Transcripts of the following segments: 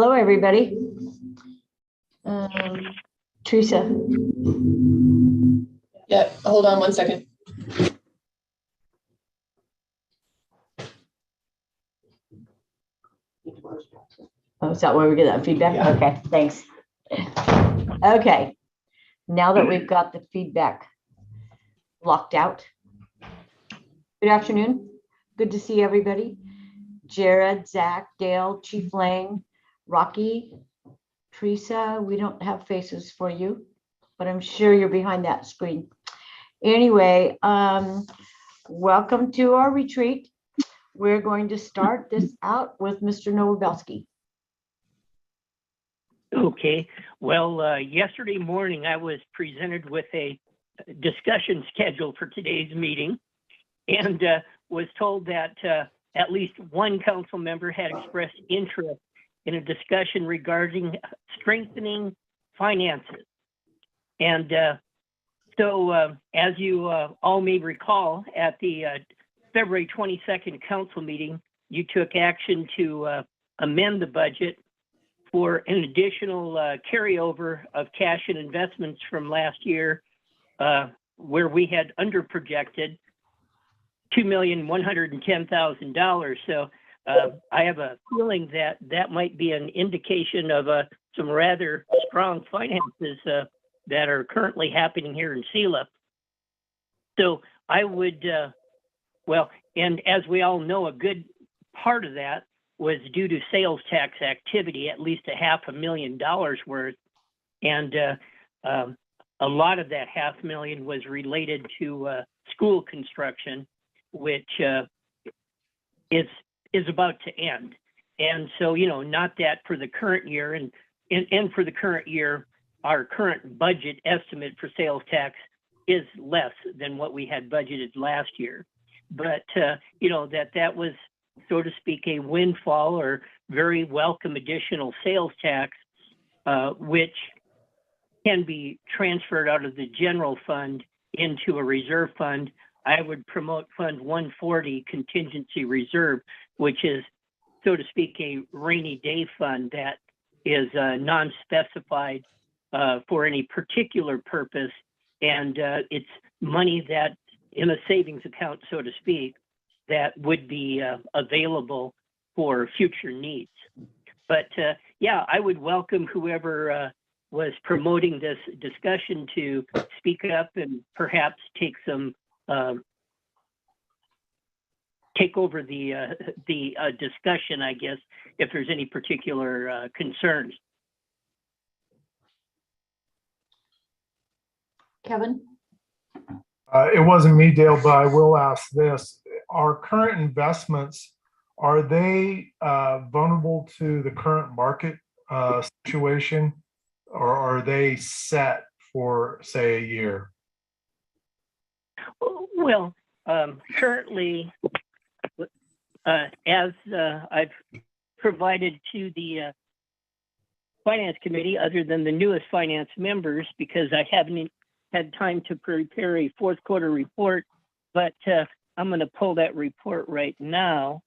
Hello, everybody. Teresa. Yeah, hold on one second. Oh, is that where we get that feedback? Yeah. Okay, thanks. Okay, now that we've got the feedback locked out. Good afternoon. Good to see everybody. Jared, Zach, Dale, Chief Lang, Rocky, Teresa. We don't have faces for you, but I'm sure you're behind that screen. Anyway, welcome to our retreat. We're going to start this out with Mr. Nowobelski. Okay, well, yesterday morning I was presented with a discussion schedule for today's meeting and was told that at least one council member had expressed interest in a discussion regarding strengthening finances. And so as you all may recall, at the February 22nd council meeting, you took action to amend the budget for an additional carryover of cash and investments from last year, where we had underprojected $2,110,000. So I have a feeling that that might be an indication of some rather strong finances that are currently happening here in Selah. So I would, well, and as we all know, a good part of that was due to sales tax activity, at least $500,000 worth. And a lot of that $500,000 was related to school construction, which is about to end. And so, you know, not that for the current year, and for the current year, our current budget estimate for sales tax is less than what we had budgeted last year. But, you know, that was, so to speak, a windfall or very welcome additional sales tax, which can be transferred out of the general fund into a reserve fund. I would promote Fund 140 Contingency Reserve, which is, so to speak, a rainy day fund that is non-specified for any particular purpose. And it's money that in a savings account, so to speak, that would be available for future needs. But yeah, I would welcome whoever was promoting this discussion to speak up and perhaps take some take over the discussion, I guess, if there's any particular concerns. Kevin? It wasn't me, Dale, but I will ask this. Our current investments, are they vulnerable to the current market situation, or are they set for, say, a year? Well, currently, as I've provided to the Finance Committee, other than the newest finance members, because I haven't had time to prepare a fourth quarter report, but I'm going to pull that report right now.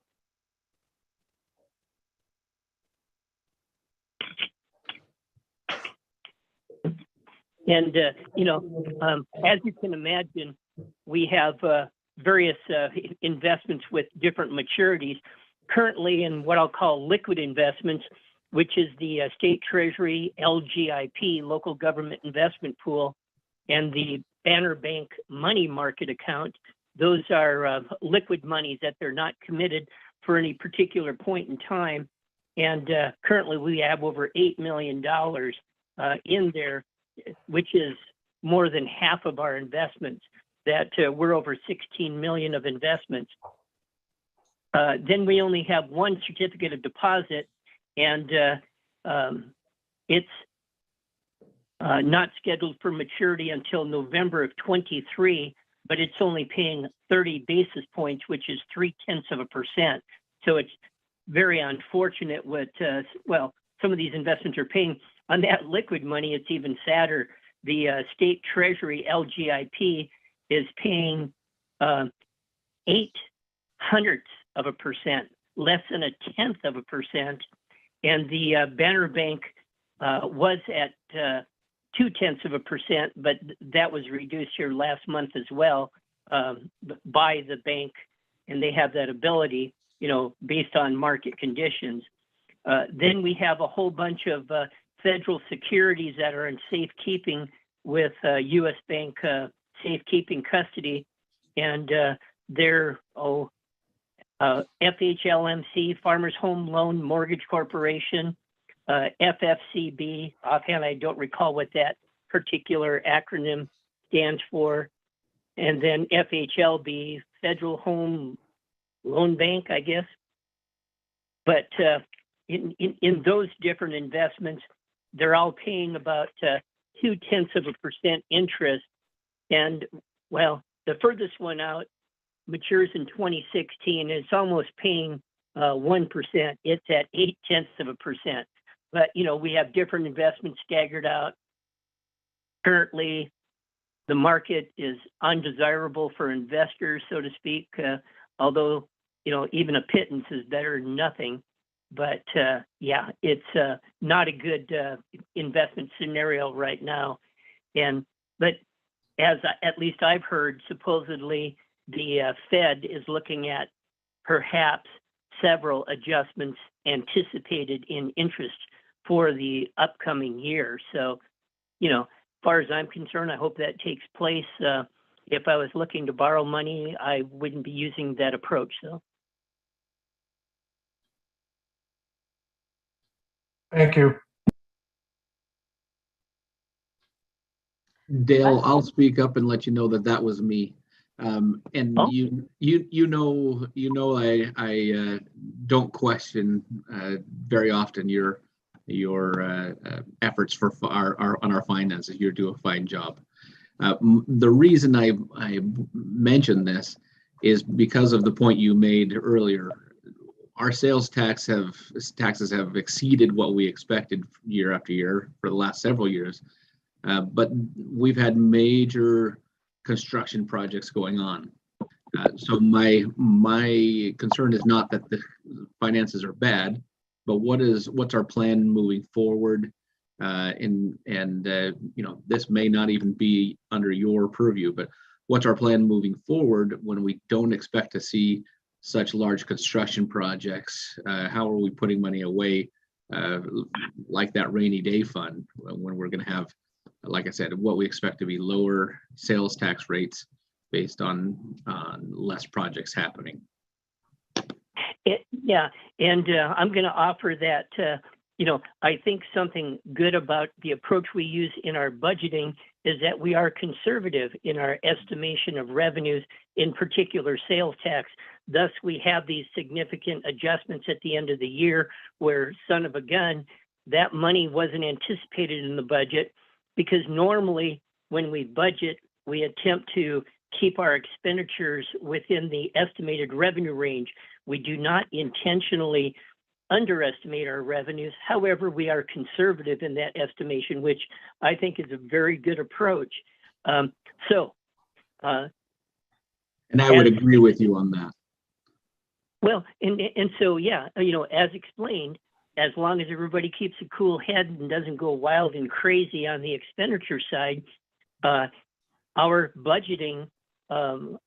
And, you know, as you can imagine, we have various investments with different maturities. Currently in what I'll call liquid investments, which is the State Treasury LGIP, Local Government Investment Pool, and the Banner Bank Money Market Account. Those are liquid monies that they're not committed for any particular point in time. And currently we have over $8 million in there, which is more than half of our investments, that we're over 16 million of investments. Then we only have one certificate of deposit, and it's not scheduled for maturity until November of 23, but it's only paying 30 basis points, which is 0.3%. So it's very unfortunate what, well, some of these investments are paying. On that liquid money, it's even sadder. The State Treasury LGIP is paying 0.08%, less than 0.1%. and the Banner Bank was at 0.2%, but that was reduced here last month as well by the bank, and they have that ability, based on market conditions. Then we have a whole bunch of federal securities that are in safekeeping with U.S. Bank safekeeping custody, and they're FHLMC, Farmers Home Loan Mortgage Corporation, FFCB. Offhand, I don't recall what that particular acronym stands for, and then FHLB, Federal Home Loan Bank, I guess. But in those different investments, they're all paying about 0.2% interest. And well, the furthest one out matures in 2016. And it's almost paying 1%. It's at 0.8%. But we have different investments staggered out. Currently, the market is undesirable for investors, so to speak. Although even a pittance is better than nothing. But yeah, it's not a good investment scenario right now. But as at least I've heard, supposedly the Fed is looking at perhaps several adjustments anticipated in interest for the upcoming year. So, as far as I'm concerned, I hope that takes place. If I was looking to borrow money, I wouldn't be using that approach. So. Thank you. Dale, I'll speak up and let you know that was me. And Oh. I don't question very often your efforts on our finances. You do a fine job. The reason I mentioned this is because of the point you made earlier. Our sales taxes have exceeded what we expected year after year for the last several years, but we've had major construction projects going on. So my concern is not that the finances are bad, but what's our plan moving forward? This may not even be under your purview, but what's our plan moving forward when we don't expect to see such large construction projects? How are we putting money away, like that rainy day fund, when we're going to have, like I said, what we expect to be lower sales tax rates based on less projects happening? Yeah, and I'm going to offer that, I think something good about the approach we use in our budgeting is that we are conservative in our estimation of revenues, in particular sales tax. Thus, we have these significant adjustments at the end of the year where, son of a gun, that money wasn't anticipated in the budget, because normally when we budget, we attempt to keep our expenditures within the estimated revenue range. We do not intentionally underestimate our revenues. However, we are conservative in that estimation, which I think is a very good approach. And I would agree with you on that. Well, and so, yeah, as explained, as long as everybody keeps a cool head and doesn't go wild and crazy on the expenditure side, our budgeting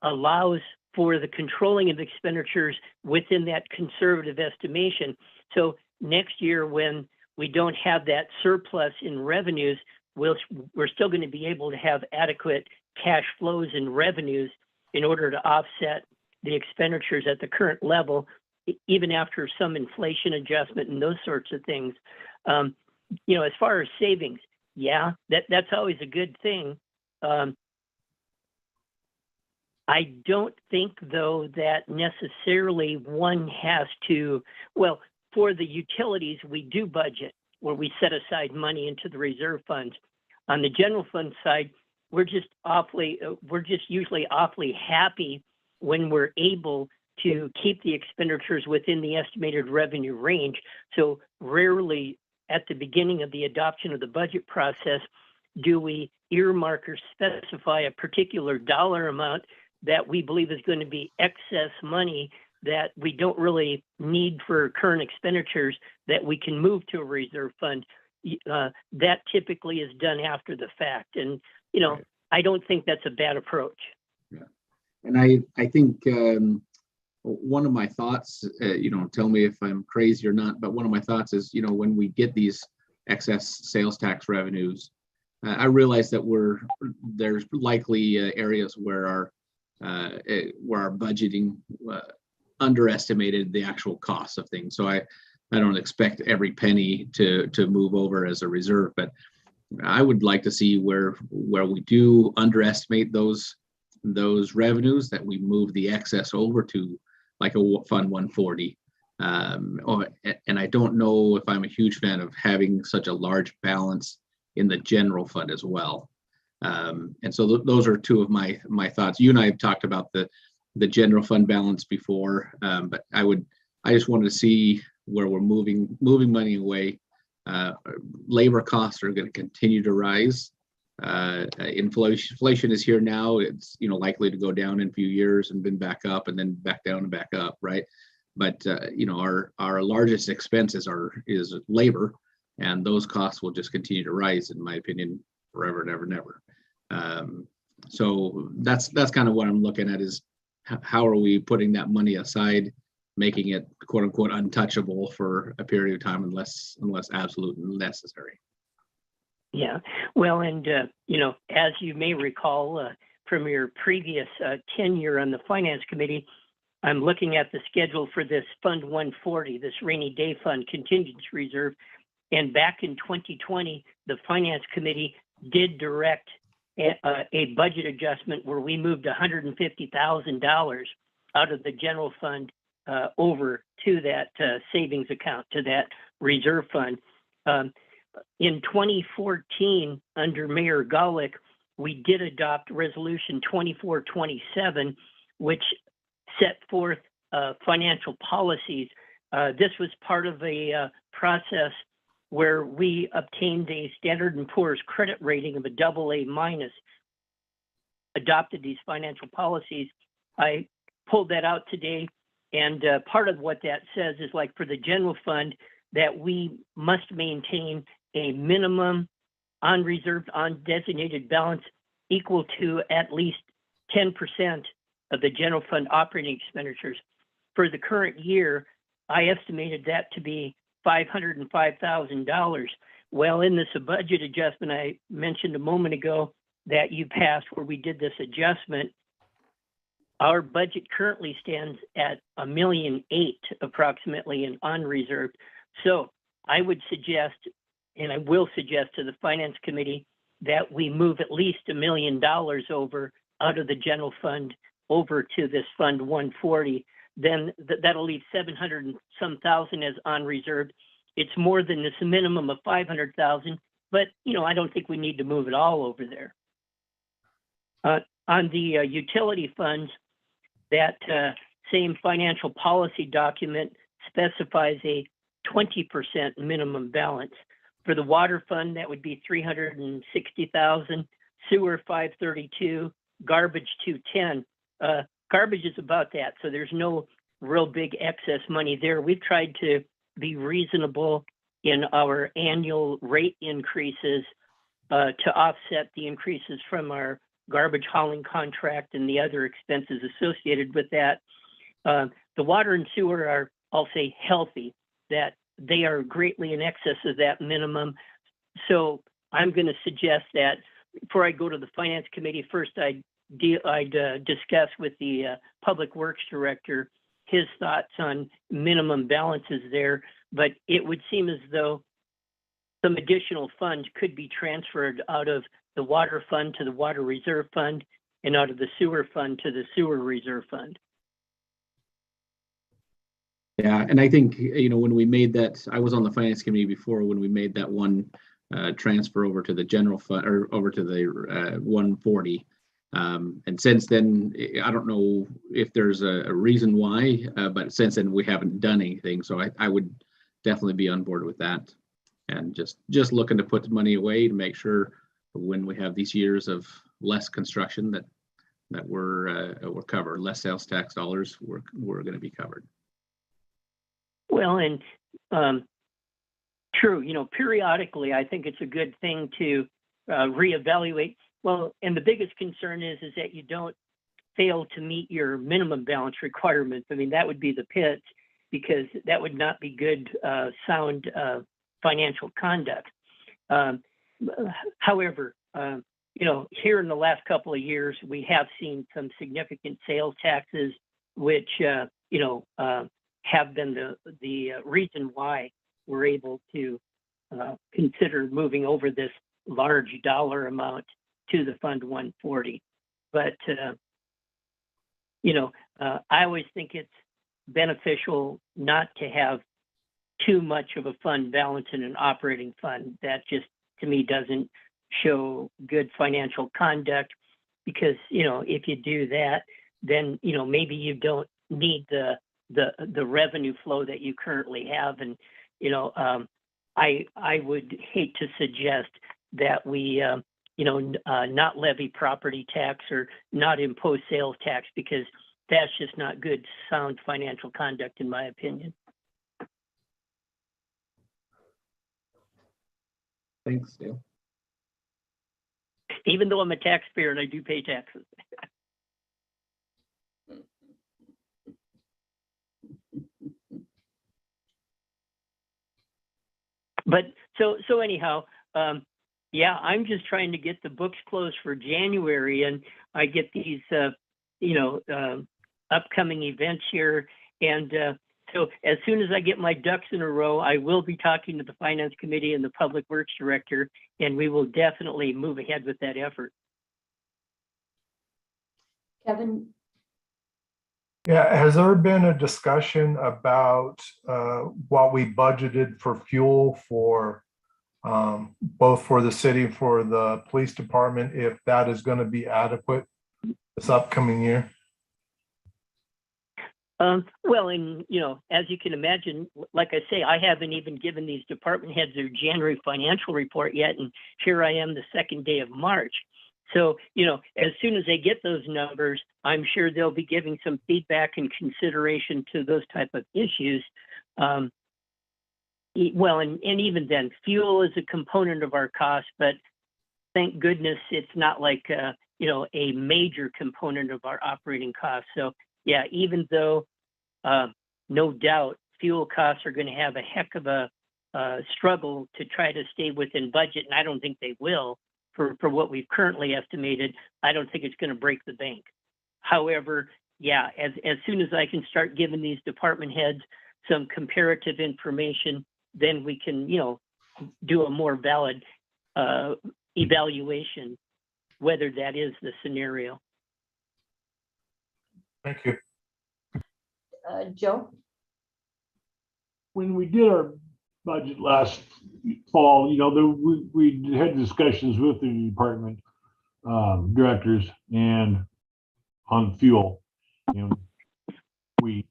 allows for the controlling of expenditures within that conservative estimation. So next year, when we don't have that surplus in revenues, we're still going to be able to have adequate cash flows and revenues in order to offset the expenditures at the current level, even after some inflation adjustment and those sorts of things. As far as savings, yeah, that's always a good thing. I don't think, though, that necessarily one has to, well, for the utilities, we do budget where we set aside money into the reserve funds. On the general fund side, we're just usually awfully happy when we're able to keep the expenditures within the estimated revenue range. So rarely at the beginning of the adoption of the budget process do we earmark or specify a particular dollar amount that we believe is going to be excess money that we don't really need for current expenditures that we can move to a reserve fund, that typically is done after the fact. And, Right. I don't think that's a bad approach. And I think one of my thoughts, tell me if I'm crazy or not, but one of my thoughts is, when we get these excess sales tax revenues, I realize that there's likely areas where our budgeting underestimated the actual costs of things. So I don't expect every penny to move over as a reserve, but I would like to see where we do underestimate those revenues, that we move the excess over to like a Fund 140. And I don't know if I'm a huge fan of having such a large balance in the general fund as well. And so those are two of my thoughts. You and I have talked about the general fund balance before, but I just wanted to see where we're moving money away. Labor costs are going to continue to rise. Inflation is here now. It's likely to go down in a few years and then back up and then back down and back up, right? But our largest expenses is labor, and those costs will just continue to rise, in my opinion, forever and ever and ever. So that's kind of what I'm looking at, is how are we putting that money aside, making it quote unquote untouchable for a period of time unless absolutely necessary. Yeah, well, and as you may recall from your previous tenure on the Finance Committee, I'm looking at the schedule for this Fund 140, this rainy day fund contingency reserve. And back in 2020, the Finance Committee did direct a budget adjustment where we moved $150,000 out of the general fund over to that savings account, to that reserve fund. In 2014, under Mayor Golick, we did adopt Resolution 2427, which set forth financial policies. This was part of a process where we obtained a Standard & Poor's credit rating of a AA-, adopted these financial policies. I pulled that out today, and part of what that says is, like, for the general fund, that we must maintain a minimum unreserved, undesignated balance equal to at least 10% of the general fund operating expenditures. For the current year, I estimated that to be $505,000. Well, in this budget adjustment I mentioned a moment ago that you passed, where we did this adjustment, our budget currently stands at $1.8 million approximately in unreserved. So I would suggest, and I will suggest to the Finance Committee, that we move at least $1 million over out of the general fund over to this Fund 140. Then that'll leave 700 and some thousand as unreserved. It's more than this minimum of 500,000, but I don't think we need to move it all over there. On the utility funds, that same financial policy document specifies a 20% minimum balance. For the water fund, that would be 360,000, sewer 532, garbage 210. Garbage is about that, so there's no real big excess money there. We've tried to be reasonable in our annual rate increases to offset the increases from our garbage hauling contract and the other expenses associated with that. The water and sewer are, I'll say, healthy, that they are greatly in excess of that minimum. So I'm going to suggest that before I go to the Finance Committee, first I'd discuss with the Public Works Director his thoughts on minimum balances there. But it would seem as though some additional funds could be transferred out of the water fund to the water reserve fund and out of the sewer fund to the sewer reserve fund. Yeah, and I think, when we made that, I was on the Finance Committee before when we made that one transfer over to the general fund, or over to the 140. And since then, I don't know if there's a reason why, but since then we haven't done anything. So I would definitely be on board with that, and just looking to put the money away to make sure when we have these years of less construction that that we're covered. Less sales tax dollars, we're going to be covered. Well, and true, periodically, I think it's a good thing to reevaluate. Well, and the biggest concern is that you don't fail to meet your minimum balance requirements. I mean, that would be the pit, because that would not be good, sound financial conduct. However, here in the last couple of years, we have seen some significant sales taxes, which, have been the reason why we're able to consider moving over this large dollar amount to the Fund 140. But, I always think it's beneficial not to have too much of a fund balance in an operating fund. That just, to me, doesn't show good financial conduct, because, if you do that, then, maybe you don't need the revenue flow that you currently have. And, I would hate to suggest that we, not levy property tax or not impose sales tax, because that's just not good, sound financial conduct, in my opinion. Thanks, Dale. Even though I'm a taxpayer and I do pay taxes. But so anyhow, I'm just trying to get the books closed for January, and I get these, upcoming events here. And so as soon as I get my ducks in a row, I will be talking to the Finance Committee and the Public Works Director, and we will definitely move ahead with that effort. Kevin? Yeah, has there been a discussion about what we budgeted for fuel for both for the city and for the police department, if that is going to be adequate this upcoming year? Well, and, as you can imagine, like I say, I haven't even given these department heads their January financial report yet. And here I am the second day of March. So, as soon as they get those numbers, I'm sure they'll be giving some feedback and consideration to those type of issues. Well, and even then, fuel is a component of our cost, but thank goodness it's not like, a major component of our operating costs. So, yeah, even though no doubt fuel costs are going to have a heck of a struggle to try to stay within budget, and I don't think they will for what we've currently estimated, I don't think it's going to break the bank. However, yeah, as soon as I can start giving these department heads some comparative information, then we can, do a more valid evaluation, whether that is the scenario. Thank you. Joe? When we did our budget last fall, we had discussions with the department directors and on fuel, and we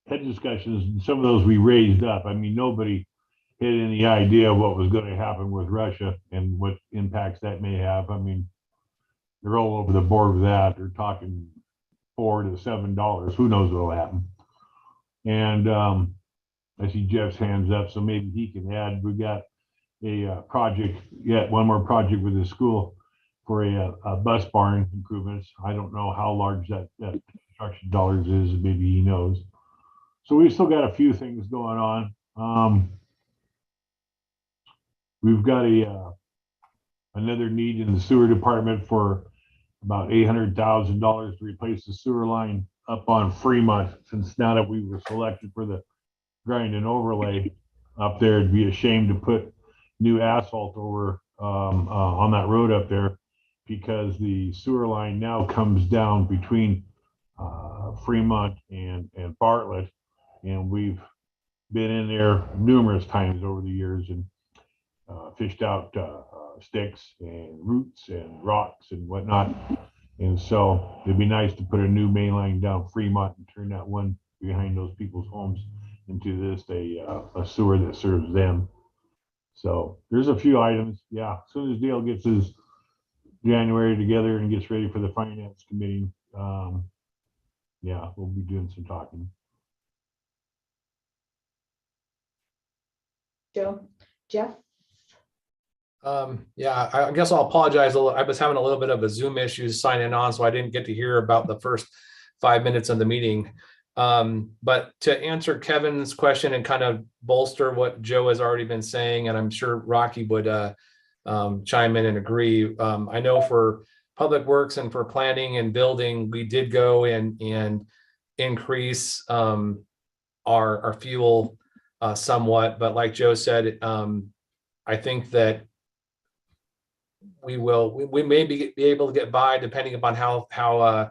had discussions, and some of those we raised up. I mean, nobody had any idea what was going to happen with Russia and what impacts that may have. I mean, they're all over the board with that. They're talking $4 to $7. Who knows what will happen? And I see Jeff's hands up, so maybe he can add. We got a project, yet one more project with the school for a bus barn improvements. I don't know how large that construction dollars is. Maybe he knows. So we've still got a few things going on. We've got another need in the sewer department for about $800,000 to replace the sewer line up on Fremont. Since now that we were selected for the grind and overlay up there, it'd be a shame to put new asphalt over on that road up there, because the sewer line now comes down between Fremont and Bartlett, and we've been in there numerous times over the years and fished out sticks and roots and rocks and whatnot. And so it'd be nice to put a new main line down Fremont and turn that one behind those people's homes into this a sewer that serves them. So there's a few items. Yeah, as soon as Dale gets his January together and gets ready for the finance committee. Yeah, we'll be doing some talking. Joe, Jeff? Yeah, I guess I'll apologize. I was having a little bit of a Zoom issues signing on, so I didn't get to hear about the first 5 minutes of the meeting. But to answer Kevin's question and kind of bolster what Joe has already been saying, and I'm sure Rocky would chime in and agree. I know for Public Works and for planning and building, we did go and increase our fuel somewhat, but like Joe said, I think that we may be able to get by depending upon how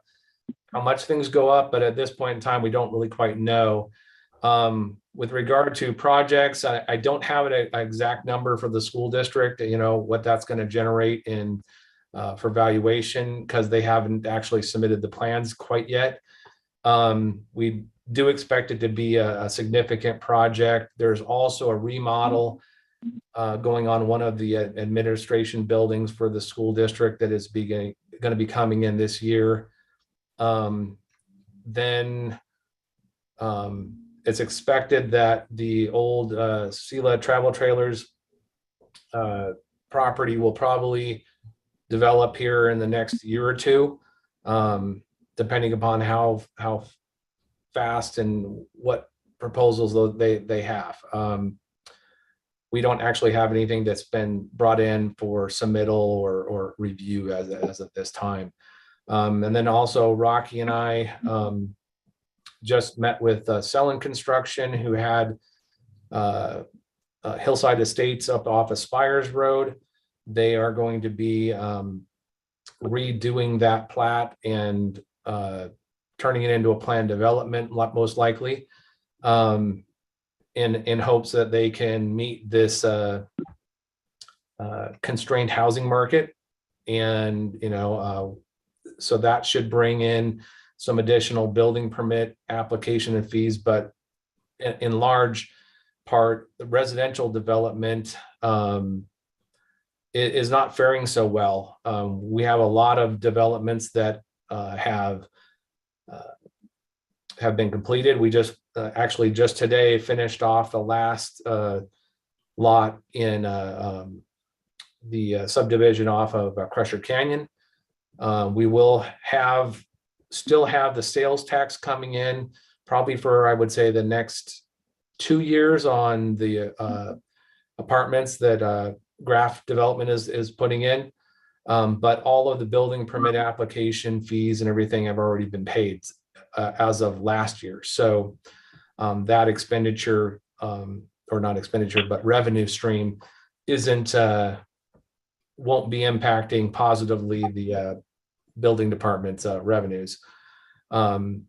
much things go up, but at this point in time, we don't really quite know. With regard to projects, I don't have an exact number for the school district, what that's going to generate in for valuation, because they haven't actually submitted the plans quite yet. We do expect it to be a significant project. There's also a remodel going on one of the administration buildings for the school district that is going to be coming in this year. Then it's expected that the old Selah travel trailers property will probably develop here in the next year or two, depending upon how fast and what proposals they have. We don't actually have anything that's been brought in for submittal or review as of this time. And then also Rocky and I just met with Selah Construction, who had Hillside Estates up off of Spires Road. They are going to be redoing that plat and turning it into a planned development, most likely, in hopes that they can meet this constrained housing market. And, so that should bring in some additional building permit application and fees, but in large part, the residential development is not faring so well. We have a lot of developments that have been completed. We just actually just today finished off the last lot in the subdivision off of Crusher Canyon. We will still have the sales tax coming in probably for, I would say, the next 2 years on the apartments that Graph Development is putting in. But all of the building permit application fees and everything have already been paid as of last year. So that expenditure, or not expenditure, but revenue stream won't be impacting positively the building department's revenues. Some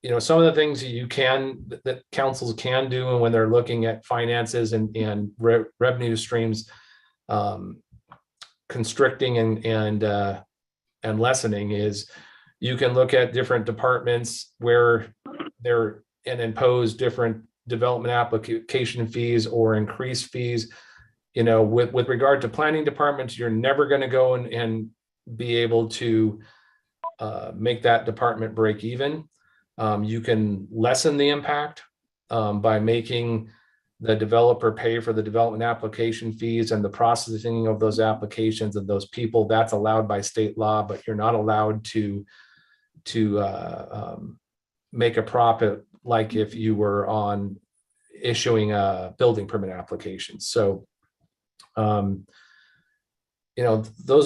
of the things that councils can do, and when they're looking at finances and revenue streams, constricting and lessening, is you can look at different departments where they're and impose different development application fees or increase fees. With regard to planning departments, you're never going to go and be able to make that department break even. You can lessen the impact by making the developer pay for the development application fees and the processing of those applications of those people. That's allowed by state law, but you're not allowed to make a profit like if you were on issuing a building permit application. So, those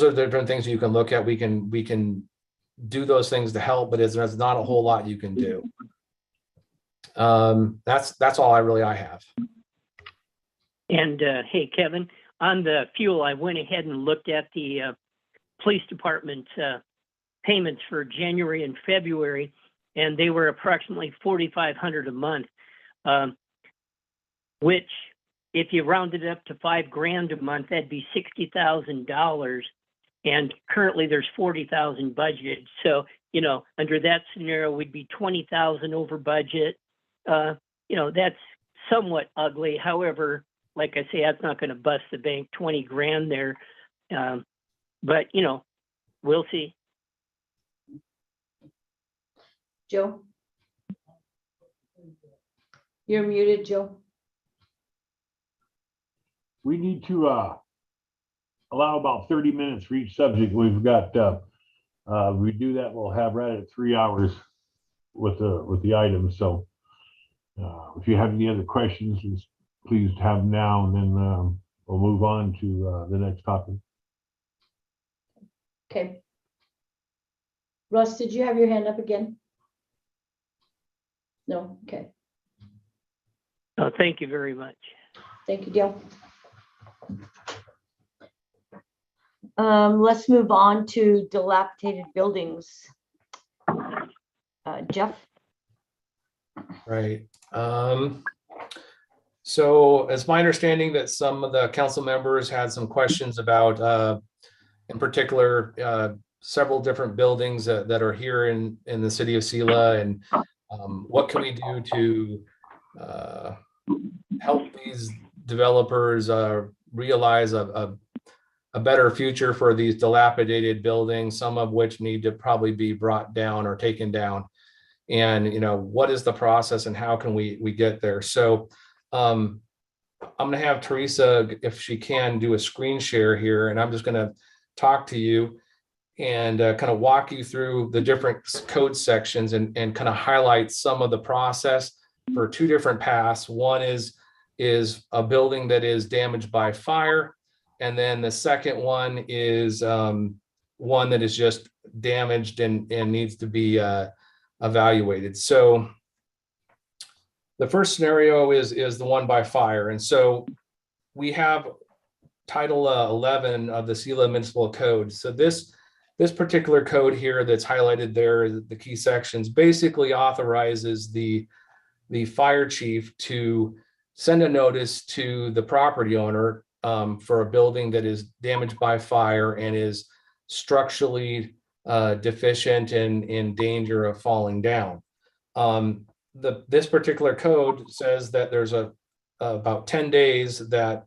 are the different things you can look at. We can do those things to help, but there's not a whole lot you can do. That's all I have. And hey, Kevin, on the fuel, I went ahead and looked at the police department payments for January and February, and they were approximately $4,500 a month, which, if you rounded it up to $5,000 a month, that'd be $60,000. And currently there's 40,000 budgeted. So, under that scenario, we'd be 20,000 over budget. That's somewhat ugly. However, like I say, that's not going to bust the bank 20 grand there. but we'll see. Joe? You're muted, Joe. We need to allow about 30 minutes for each subject. We've got, we do that, we'll have right at 3 hours with the items. So if you have any other questions, please have them now, and then we'll move on to the next topic. Okay. Russ, did you have your hand up again? No, okay. Oh, thank you very much. Thank you, Dale. Let's move on to dilapidated buildings. Jeff? Right. So it's my understanding that some of the council members had some questions about, in particular, several different buildings that are here in the city of Selah, and what can we do to help these developers realize a better future for these dilapidated buildings, some of which need to probably be brought down or taken down. And what is the process and how can we get there? So I'm going to have Teresa, if she can, do a screen share here, and I'm just going to talk to you and kind of walk you through the different code sections and kind of highlight some of the process for two different paths. One is a building that is damaged by fire, and then the second one is one that is just damaged and needs to be evaluated. So the first scenario is the one by fire. And so we have Title 11 of the Selah Municipal Code. So this particular code here that's highlighted there, the key sections, basically authorizes the fire chief to send a notice to the property owner for a building that is damaged by fire and is structurally deficient and in danger of falling down. This particular code says that there's about 10 days that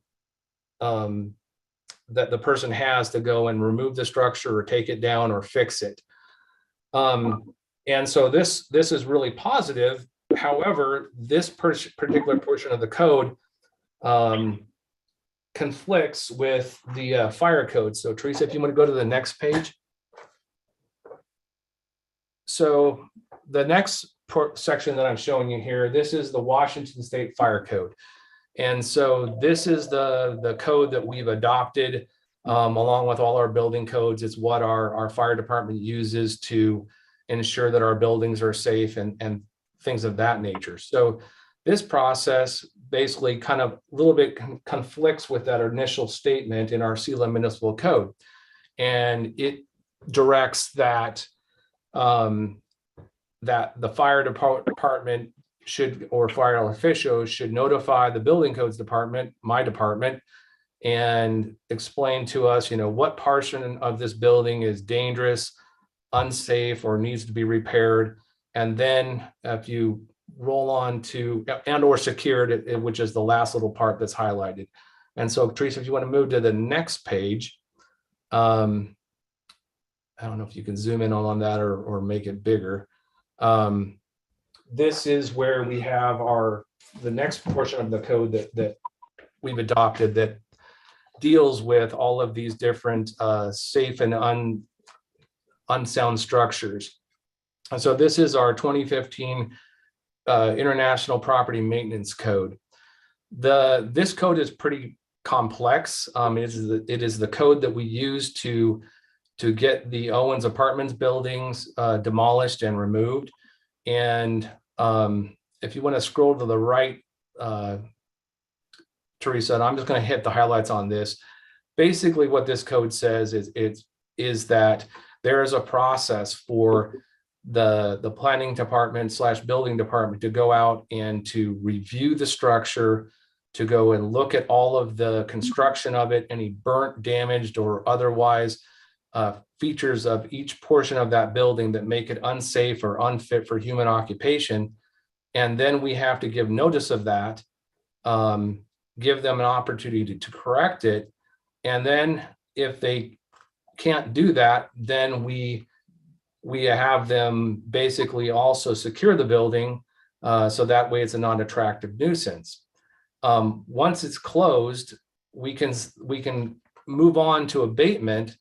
the person has to go and remove the structure or take it down or fix it. And so this is really positive. However, this particular portion of the code conflicts with the fire code. So Teresa, if you want to go to the next page. So the next section that I'm showing you here, this is the Washington State Fire Code. And so this is the code that we've adopted along with all our building codes. It's what our fire department uses to ensure that our buildings are safe and things of that nature. So this process basically kind of a little bit conflicts with that initial statement in our Selah Municipal Code. And it directs that that the fire department should, or fire officials should, notify the building codes department, my department, and explain to us, what portion of this building is dangerous, unsafe, or needs to be repaired. And then if you roll on to and or secured, which is the last little part that's highlighted. And so Teresa, if you want to move to the next page, I don't know if you can zoom in on that or make it bigger. This is where we have the next portion of the code that we've adopted that deals with all of these different safe and unsound structures. And so this is our 2015 International Property Maintenance Code. This code is pretty complex. It is the code that we use to get the Owens Apartments buildings demolished and removed. And if you want to scroll to the right, Teresa, and I'm just going to hit the highlights on this. Basically, what this code says is that there is a process for the planning department / building department to go out and to review the structure, to go and look at all of the construction of it, any burnt, damaged, or otherwise features of each portion of that building that make it unsafe or unfit for human occupation. And then we have to give notice of that, give them an opportunity to correct it. And then if they can't do that, then we have them basically also secure the building, so that way it's a non-attractive nuisance. Once it's closed, we can move on to abatement,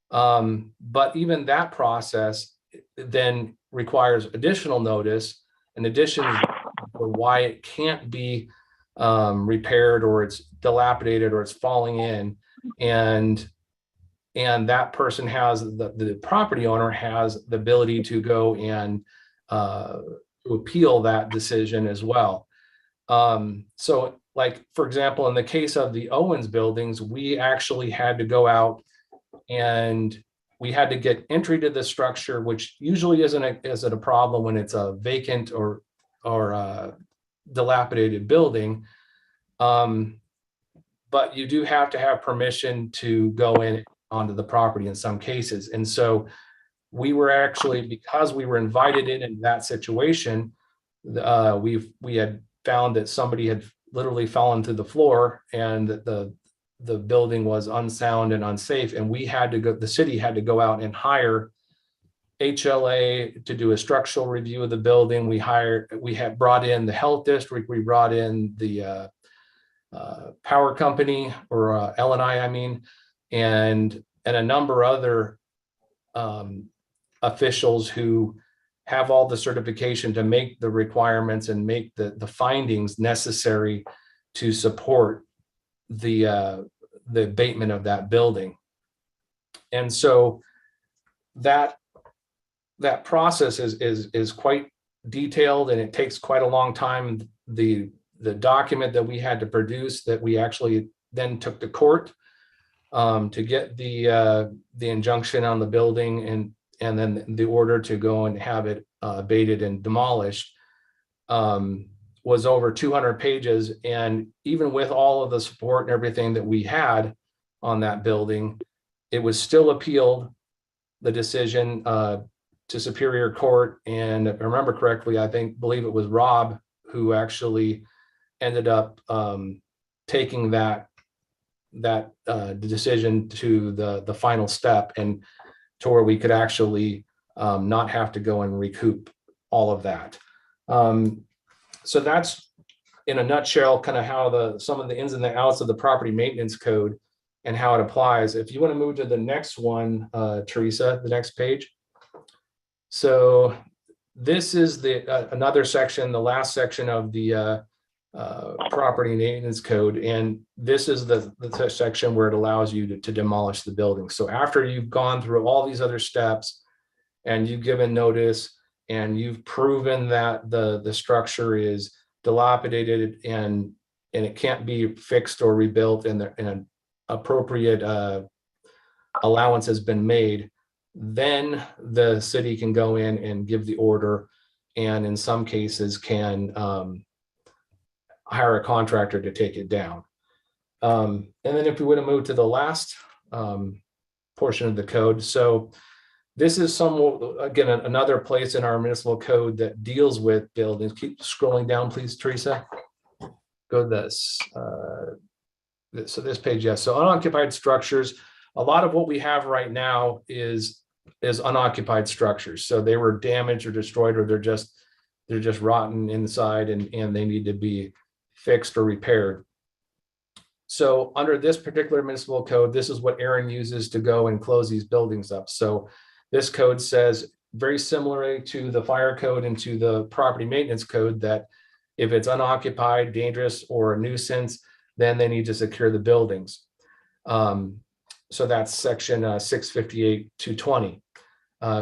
but even that process then requires additional notice, in addition to why it can't be repaired, or it's dilapidated, or it's falling in, and that person has the property owner has the ability to go and to appeal that decision as well. So like, for example, in the case of the Owens buildings, we actually had to go out and we had to get entry to the structure, which usually isn't a problem when it's a vacant or dilapidated building. But you do have to have permission to go in onto the property in some cases. And so we were actually, because we were invited in that situation, we had found that somebody had literally fallen through the floor, and that the building was unsound and unsafe. And we had to go, the city had to go out and hire HLA to do a structural review of the building. We had brought in the health district, we brought in the power company, or L&I, I mean, and a number of other officials who have all the certification to make the requirements and make the findings necessary to support the abatement of that building. And so that process is quite detailed, and it takes quite a long time. The document that we had to produce, that we actually then took to court to get the injunction on the building, and then the order to go and have it abated and demolished, was over 200 pages. And even with all of the support and everything that we had on that building, it was still appealed, the decision, to Superior Court. And if I remember correctly, believe it was Rob who actually ended up taking that decision to the final step, and to where we could actually not have to go and recoup all of that. So that's, in a nutshell, kind of how some of the ins and the outs of the property maintenance code and how it applies. If you want to move to the next one, Teresa, the next page. So this is another section, the last section of the property maintenance code, and this is the section where it allows you to demolish the building. So after you've gone through all these other steps, and you've given notice, and you've proven that the structure is dilapidated and it can't be fixed or rebuilt, and an appropriate allowance has been made, then the city can go in and give the order, and in some cases can hire a contractor to take it down. And then if we would have moved to the last portion of the code. So this is again, another place in our municipal code that deals with buildings. Keep scrolling down, please, Teresa. Go to this. So this page, yes. So unoccupied structures. A lot of what we have right now is unoccupied structures. So they were damaged or destroyed, or they're just rotten inside, and they need to be fixed or repaired. So under this particular municipal code, this is what Aaron uses to go and close these buildings up. So this code says, very similarly to the fire code and to the property maintenance code, that if it's unoccupied, dangerous, or a nuisance, then they need to secure the buildings. So that's section 658-220.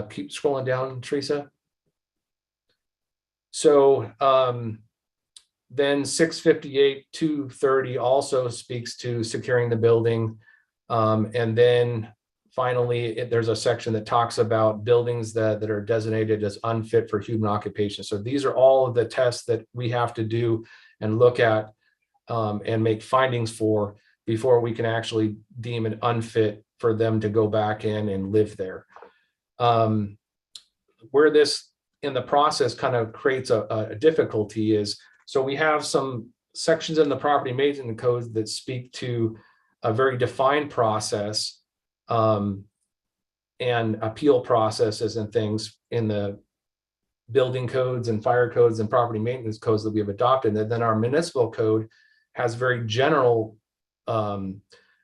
Keep scrolling down, Teresa. So then 658-230 also speaks to securing the building. And then finally, there's a section that talks about buildings that are designated as unfit for human occupation. So these are all of the tests that we have to do and look at and make findings for before we can actually deem it unfit for them to go back in and live there. Where this in the process kind of creates a difficulty is, so we have some sections in the property maintenance code that speak to a very defined process and appeal processes and things in the building codes and fire codes and property maintenance codes that we have adopted. And then our municipal code has very general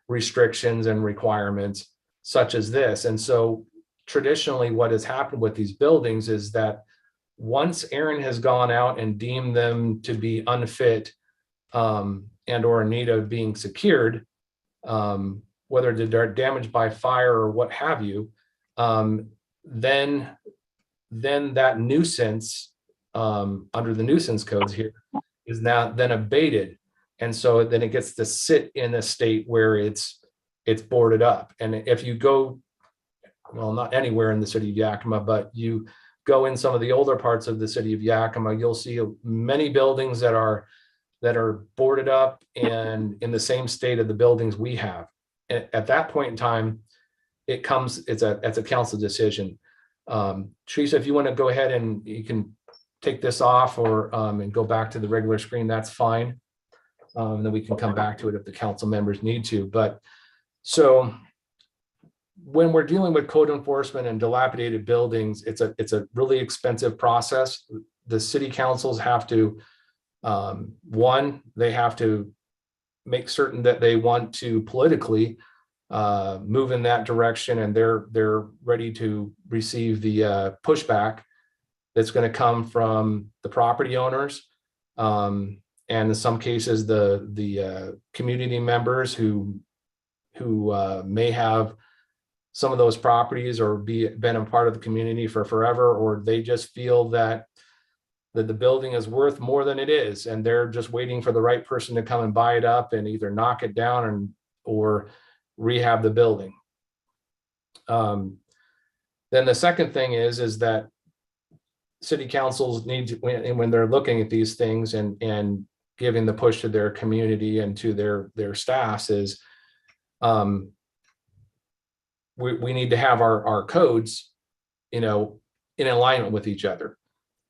restrictions and requirements such as this. And so traditionally what has happened with these buildings is that once Aaron has gone out and deemed them to be unfit and or in need of being secured, whether they're damaged by fire or what have you, then that nuisance under the nuisance codes here is now then abated. And so then it gets to sit in a state where it's boarded up. And if you go, well, not anywhere in the city of Yakima, but you go in some of the older parts of the city of Yakima, you'll see many buildings that are boarded up and in the same state of the buildings we have. At that point in time, it's a council decision. Teresa, if you want to go ahead and you can take this off or and go back to the regular screen, that's fine. Then we can come back to it if the council members need to. But so when we're dealing with code enforcement and dilapidated buildings, it's a really expensive process. The city councils have to, one, they have to make certain that they want to politically move in that direction, and they're ready to receive the pushback that's going to come from the property owners, and in some cases the community members who may have some of those properties or been a part of the community for forever, or they just feel that the building is worth more than it is, and they're just waiting for the right person to come and buy it up and either knock it down or rehab the building. Then the second thing is that city councils need to, when they're looking at these things and giving the push to their community and to their staffs, is we need to have our codes, in alignment with each other,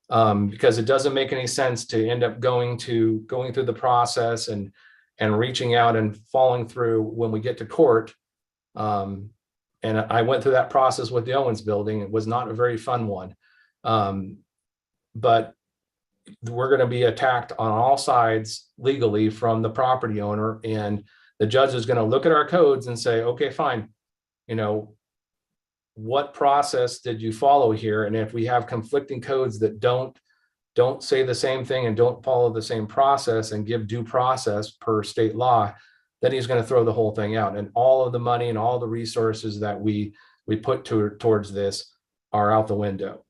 because it doesn't make any sense to end up going through the process and reaching out and falling through when we get to court. And I went through that process with the Owens building. It was not a very fun one. But we're going to be attacked on all sides legally from the property owner, and the judge is going to look at our codes and say, okay, fine. What process did you follow here? And if we have conflicting codes that don't say the same thing and don't follow the same process and give due process per state law, then he's going to throw the whole thing out. And all of the money and all the resources that we put towards this are out the window.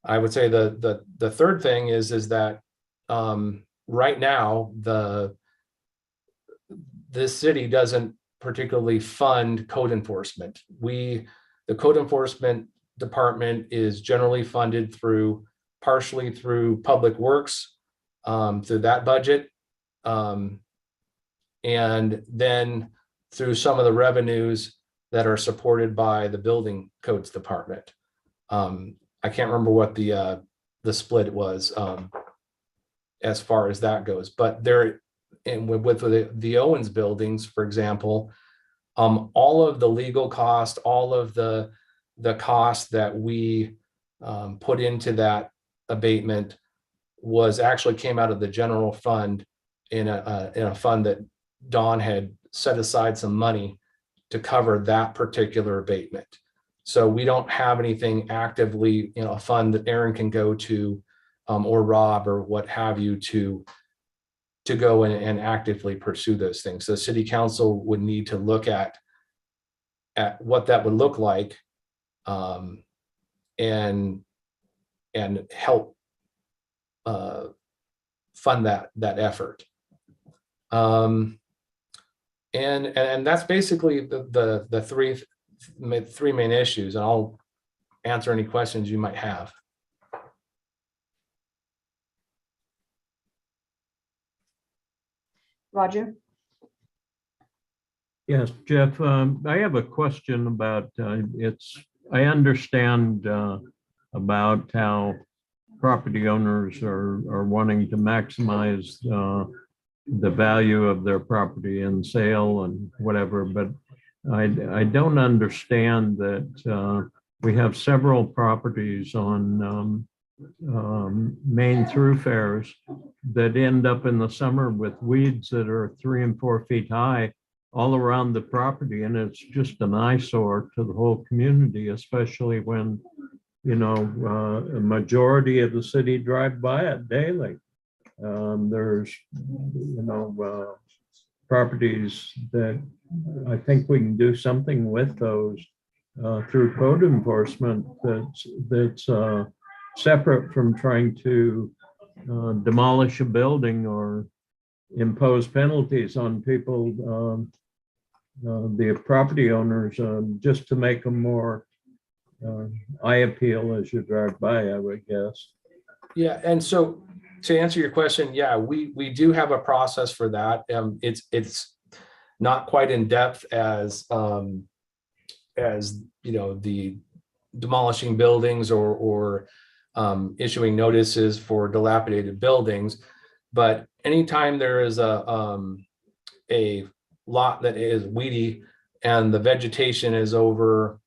I would say the third thing is that right now this city doesn't particularly fund code enforcement. The code enforcement department is generally funded partially through public works, through that budget, and then through some of the revenues that are supported by the building codes department. I can't remember what the split was as far as that goes, but with the Owens buildings, for example, all of the legal cost, all of the cost that we put into that abatement came out of the general fund in a fund that Dawn had set aside some money to cover that particular abatement. So we don't have anything actively, a fund that Aaron can go to, or Rob or what have you, to go and actively pursue those things. So city council would need to look at what that would look like, and help fund that effort. And that's basically the three main issues, and I'll answer any questions you might have. Roger? Yes, Jeff, I have a question about, I understand about how property owners are wanting to maximize the value of their property in sale and whatever, but I don't understand that we have several properties on main thoroughfares that end up in the summer with weeds that are 3 and 4 feet high all around the property. And it's just an eyesore to the whole community, especially when, you know, a majority of the city drive by it daily. There's, you know, properties that I think we can do something with those through code enforcement that's separate from trying to demolish a building or impose penalties on people, the property owners, just to make them more eye appeal as you drive by, I would guess. Yeah, and so to answer your question, yeah, we do have a process for that. It's not quite in depth as you know, the demolishing buildings or issuing notices for dilapidated buildings, but anytime there is a lot that is weedy and the vegetation is over,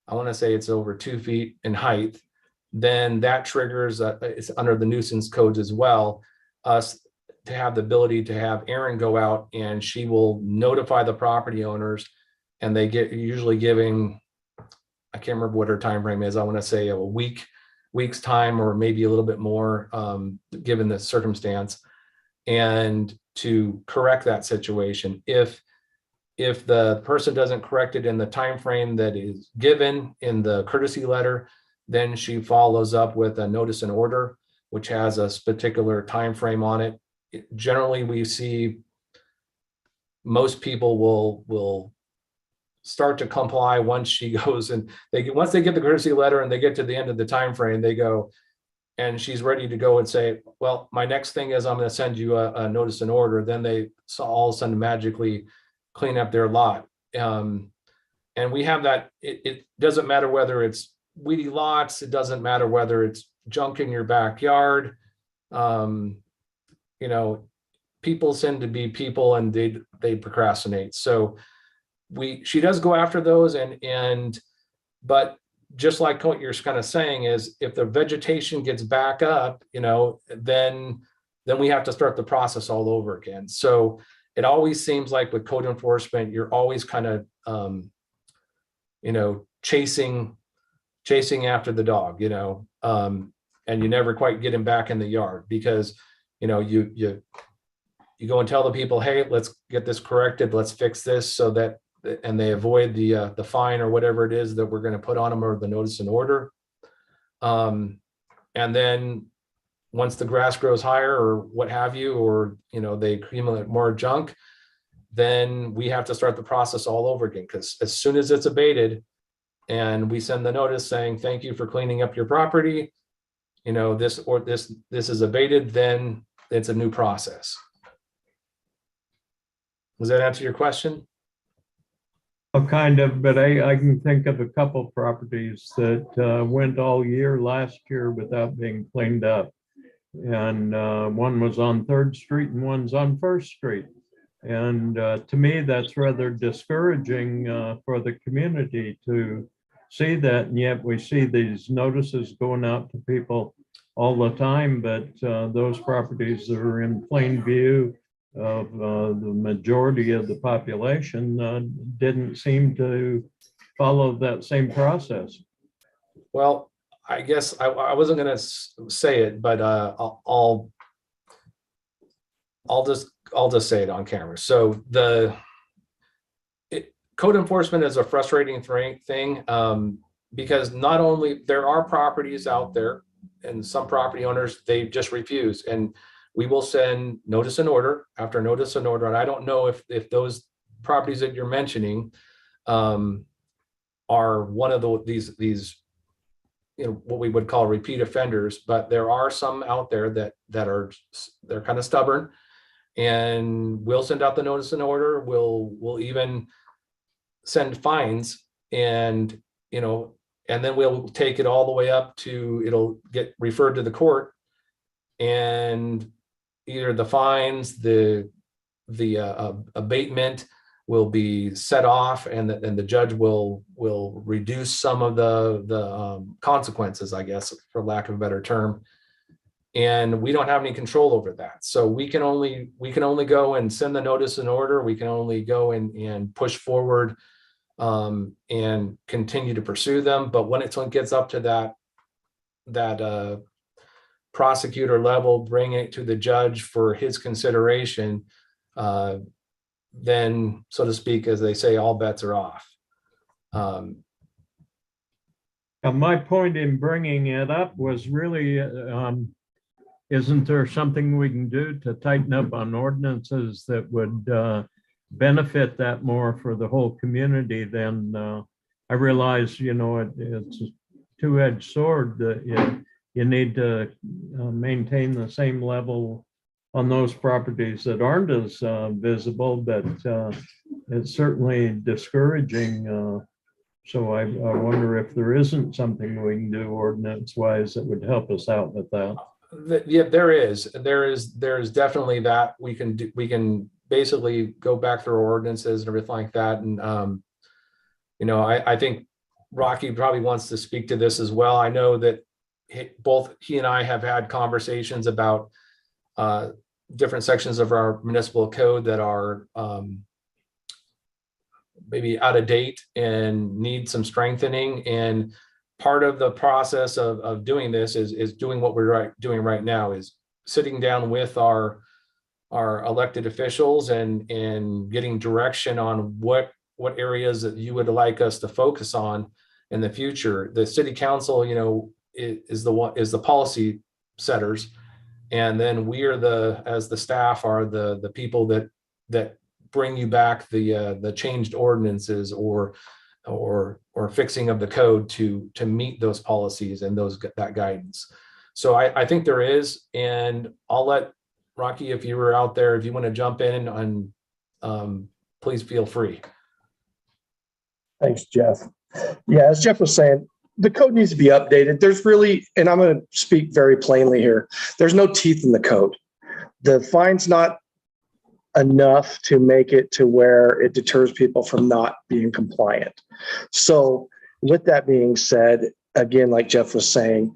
I want to say it's over 2 feet in height, then that triggers, it's under the nuisance codes as well, us to have the ability to have Erin go out and she will notify the property owners, and they get usually giving, I can't remember what her time frame is. I want to say a week's time, or maybe a little bit more, given the circumstance, and to correct that situation. If the person doesn't correct it in the time frame that is given in the courtesy letter, then she follows up with a notice and order, which has a particular time frame on it. Generally, we see most people will start to comply once she goes, and once they get the courtesy letter and they get to the end of the time frame, they go, and she's ready to go and say, well, my next thing is I'm going to send you a notice and order. Then they all of a sudden magically clean up their lot. And we have that. It doesn't matter whether it's weedy lots. It doesn't matter whether it's junk in your backyard. You know, people tend to be people, and they procrastinate. So she does go after those, but just like what you're kind of saying is, if the vegetation gets back up, you know, then we have to start the process all over again. So it always seems like with code enforcement, you're always kind of, you know, chasing after the dog, you know, and you never quite get him back in the yard, because, you know, you go and tell the people, hey, let's get this corrected, let's fix this, so that, and they avoid the fine or whatever it is that we're going to put on them, or the notice and order. And then once the grass grows higher or what have you, or, you know, they accumulate more junk, then we have to start the process all over again. Because as soon as it's abated and we send the notice saying, thank you for cleaning up your property, you know, this is abated, then it's a new process. Does that answer your question? Well, kind of, but I can think of a couple properties that went all year last year without being cleaned up. And one was on 3rd Street and one's on 1st Street. And to me, that's rather discouraging for the community to see that. And yet we see these notices going out to people all the time, but those properties that are in plain view of the majority of the population didn't seem to follow that same process. Well, I guess I wasn't going to say it, but I'll just say it on camera. So code enforcement is a frustrating thing, because not only there are properties out there, and some property owners, they just refuse, and we will send notice and order after notice and order. And I don't know if those properties that you're mentioning are one of these, you know, what we would call repeat offenders, but there are some out there they're kind of stubborn, and we'll send out the notice and order. We'll even send fines, and, you know, and then we'll take it all the way up to, it'll get referred to the court, and either the fines, the abatement, will be set off, and the judge will reduce some of the consequences, I guess, for lack of a better term. And we don't have any control over that. So we can only go and send the notice and order. We can only go and push forward and continue to pursue them. But when it gets up to that prosecutor level, bring it to the judge for his consideration, then, so to speak, as they say, all bets are off. My point in bringing it up was really, isn't there something we can do to tighten up on ordinances that would benefit that more for the whole community? Then I realize, it's a two-edged sword that you need to maintain the same level on those properties that aren't as visible, but it's certainly discouraging. So I wonder if there isn't something we can do ordinance-wise that would help us out with that. Yeah, there is definitely that we can do. We can basically go back through ordinances and everything like that. And I think Rocky probably wants to speak to this as well. I know that both he and I have had conversations about different sections of our municipal code that are maybe out of date and need some strengthening. And part of the process of doing this is doing what we're doing right now, is sitting down with our elected officials and getting direction on what areas that you would like us to focus on in the future. The city council, is the policy setters, and then we are as the staff are the people that bring you back the changed ordinances or fixing of the code to meet those policies and that guidance. So I think there is, and I'll let Rocky, if you were out there, if you want to jump in and please feel free. Thanks, Jeff. Yeah, as Jeff was saying, the code needs to be updated. There's really, and I'm going to speak very plainly here, there's no teeth in the code. The fine's not enough to make it to where it deters people from not being compliant. So with that being said, again, like Jeff was saying,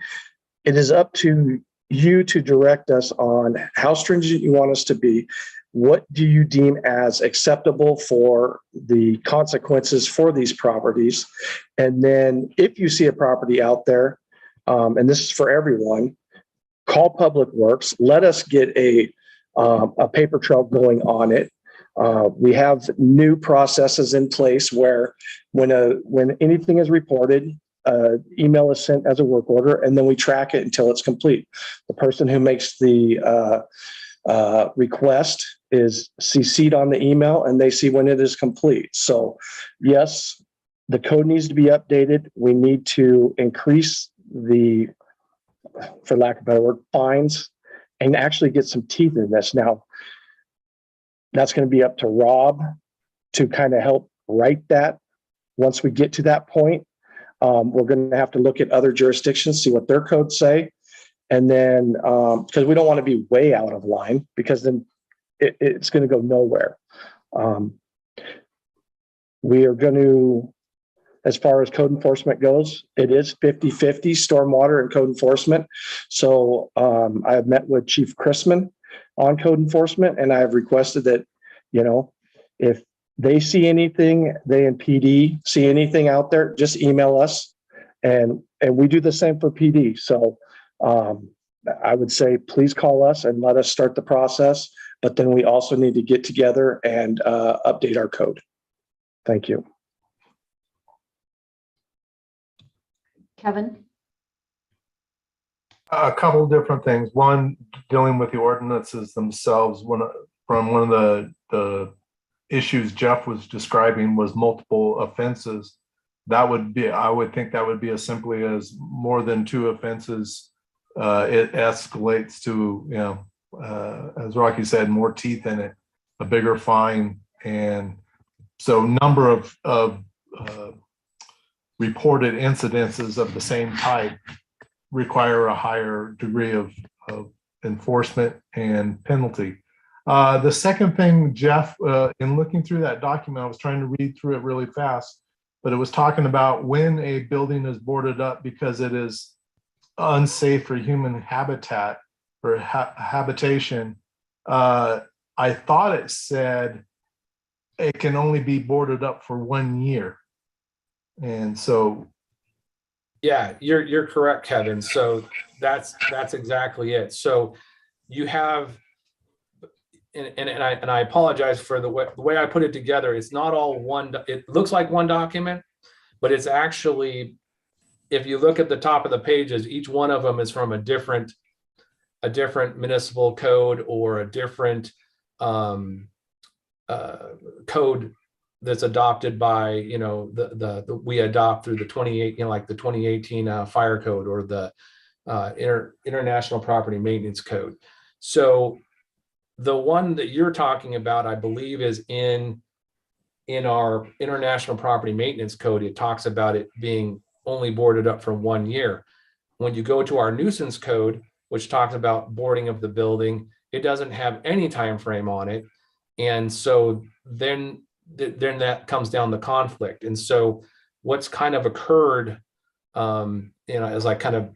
it is up to you to direct us on how stringent you want us to be. What do you deem as acceptable for the consequences for these properties? And then if you see a property out there, and this is for everyone, call Public Works, let us get a paper trail going on it. We have new processes in place where when anything is reported, email is sent as a work order, and then we track it until it's complete. The person who makes the request is CC'd on the email, and they see when it is complete. So yes, the code needs to be updated. We need to increase the, for lack of a better word, fines, and actually get some teeth in this. Now, that's going to be up to Rob to kind of help write that. Once we get to that point, we're going to have to look at other jurisdictions, see what their codes say. And then, because we don't want to be way out of line, because then it's going to go nowhere. We are going to, as far as code enforcement goes, it is 50-50 stormwater and code enforcement. So I have met with Chief Chrisman on code enforcement, and I have requested that, if they see anything, they and PD see anything out there, just email us, and we do the same for PD. So I would say, please call us and let us start the process, but then we also need to get together and update our code. Thank you. Kevin? A couple of different things. One, dealing with the ordinances themselves. One of the issues Jeff was describing was multiple offenses. That would be, I would think that would be as simply as more than 2 offenses. It escalates to, as Rocky said, more teeth in it, a bigger fine. And so number of reported incidences of the same type require a higher degree of enforcement and penalty. The second thing, Jeff, in looking through that document, I was trying to read through it really fast, but it was talking about when a building is boarded up because it is unsafe for human habitat or habitation. I thought it said it can only be boarded up for 1 year. And so, Yeah, you're correct, Kevin. So that's exactly it. So you have, and I apologize for the way I put it together. It's not all one. It looks like one document, but it's actually, if you look at the top of the pages, each one of them is from a different municipal code or a different code that's adopted by, the we adopt through the 28, like the 2018 fire code or the International Property Maintenance Code. So the one that you're talking about, I believe, is in our International Property Maintenance Code. It talks about it being only boarded up for 1 year. When you go to our nuisance code, which talks about boarding of the building, it doesn't have any time frame on it. And so then that comes down the conflict. And so what's kind of occurred, as I kind of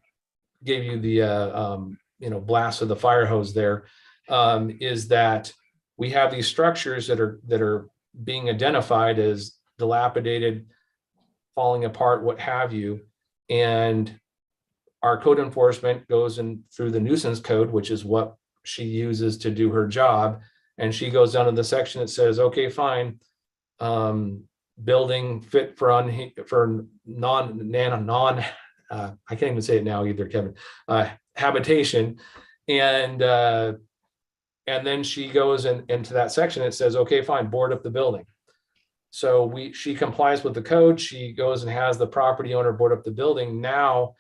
gave you the, blast of the fire hose there, is that we have these structures that are being identified as dilapidated, falling apart, what have you. And our code enforcement goes in through the nuisance code, which is what she uses to do her job. And she goes down to the section that says, okay, fine. Building fit for non I can't even say it now either, Kevin, habitation. And then she goes into that section. It says, okay, fine, board up the building. So she complies with the code. She goes and has the property owner board up the building. Now,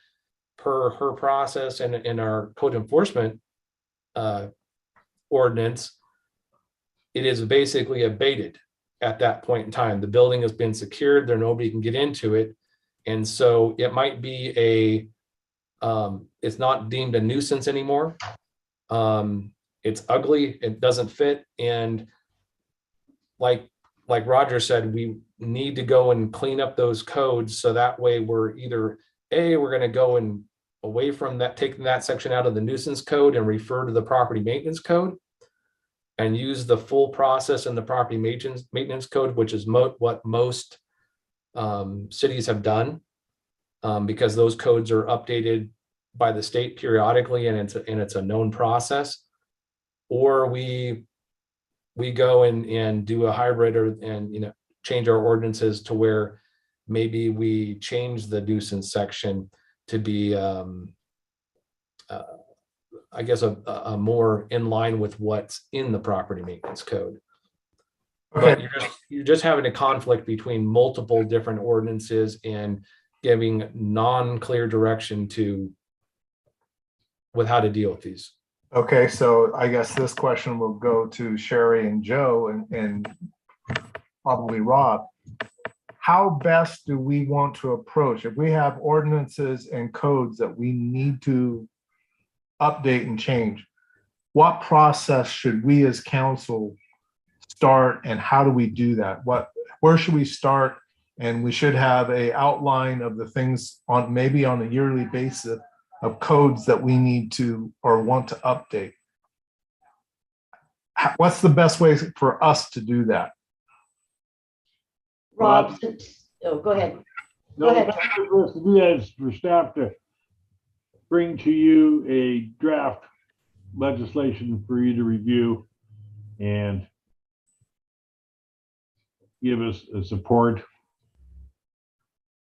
per her process and in our code enforcement ordinance, it is basically abated at that point in time. The building has been secured. Nobody can get into it. And so it might be it's not deemed a nuisance anymore. It's ugly. It doesn't fit. And like Roger said, we need to go and clean up those codes. So that way we're either we're going to go and away from that, taking that section out of the nuisance code and refer to the property maintenance code and use the full process in the property maintenance code, which is what most cities have done, because those codes are updated by the state periodically, and it's a known process. Or we go and do a hybrid and change our ordinances to where maybe we change the nuisance section to be I guess a more in line with what's in the property maintenance code. okay. But you're just having a conflict between multiple different ordinances and giving non-clear direction with how to deal with these. Okay, so I guess this question will go to Sherry and Joe and probably Rob. How best do we want to approach if we have ordinances and codes that we need to update and change? What process should we as council start, and how do we do that? Where should we start? And we should have a outline of the things maybe on a yearly basis of codes that we need to or want to update. What's the best way for us to do that? Rob, go ahead. No, Go ahead. the best way for us to do that is for staff to bring to you a draft legislation for you to review and give us a support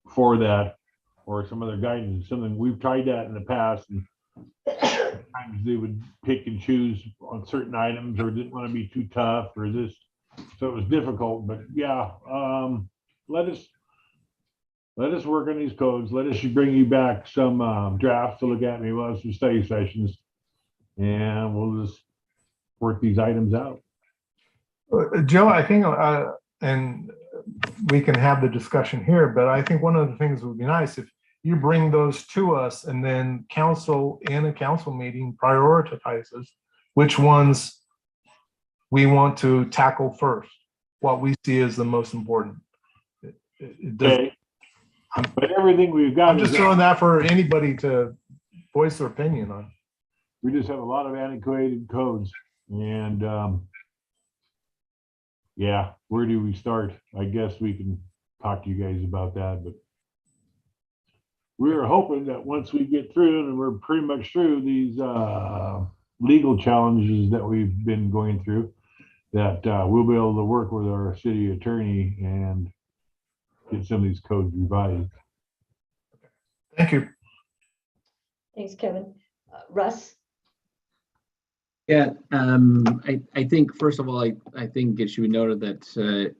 for that, or some other guidance. Something we've tried that in the past, and sometimes they would pick and choose on certain items, or didn't want to be too tough, or this. So it was difficult. But yeah, let us work on these codes. Let us bring you back some drafts to look at, maybe we'll have some study sessions, and we'll just work these items out. Joe, I think, and we can have the discussion here, but I think one of the things would be nice if you bring those to us, and then council in a council meeting prioritizes which ones we want to tackle first, what we see as the most important. It does, Okay. But everything we've got. I'm just is- throwing that for anybody to voice their opinion on. We just have a lot of antiquated codes and, yeah, where do we start? I guess we can talk to you guys about that, but we were hoping that once we get through, and we're pretty much through these, legal challenges that we've been going through, that, we'll be able to work with our city attorney and get some of these codes revised. Thank you. Thanks, Kevin. Russ? Yeah, I think, first of all, I think it should be noted that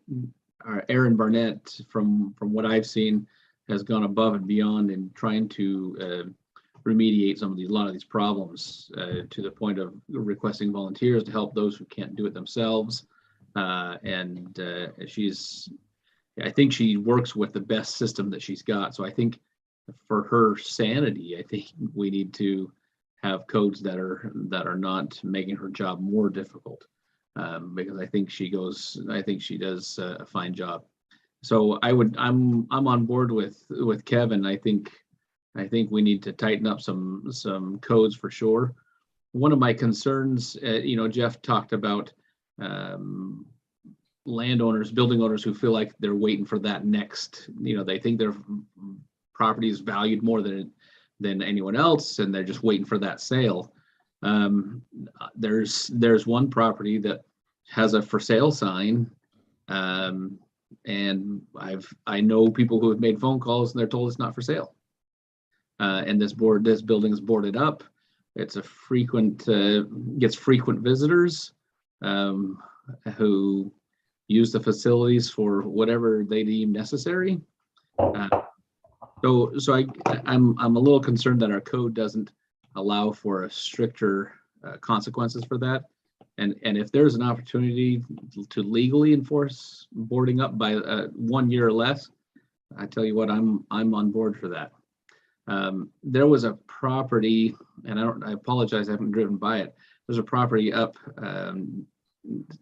our Aaron Barnett, from what I've seen, has gone above and beyond in trying to remediate a lot of these problems, to the point of requesting volunteers to help those who can't do it themselves. And I think she works with the best system that she's got. So I think for her sanity, I think we need to have codes that are not making her job more difficult, because I think she does a fine job. So I'm on board with Kevin. I think we need to tighten up some codes for sure. One of my concerns, Jeff talked about landowners, building owners who feel like they're waiting for that next, they think their property is valued more than anyone else, and they're just waiting for that sale. There's one property that has a for sale sign, and I know people who have made phone calls and they're told it's not for sale. And this building is boarded up. It's gets frequent visitors who use the facilities for whatever they deem necessary. So I'm a little concerned that our code doesn't allow for a stricter consequences for that. And if there's an opportunity to legally enforce boarding up by 1 year or less, I tell you what, I'm on board for that. There was a property, and I apologize, I haven't driven by it. There's a property up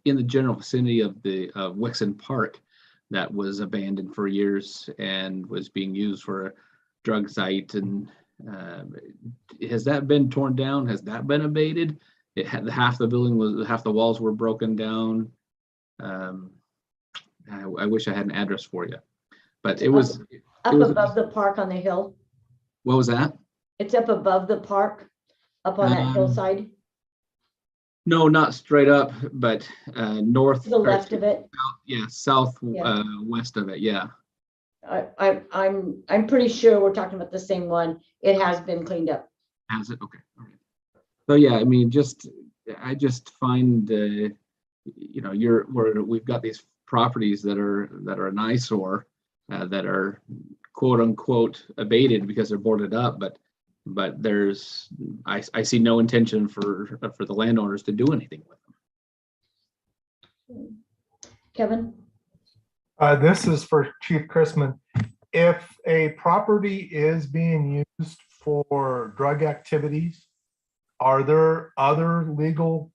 in the general vicinity of Wixon Park that was abandoned for years and was being used for a drug site. And has that been torn down? Has that been abated? It had half the walls were broken down. I wish I had an address for you, but it was Up above the park on the hill. What was that? It's up above the park, up on that hillside, No, not straight up, but north. to the left of it. South west of it. Yeah. I'm pretty sure we're talking about the same one. It has been cleaned up. Has it? Okay. All right. So yeah, I mean, I just find we've got these properties that are an eyesore, that are quote unquote abated because they're boarded up, but I see no intention for the landowners to do anything with them. Kevin? This is for Chief Chrisman. If a property is being used for drug activities, are there other legal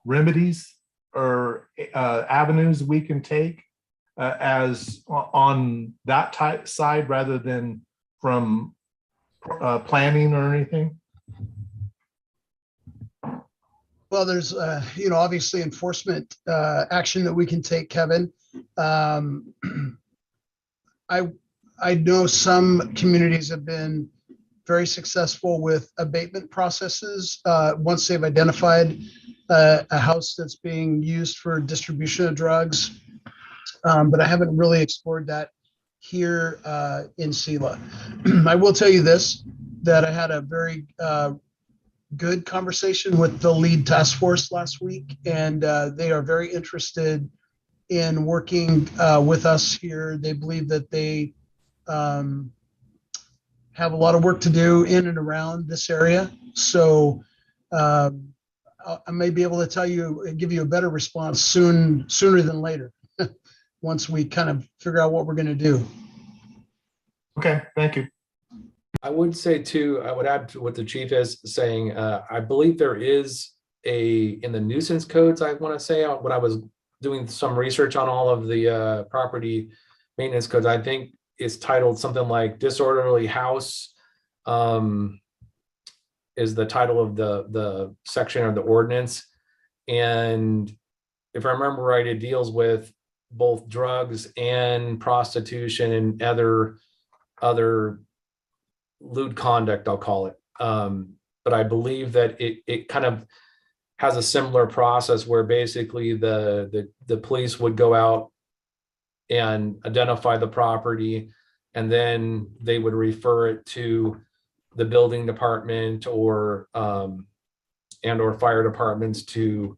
remedies or avenues we can take as on that side rather than from planning or anything? Well, there's, obviously enforcement action that we can take, Kevin. I know some communities have been very successful with abatement processes once they've identified a house that's being used for distribution of drugs. But I haven't really explored that here in Selah. I will tell you this, that I had a very good conversation with the lead task force last week, and they are very interested in working with us here. They believe that they have a lot of work to do in and around this area. So I may be able to give you a better response sooner than later, once we kind of figure out what we're going to do. Okay, thank you. I would say too, I would add to what the chief is saying. I believe there is in the nuisance codes, I want to say, when I was doing some research on all of the property maintenance codes, I think it's titled something like disorderly house, is the title of the section of the ordinance. And if I remember right, it deals with both drugs and prostitution and other lewd conduct, I'll call it. But I believe that it kind of has a similar process where basically the police would go out and identify the property, and then they would refer it to the building department or fire departments to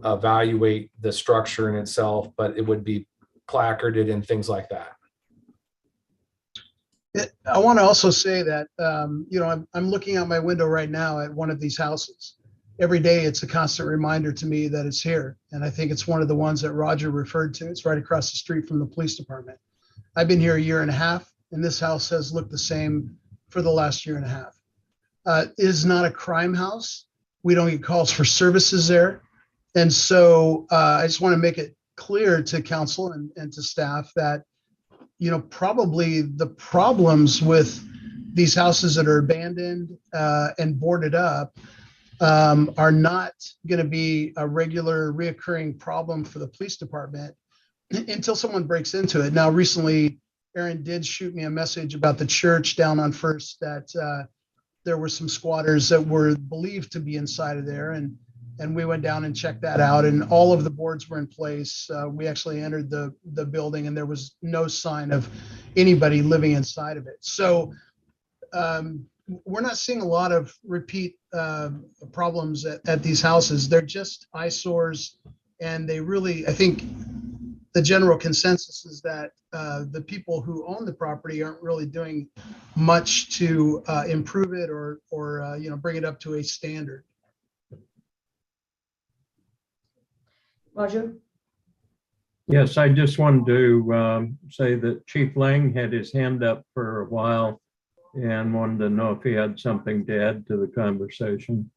evaluate the structure in itself, but it would be placarded and things like that. I want to also say that, I'm looking out my window right now at one of these houses. Every day, it's a constant reminder to me that it's here. And I think it's one of the ones that Roger referred to. It's right across the street from the police department. I've been here a year and a half, and this house has looked the same for the last year and a half. It is not a crime house. We don't get calls for services there. And so I just want to make it clear to council and to staff that, probably the problems with these houses that are abandoned and boarded up are not going to be a regular reoccurring problem for the police department until someone breaks into it. Now, recently, Aaron did shoot me a message about the church down on First that there were some squatters that were believed to be inside of there. And we went down and checked that out, and all of the boards were in place. We actually entered the building, and there was no sign of anybody living inside of it. So we're not seeing a lot of repeat problems at these houses. They're just eyesores, and they really, I think the general consensus is that the people who own the property aren't really doing much to improve it or bring it up to a standard. Roger? Yes, I just wanted to say that Chief Lang had his hand up for a while and wanted to know if he had something to add to the conversation.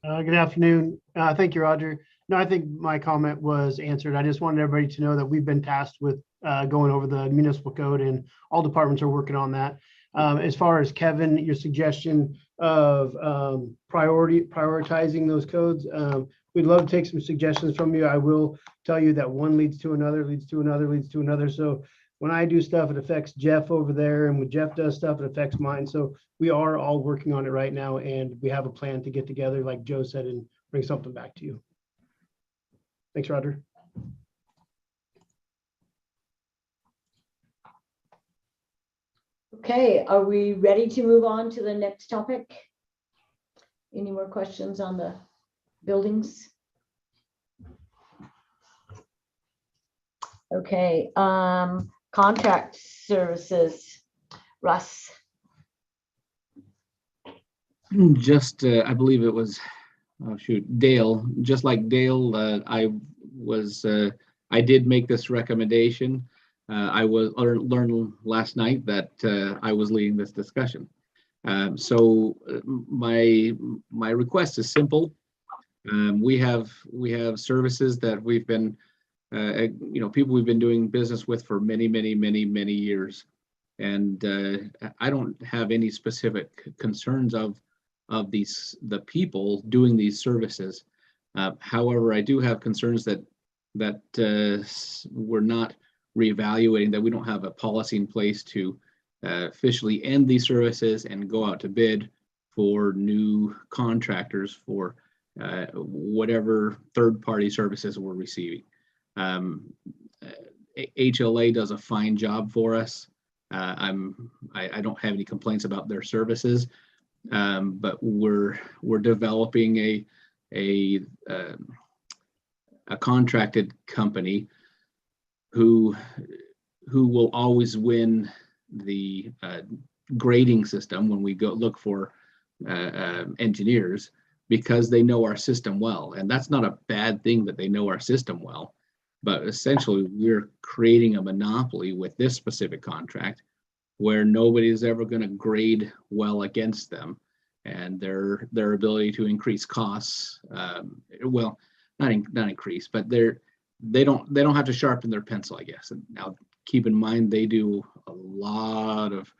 Good afternoon. Thank you, Roger. No, I think my comment was answered. I just wanted everybody to know that we've been tasked with going over the municipal code, and all departments are working on that. As far as Kevin, your suggestion of prioritizing those codes, we'd love to take some suggestions from you. I will tell you that one leads to another, leads to another, leads to another. So when I do stuff, it affects Jeff over there, and when Jeff does stuff, it affects mine. So we are all working on it right now, and we have a plan to get together, like Joe said, and bring something back to you. Thanks, Roger. Okay, are we ready to move on to the next topic? Any more questions on the buildings? Okay, contract services, Russ. Just, I believe it was, oh shoot, Dale, just like Dale, I did make this recommendation. I learned last night that I was leading this discussion. So my request is simple. We have services that we've been, people we've been doing business with for many years, and I don't have any specific concerns of the people doing these services. However, I do have concerns that we're not reevaluating, that we don't have a policy in place to officially end these services and go out to bid for new contractors for whatever third-party services we're receiving. HLA does a fine job for us. I don't have any complaints about their services, but we're developing a contracted company who will always win the grading system when we go look for engineers, because they know our system well. And that's not a bad thing that they know our system well, but essentially we're creating a monopoly with this specific contract where nobody is ever going to grade well against them. and their ability to increase costs. Well, not increase, but they don't have to sharpen their pencil, I guess. And now keep in mind they do a lot of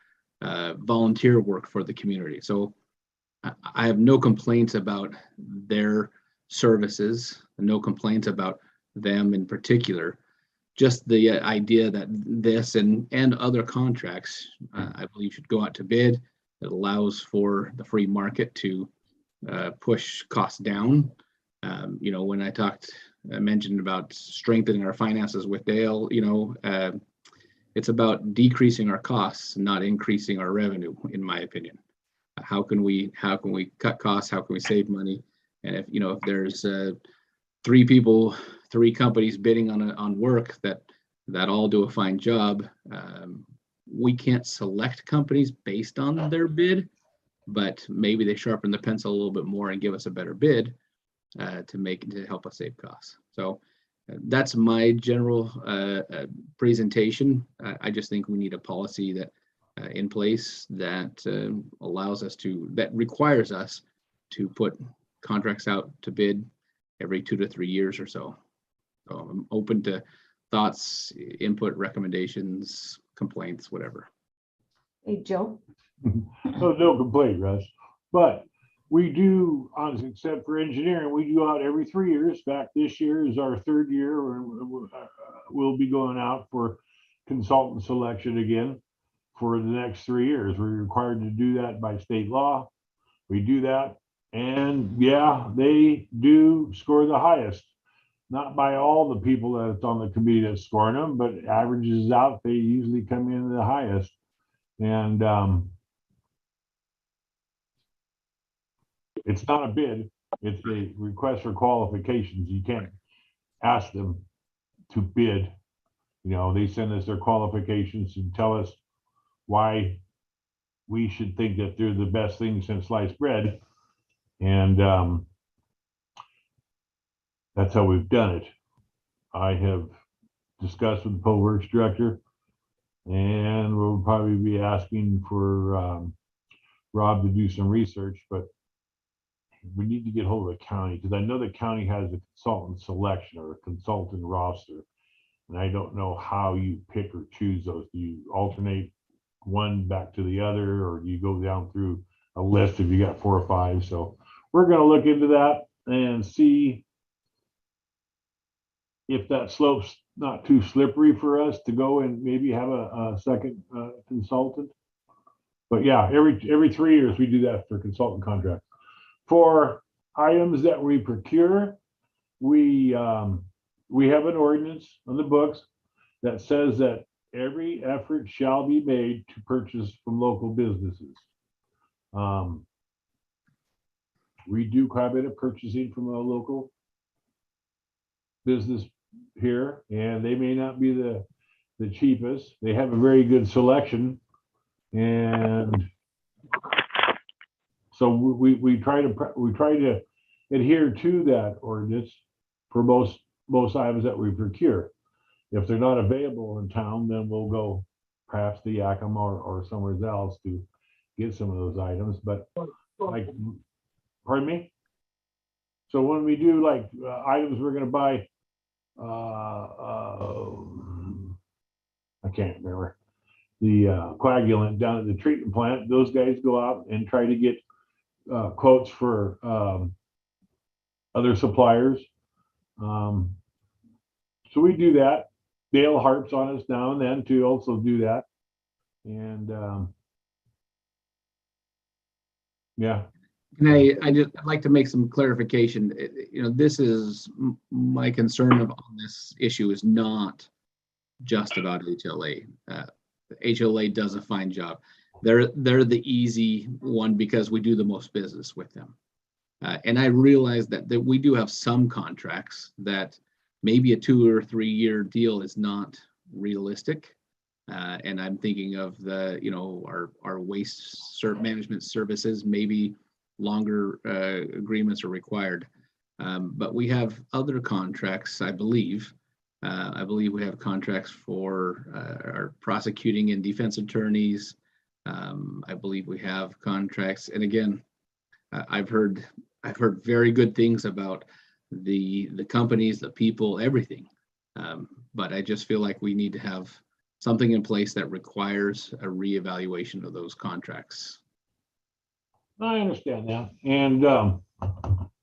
volunteer work for the community. So I have no complaints about their services, no complaints about them in particular. Just the idea that this and other contracts, I believe, should go out to bid. It allows for the free market to push costs down. When I mentioned about strengthening our finances with Dale, it's about decreasing our costs, not increasing our revenue, in my opinion. How can we cut costs? How can we save money? And if there's three companies bidding on work that all do a fine job, we can't select companies based on their bid, but maybe they sharpen the pencil a little bit more and give us a better bid to help us save costs. So that's my general presentation. I just think we need a policy that in place that requires us to put contracts out to bid every 2 to 3 years or so. So I'm open to thoughts, input, recommendations, complaints, whatever. Hey, Joe? No complaint, Russ. But we do, honestly, except for engineering, we do out every 3 years. In fact, this year is our 3rd year. We'll be going out for consultant selection again for the next 3 years. We're required to do that by state law. We do that. And yeah, they do score the highest. Not by all the people that's on the committee that's scoring them, but averages out, they usually come in the highest. And it's not a bid, it's a request for qualifications. You can't ask them to bid. They send us their qualifications and tell us why we should think that they're the best thing since sliced bread. And that's how we've done it. I have discussed with the Public Works Director, and we'll probably be asking for Rob to do some research, but we need to get hold of the county, because I know the county has a consultant selection or a consultant roster, and I don't know how you pick or choose those. Do you alternate one back to the other, or do you go down through a list if you got 4 or 5? So we're going to look into that and see if that slope's not too slippery for us to go and maybe have a second consultant. But yeah, every 3 years we do that for consultant contracts. For items that we procure, we have an ordinance on the books that says that every effort shall be made to purchase from local businesses. We do quite a bit of purchasing from a local business here, and they may not be the cheapest. They have a very good selection, and so we try to adhere to that ordinance for most items that we procure. If they're not available in town, then we'll go perhaps to Yakima or somewhere else to get some of those items. But like, pardon me? So when we do like items we're going to buy, I can't remember, the coagulant down at the treatment plant, those guys go out and try to get quotes for other suppliers. So we do that. Dale harps on us now and then to also do that. And yeah. And I'd like to make some clarification. This is my concern on this issue is not just about HLA. HLA does a fine job. They're the easy one because we do the most business with them. And I realize that we do have some contracts that maybe a 2 or 3 year deal is not realistic. And I'm thinking of our waste management services, maybe longer agreements are required. But we have other contracts, I believe. I believe we have contracts for our prosecuting and defense attorneys. I believe we have contracts. And again, I've heard very good things about the companies, the people, everything. But I just feel like we need to have something in place that requires a reevaluation of those contracts. I understand that. And,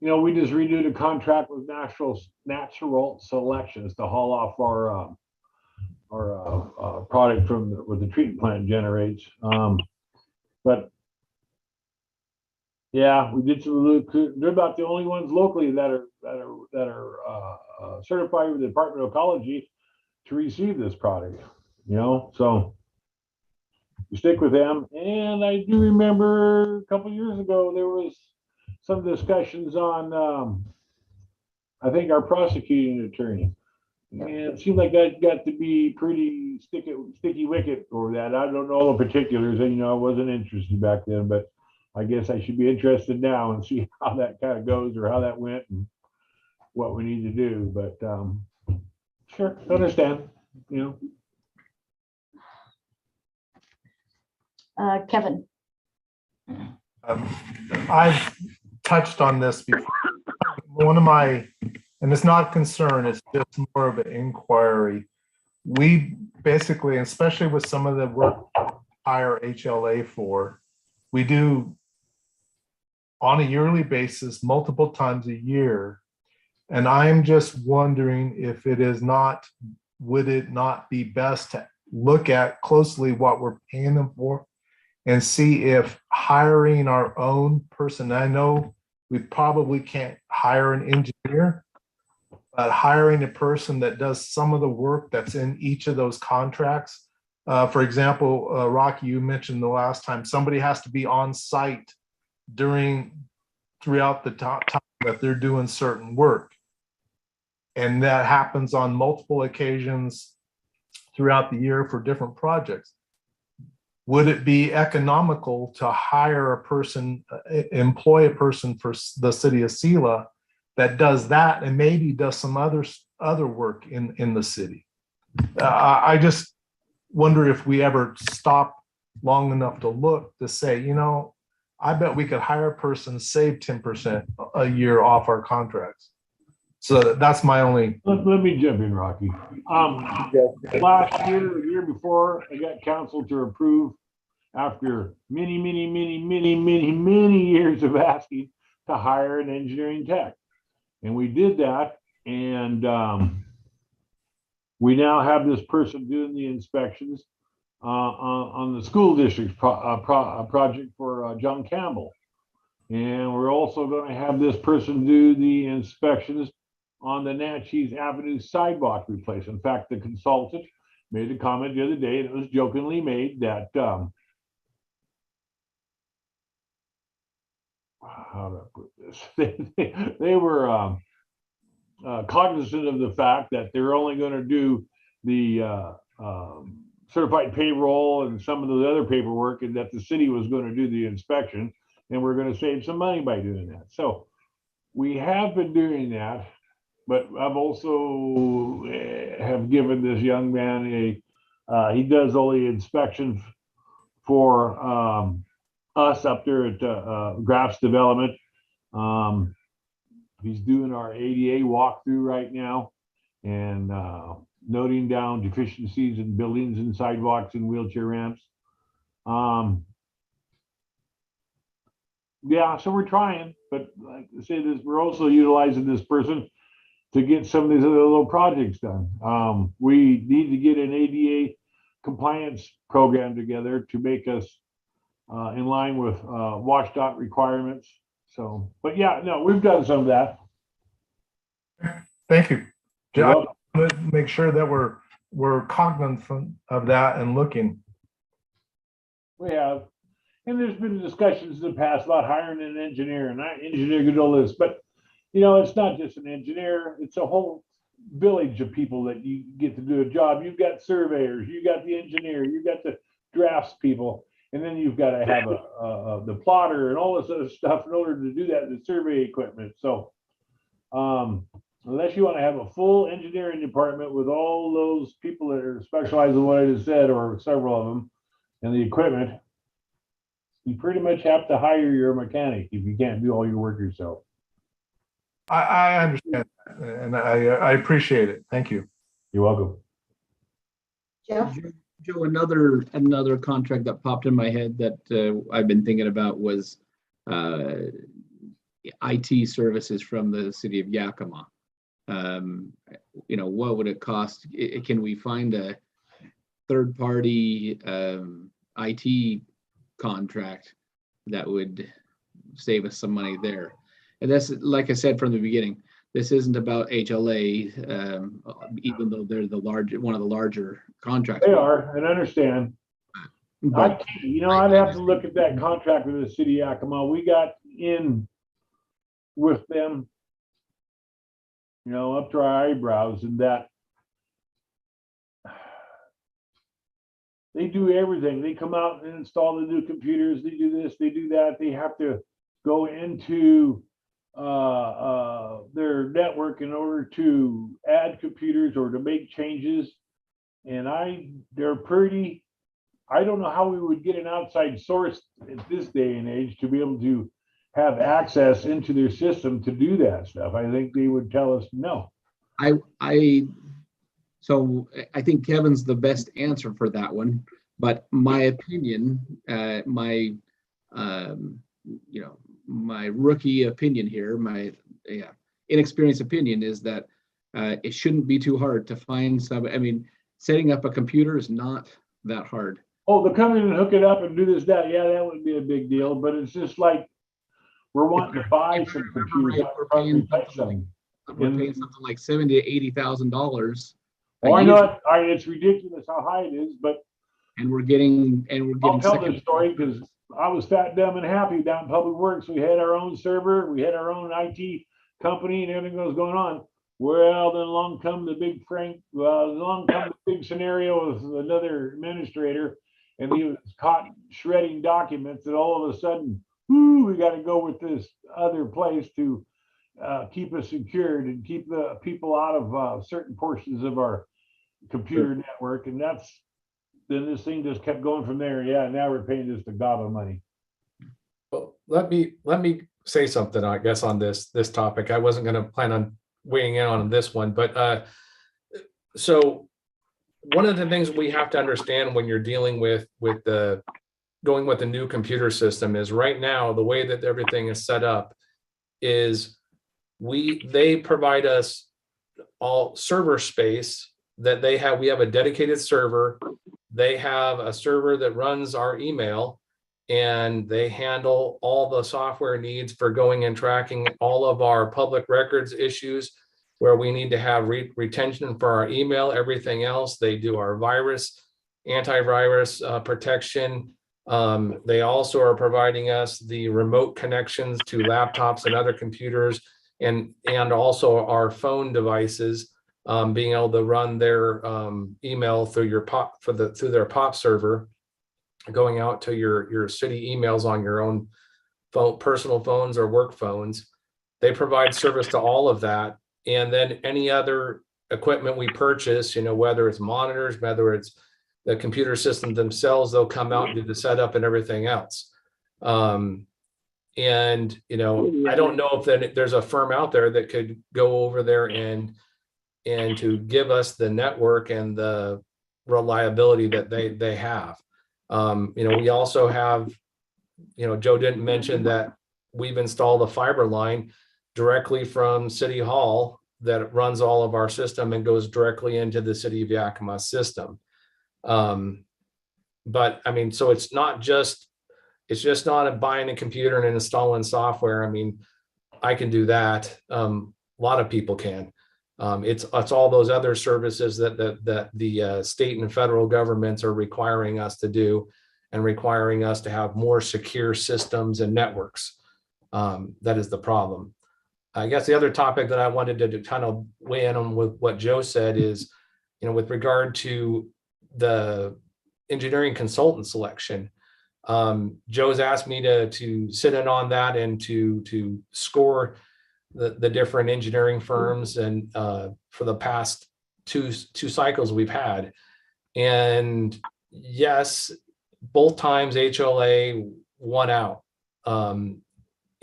we just renewed a contract with Natural Selections to haul off our product from what the treatment plant generates. But yeah, we did some. They're about the only ones locally that are certified with the Department of Ecology to receive this product. So you stick with them. And I do remember a couple of years ago there was some discussions on, I think, our prosecuting attorney. And it seemed like that got to be pretty sticky wicket over that. I don't know all the particulars, and I wasn't interested back then, but I guess I should be interested now and see how that kind of goes or how that went and what we need to do. But sure, understand. Kevin. I've touched on this before. One of my, and it's not a concern, it's just more of an inquiry. We basically, especially with some of the work hire HLA for, we do on a yearly basis, multiple times a year. And I'm just wondering if would it not be best to look at closely what we're paying them for and see if hiring our own person, I know we probably can't hire an engineer, but hiring a person that does some of the work that's in each of those contracts. For example, Rocky, you mentioned the last time, somebody has to be on site throughout the time that they're doing certain work. And that happens on multiple occasions throughout the year for different projects. Would it be economical to hire a person, employ a person for the city of Selah that does that and maybe does some other work in the city? I just wonder if we ever stop long enough to look to say, I bet we could hire a person, save 10% a year off our contracts. So that's my only. Let me jump in, Rocky. Last year, the year before, I got council to approve after many years of asking to hire an engineering tech. And we did that. And we now have this person doing the inspections on the school district project for John Campbell. And we're also going to have this person do the inspections on the Natchez Avenue sidewalk replacement. In fact, the consultant made a comment the other day, and it was jokingly made that, how do I put this? They were cognizant of the fact that they're only going to do the certified payroll and some of the other paperwork, and that the city was going to do the inspection, and we're going to save some money by doing that. So we have been doing that, but I've also have given this young man he does all the inspections for us up there at Graphs Development. He's doing our ADA walkthrough right now and noting down deficiencies in buildings and sidewalks and wheelchair ramps. Yeah, so we're trying, but like I say, we're also utilizing this person to get some of these other little projects done. We need to get an ADA compliance program together to make us in line with WashDOT requirements. So, but yeah, no, we've done some of that. Thank you. Just make sure that we're cognizant of that and looking. We have, and there's been discussions in the past about hiring an engineer, and that engineer could do this, but it's not just an engineer, it's a whole village of people that you get to do a job. You've got surveyors, you got the engineer, you got the drafts people, and then you've got to have the plotter and all this other stuff in order to do that, the survey equipment. So unless you want to have a full engineering department with all those people that are specialized in what I just said, or several of them, and the equipment, you pretty much have to hire your mechanic if you can't do all your work yourself. I understand that, and I appreciate it. Thank you. You're welcome. Jeff? Joe, another contract that popped in my head that I've been thinking about was IT services from the city of Yakima. What would it cost? Can we find a third-party IT contract that would save us some money there? And that's, like I said from the beginning, this isn't about HLA, even though they're one of the larger contracts. They are, and understand. But I'd have to look at that contract with the city of Yakima. We got in with them, up to our eyebrows, and that they do everything. They come out and install the new computers. They do this, they do that. They have to go into their network in order to add computers or to make changes. And I don't know how we would get an outside source at this day and age to be able to have access into their system to do that stuff. I think they would tell us no. So I think Kevin's the best answer for that one. But my opinion, my rookie opinion here, my inexperienced opinion is that it shouldn't be too hard to find some. I mean, setting up a computer is not that hard. Oh, they'll come in and hook it up and do this, that. Yeah, that would be a big deal. But it's just like we're wanting to buy some computers. We're paying something like $70,000 to $80,000. Why not? It's ridiculous how high it is, but we're getting. I'll tell this story because I was fat, dumb, and happy down in Public Works. We had our own server, we had our own IT company, and everything was going on. Well, then along come the big scenario with another administrator, and he was caught shredding documents, and all of a sudden, we got to go with this other place to keep us secured and keep the people out of certain portions of our computer network. And then this thing just kept going from there. Yeah, now we're paying just a gob of money. Well, let me say something, I guess, on this topic. I wasn't going to plan on weighing in on this one, but so one of the things we have to understand when you're dealing with going with the new computer system is right now the way that everything is set up is they provide us all server space that we have a dedicated server. They have a server that runs our email, and they handle all the software needs for going and tracking all of our public records issues where we need to have retention for our email, everything else. They do our antivirus protection. They also are providing us the remote connections to laptops and other computers, and also our phone devices, being able to run their email through through their POP server, going out to your city emails on your own phone, personal phones or work phones. They provide service to all of that. And then any other equipment we purchase, whether it's monitors, whether it's the computer systems themselves, they'll come out and do the setup and everything else. I don't know if there's a firm out there that could go over there and to give us the network and the reliability that they have. We also have, Joe didn't mention that we've installed a fiber line directly from City Hall that runs all of our system and goes directly into the city of Yakima system. But I mean, so it's just not buying a computer and installing software. I mean, I can do that. A lot of people can. It's all those other services that the state and federal governments are requiring us to do, and requiring us to have more secure systems and networks. That is the problem. I guess the other topic that I wanted to kind of weigh in on with what Joe said is, with regard to the engineering consultant selection. Joe's asked me to sit in on that and to score the different engineering firms and for the past two cycles we've had. And yes, both times HLA won out.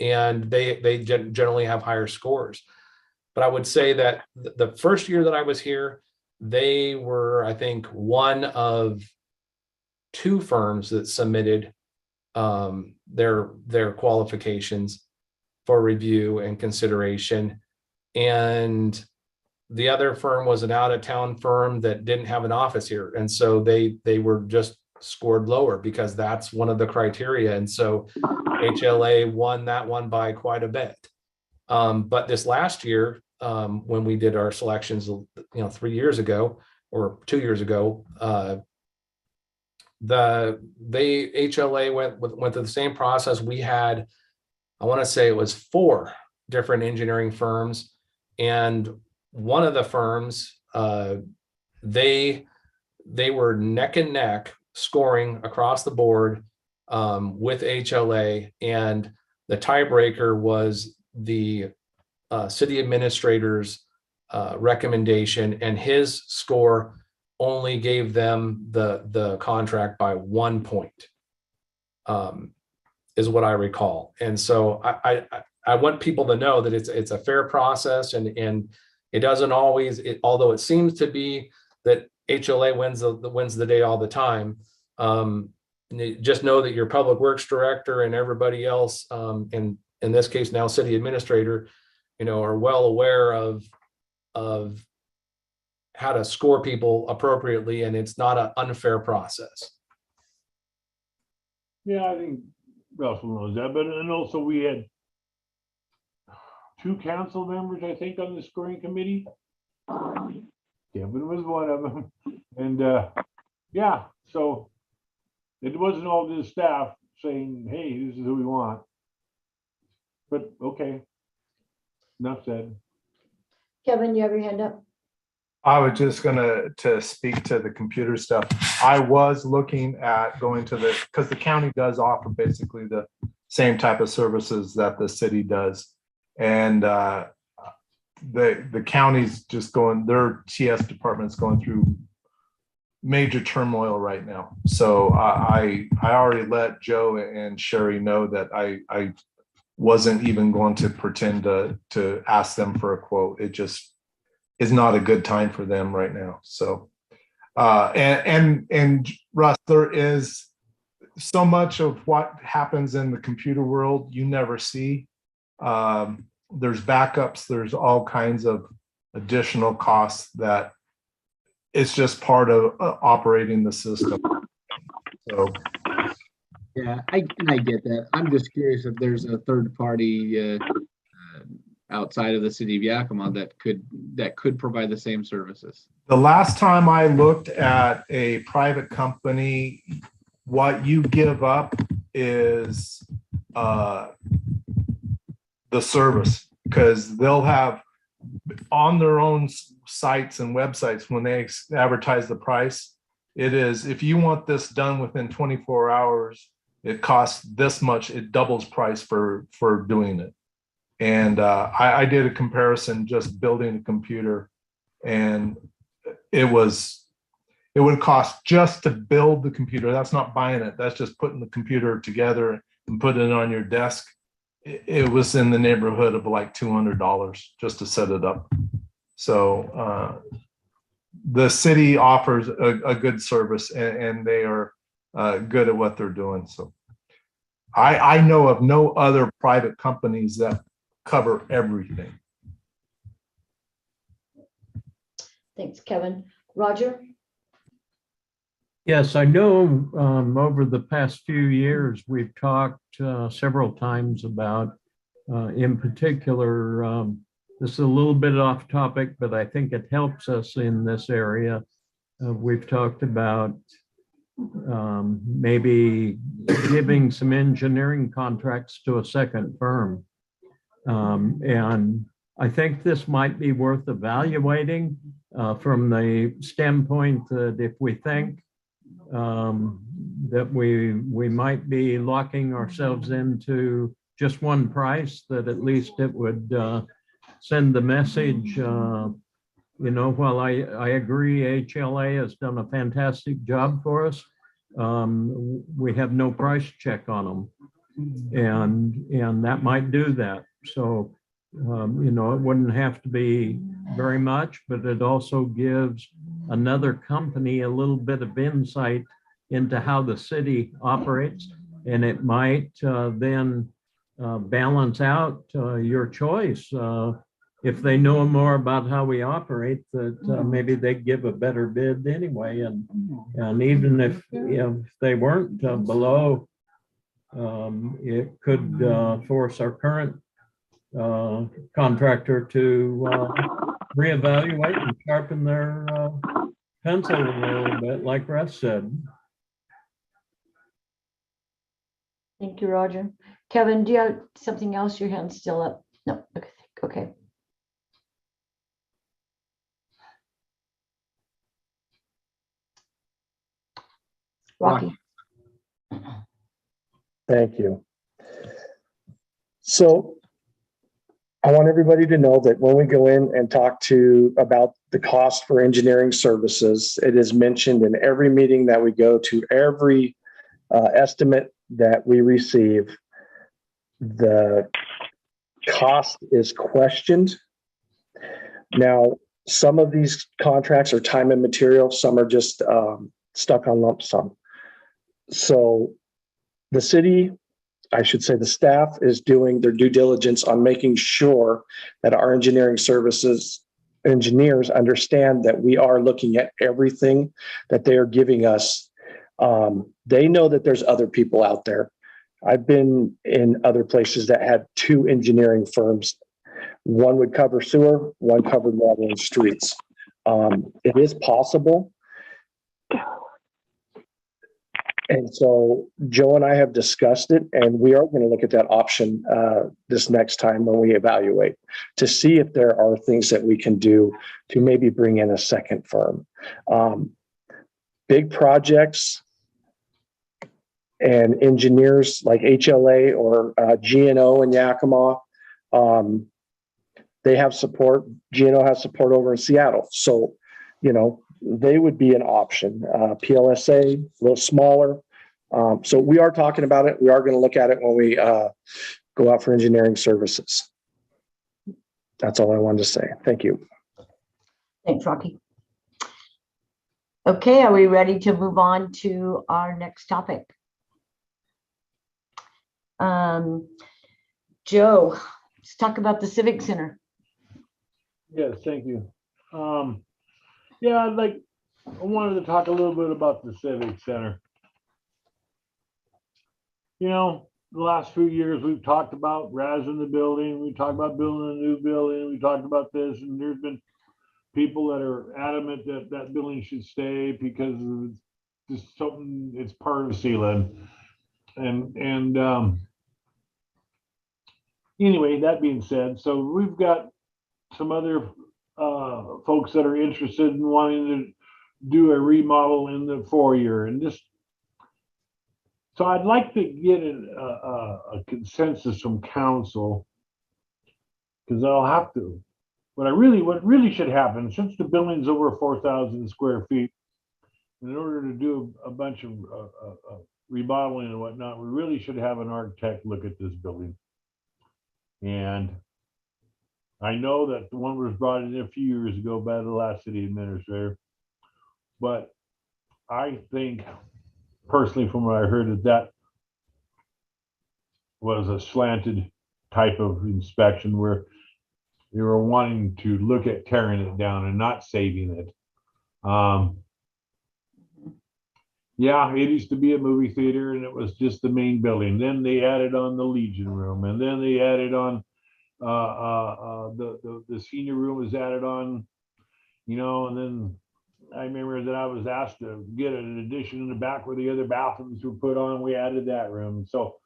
And they generally have higher scores. But I would say that the first year that I was here, they were, I think, one of two firms that submitted their qualifications for review and consideration. And the other firm was an out-of-town firm that didn't have an office here. And so they were just scored lower because that's one of the criteria. And so HLA won that one by quite a bit. But this last year, when we did our selections, 3 years ago or 2 years ago, the HLA went through the same process. We had, I want to say it was 4 different engineering firms, and one of the firms, they were neck and neck scoring across the board with HLA, and the tiebreaker was the city administrator's recommendation, and his score only gave them the contract by 1 point, is what I recall. And so I want people to know that it's a fair process, and it doesn't always, although it seems to be that HLA wins the day all the time. Just know that your public works director and everybody else, in this case now city administrator, are well aware of how to score people appropriately, and it's not an unfair process. Yeah, I think Russell knows that, but and also we had 2 council members, I think, on the scoring committee. Kevin was one of them, and yeah, so it wasn't all the staff saying, "Hey, this is who we want." But okay, enough said. Kevin, you have your hand up? I was just gonna speak to the computer stuff. I was looking at going to because the county does offer basically the same type of services that the city does. And the county's just their TS department's going through major turmoil right now. So I already let Joe and Sherry know that I wasn't even going to pretend to ask them for a quote. It just is not a good time for them right now. So and Russ, there is so much of what happens in the computer world you never see. There's backups, there's all kinds of additional costs that it's just part of operating the system. So Yeah, I get that. I'm just curious if there's a third party outside of the city of Yakima that could provide the same services. the last time I looked at a private company, what you give up is the service, because they'll have on their own sites and websites, when they advertise the price, it is, if you want this done within 24 hours, it costs this much, it doubles price for doing it. And I did a comparison just building a computer, and it would cost just to build the computer. That's not buying it. That's just putting the computer together and putting it on your desk. It was in the neighborhood of like $200 just to set it up. So the city offers a good service, and they are good at what they're doing. So I know of no other private companies that cover everything. Thanks, Kevin. Roger? Yes, I know over the past few years, we've talked several times about, in particular, this is a little bit off topic, but I think it helps us in this area. We've talked about maybe giving some engineering contracts to a second firm. And I think this might be worth evaluating from the standpoint that if we think that we might be locking ourselves into just one price, that at least it would send the message, while I agree HLA has done a fantastic job for us, we have no price check on them. And that might do that. So, you know, it wouldn't have to be very much, but it also gives another company a little bit of insight into how the city operates. And it might then balance out your choice. If they know more about how we operate, that maybe they give a better bid anyway. And even if they weren't below, it could force our current contractor to reevaluate and sharpen their pencil a little bit, like Russ said. Thank you, Roger. Kevin, do you have something else? Your hand's still up. No, okay, okay. Rocky. Thank you. So I want everybody to know that when we go in and talk about the cost for engineering services, it is mentioned in every meeting that we go to, every estimate that we receive. The cost is questioned. Now, some of these contracts are time and material, some are just stuck on lump sum. So the city, I should say the staff, is doing their due diligence on making sure that our engineering services engineers understand that we are looking at everything that they are giving us. They know that there's other people out there. I've been in other places that had two engineering firms. One would cover sewer, one covered water and streets. It is possible. And so Joe and I have discussed it, and we are going to look at that option this next time when we evaluate to see if there are things that we can do to maybe bring in a second firm. Big projects and engineers like HLA or GNO in Yakima, they have support. GNO has support over in Seattle. So, you know, they would be an option. PLSA, a little smaller. So we are talking about it. We are going to look at it when we go out for engineering services. That's all I wanted to say. Thank you. Thanks, Rocky. Okay, are we ready to move on to our next topic? Joe, let's talk about the Civic Center. Yes, thank you. Yeah, I wanted to talk a little bit about the Civic Center. You know, the last few years we've talked about razzing the building, we talked about building a new building, we talked about this, and there's been people that are adamant that that building should stay because it's just something, it's part of Selah. And anyway, that being said, so we've got some other folks that are interested in wanting to do a remodel in the foyer, and just so I'd like to get a consensus from council, because I'll have to. What really should happen, since the building's over 4,000 square feet, in order to do a bunch of remodeling and whatnot, we really should have an architect look at this building. And I know that the one was brought in a few years ago by the last city administrator, but I think personally, from what I heard, that was a slanted type of inspection where they were wanting to look at tearing it down and not saving it. Yeah, it used to be a movie theater, and it was just the main building. Then they added on the Legion room, and then they added on the senior room was added on, you know, and then I remember that I was asked to get an addition in the back where the other bathrooms were put on. We added that room. So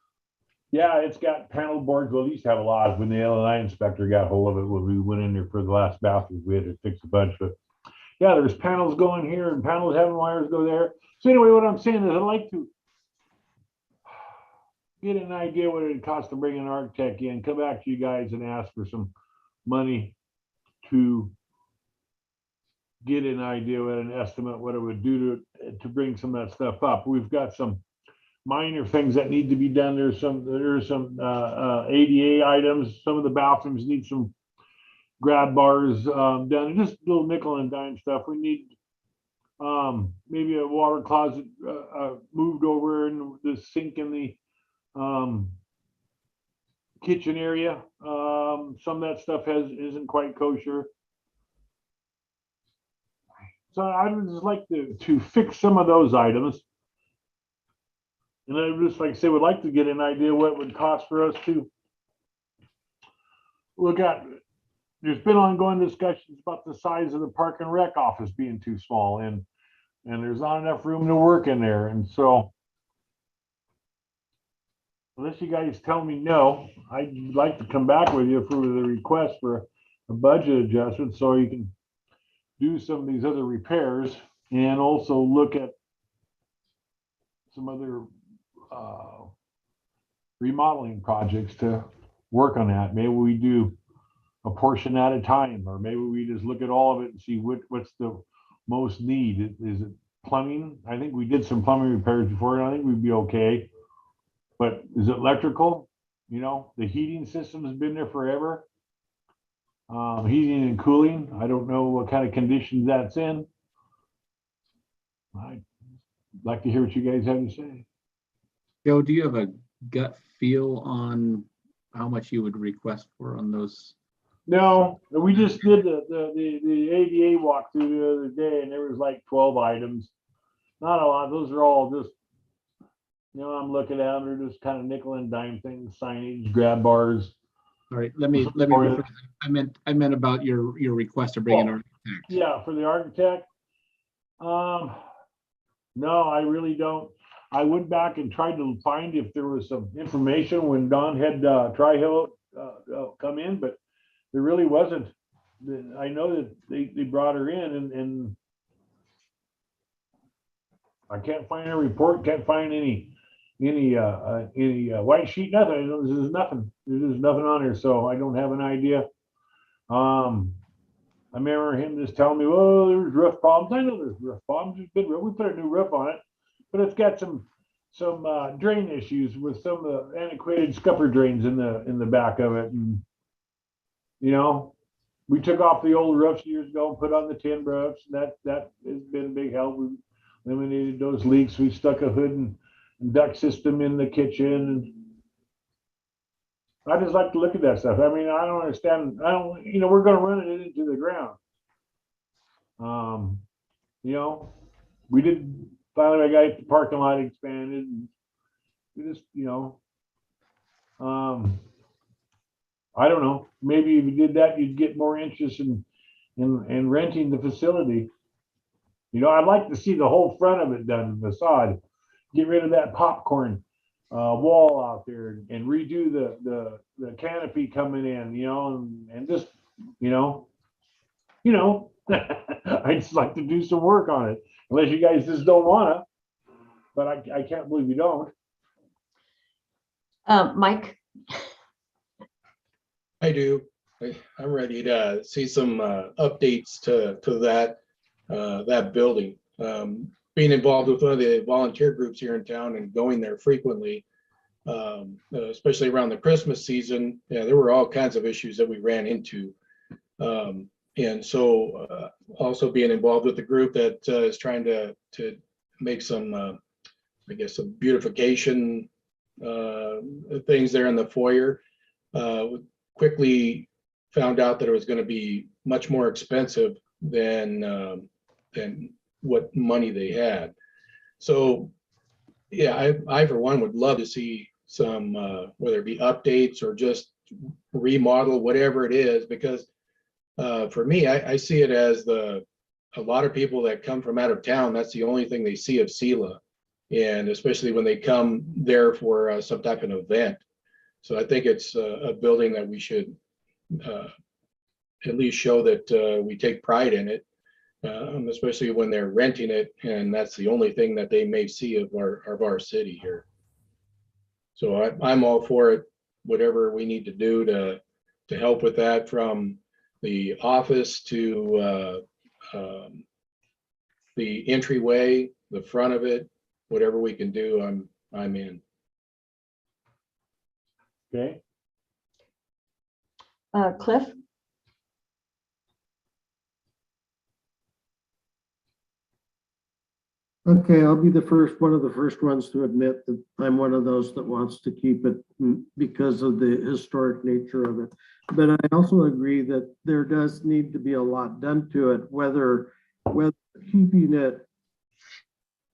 yeah, it's got panel boards. Well, it used to have a lot. When the LNI inspector got hold of it, when we went in there for the last bathroom, we had to fix a bunch. But yeah, there's panels going here and panels having wires go there. So anyway, what I'm saying is I'd like to get an idea what it costs to bring an architect in, come back to you guys and ask for some money to get an idea, what an estimate, what it would do to bring some of that stuff up. We've got some minor things that need to be done. There's some ADA items. Some of the bathrooms need some grab bars done, just little nickel and dime stuff. We need maybe a water closet moved over, and the sink in the kitchen area. Some of that stuff isn't quite kosher. So I would just like to fix some of those items. And I would just, like I say, would like to get an idea what it would cost for us to look at. There's been ongoing discussions about the size of the park and rec office being too small, and there's not enough room to work in there. And so, unless you guys tell me no, I'd like to come back with you for the request for a budget adjustment so you can do some of these other repairs and also look at some other remodeling projects to work on that. Maybe we do a portion at a time, or maybe we just look at all of it and see what's the most need. Is it plumbing? I think we did some plumbing repairs before, and I think we'd be okay. But is it electrical? You know, the heating system has been there forever. Heating and cooling, I don't know what kind of conditions that's in. I'd like to hear what you guys have to say. Joe, do you have a gut feel on how much you would request for on those? No, we just did the ADA walkthrough the other day, and there was like 12 items. Not a lot. Those are all just, you know, I'm looking at them. They're just kind of nickel and dime things, signage, grab bars. All right, let me rephrase. I meant about your request to bring in architect. Yeah, for the architect. No, I really don't. I went back and tried to find if there was some information when Don had Tri-Hill come in, but there really wasn't. I know that they brought her in, and I can't find a report, can't find any white sheet, nothing. There's nothing. There's nothing on there, so I don't have an idea. I remember him just telling me, "Well, there's roof problems." I know there's roof problems. It's been we put a new roof on it, but it's got some drain issues with some of the antiquated scupper drains in the back of it, and you know, we took off the old roofs years ago and put on the tin roofs, and that has been a big help. We eliminated those leaks. We stuck a hood and duct system in the kitchen, and I just like to look at that stuff. I mean, I don't understand. You know, we're going to run it into the ground. You know, we did finally. I got the parking lot expanded, and we just, you know, I don't know. Maybe if you did that, you'd get more interest in renting the facility. You know, I'd like to see the whole front of it done, the facade. Get rid of that popcorn wall out there, and redo the canopy coming in, you know, and just, you know, I just like to do some work on it, unless you guys just don't want to, but I can't believe you don't. Mike? I do. I'm ready to see some updates to that building. Being involved with one of the volunteer groups here in town and going there frequently, especially around the Christmas season, yeah, there were all kinds of issues that we ran into. And so also being involved with the group that is trying to make some, I guess, some beautification things there in the foyer. Quickly found out that it was going to be much more expensive than what money they had. So yeah, I for one would love to see some, whether it be updates or just remodel, whatever it is, because for me, I see it as a lot of people that come from out of town, that's the only thing they see of Selah. And especially when they come there for some type of event. So I think it's a building that we should at least show that we take pride in it, especially when they're renting it, and that's the only thing that they may see of our city here. So I'm all for it. Whatever we need to do to help with that, from the office to the entryway, the front of it, whatever we can do, I'm in. Okay, Cliff? Okay, I'll be one of the first ones to admit that I'm one of those that wants to keep it because of the historic nature of it. But I also agree that there does need to be a lot done to it, whether keeping it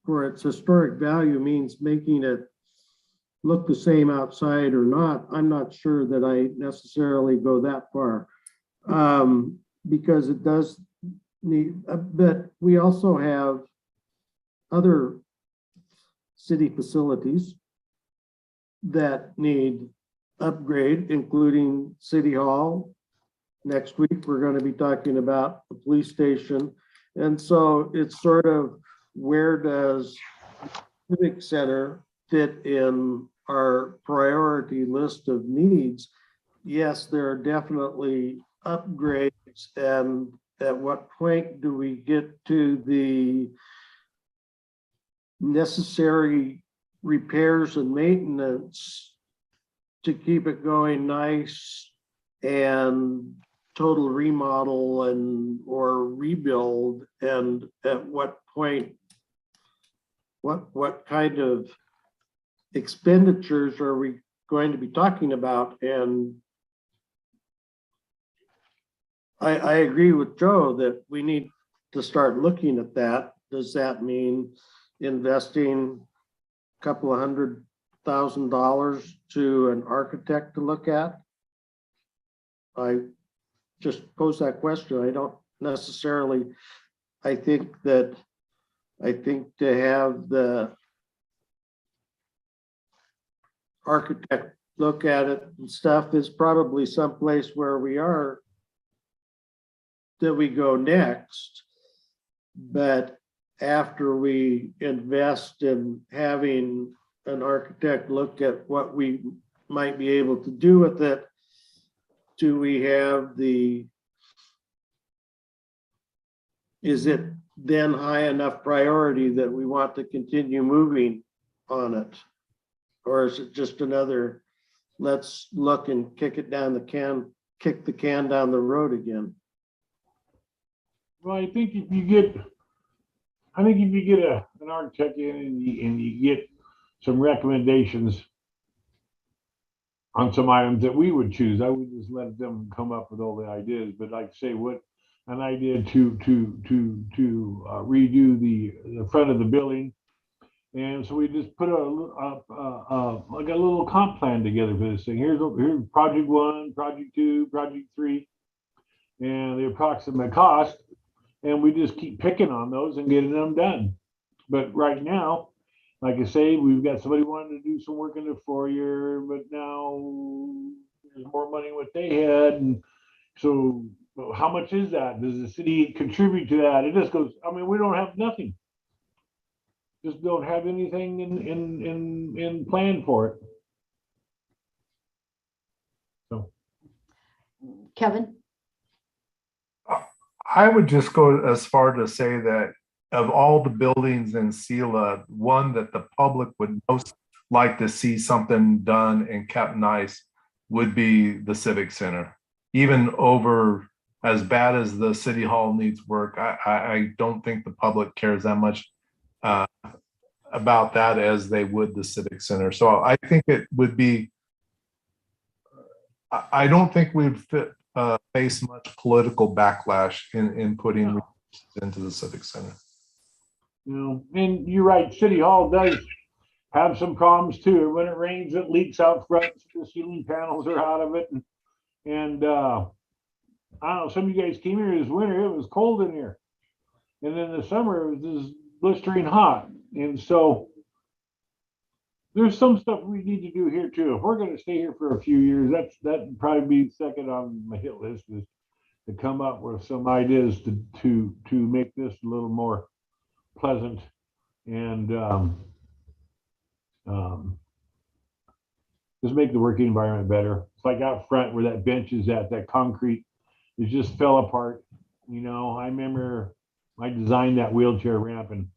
for its historic value means making it look the same outside or not. I'm not sure that I necessarily go that far. Because it does need, but we also have other city facilities that need upgrade, including City Hall. Next week, we're going to be talking about the police station. And so it's sort of, where does Civic Center fit in our priority list of needs? Yes, there are definitely upgrades. And at what point do we get to the necessary repairs and maintenance to keep it going nice, and total remodel or rebuild? And at what point, what kind of expenditures are we going to be talking about? And I agree with Joe that we need to start looking at that. Does that mean investing a couple of $100,000 to an architect to look at? I just pose that question. I don't necessarily, I think to have the architect look at it and stuff is probably someplace where we are that we go next. But after we invest in having an architect look at what we might be able to do with it, do we have is it then high enough priority that we want to continue moving on it? Or is it just another, let's look and kick the can down the road again? well, I think if you get an architect in and you get some recommendations on some items that we would choose, I would just let them come up with all the ideas. But like say, what an idea to redo the front of the building, and so we just put like a little comp plan together for this thing. Here's project 1, project 2, project 3, and the approximate cost. And we just keep picking on those and getting them done. But right now, like I say, we've got somebody wanting to do some work in the foyer, but now there's more money what they had. And so how much is that? Does the city contribute to that? It just goes, I mean, we don't have nothing. Just don't have anything in plan for it. So Kevin? I would just go as far to say that of all the buildings in Selah, one that the public would most like to see something done and kept nice would be the Civic Center. Even over as bad as the City Hall needs work, I don't think the public cares that much about that as they would the Civic Center. So I think it would be, I don't think we'd face much political backlash in putting resources into the Civic Center. you know, and you're right, City Hall does have some problems too. When it rains, it leaks out front, so the ceiling panels are out of it. And I don't know, some of you guys came here this winter, it was cold in here. And then the summer, it was just blistering hot. And so there's some stuff we need to do here too. If we're going to stay here for a few years, that'd probably be second on my hit list, is to come up with some ideas to make this a little more pleasant and just make the working environment better. It's like out front where that bench is at, that concrete, it just fell apart. You know, I remember I designed that wheelchair ramp and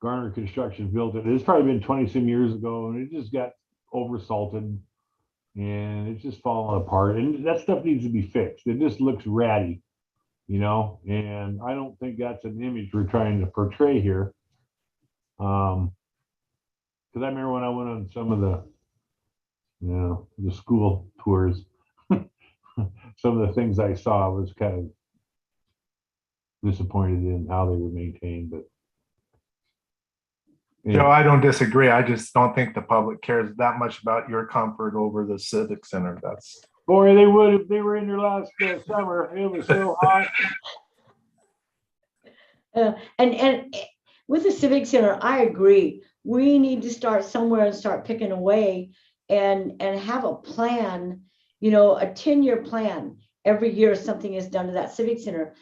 Garner Construction built it. It's probably been 20 some years ago and it just got oversalted and it's just falling apart. And that stuff needs to be fixed. It just looks ratty, you know, and I don't think that's an image we're trying to portray here. Because I remember when I went on some of the, you know, the school tours, some of the things I saw I was kind of disappointed in how they were maintained, but. Joe, I don't disagree. I just don't think the public cares that much about your comfort over the Civic Center. That's. Boy, they would if they were in there last summer. It was so hot. And with the Civic Center, I agree. We need to start somewhere and start picking away and have a plan, you know, a 10-year plan. Every year something is done to that Civic Center.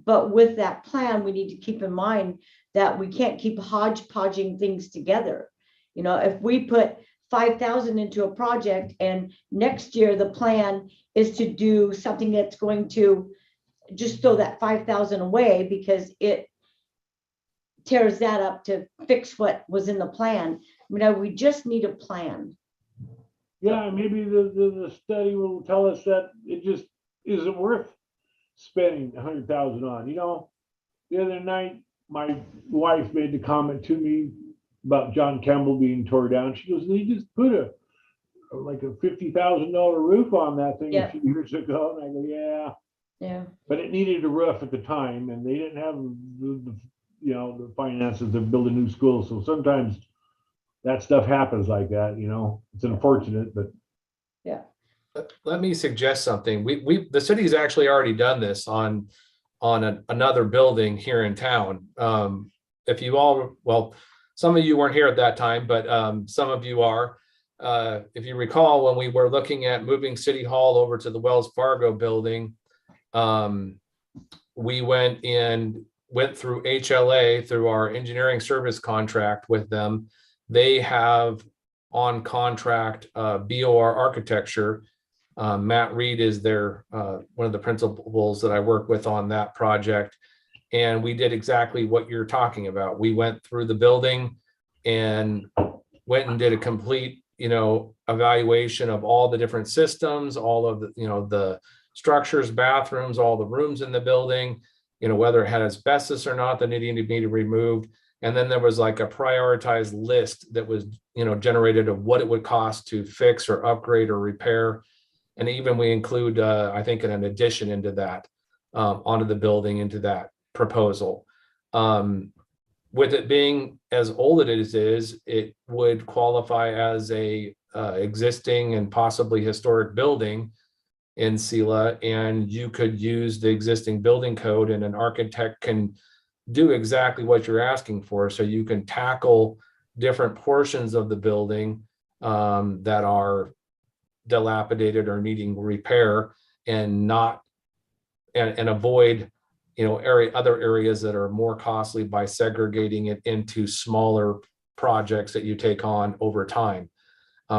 But with that plan, we need to keep in mind that we can't keep hodgepodging things together. You know, if we put 5,000 into a project and next year the plan is to do something that's going to just throw that 5,000 away because it tears that up to fix what was in the plan. You know, we just need a plan. Yeah, maybe the study will tell us that it just isn't worth spending 100,000 on. You know, the other night, my wife made the comment to me about John Campbell being tore down. She goes, they just put like a $50,000 roof on that thing a few years ago. And I go, yeah. But it needed a roof at the time, and they didn't have the you know, the finances to build a new school. So sometimes that stuff happens like that, you know. It's unfortunate, but. Yeah. Let me suggest something. The city's actually already done this on another building here in town. If you all, well, some of you weren't here at that time, but some of you are. If you recall, when we were looking at moving City Hall over to the Wells Fargo building, we went through HLA, through our engineering service contract with them. They have on contract BOR architecture. Matt Reed is their one of the principals that I work with on that project. And we did exactly what you're talking about. We went through the building and went and did a complete, you know, evaluation of all the different systems, all of the, you know, the structures, bathrooms, all the rooms in the building, you know, whether it had asbestos or not that needed to be removed. And then there was like a prioritized list that was, you know, generated of what it would cost to fix or upgrade or repair. And even we include, I think, an addition into that, onto the building, into that proposal. With it being as old as it is, it would qualify as a existing and possibly historic building in Selah, and you could use the existing building code, and an architect can do exactly what you're asking for. So you can tackle different portions of the building that are dilapidated or needing repair, and avoid, you know, other areas that are more costly by segregating it into smaller projects that you take on over time.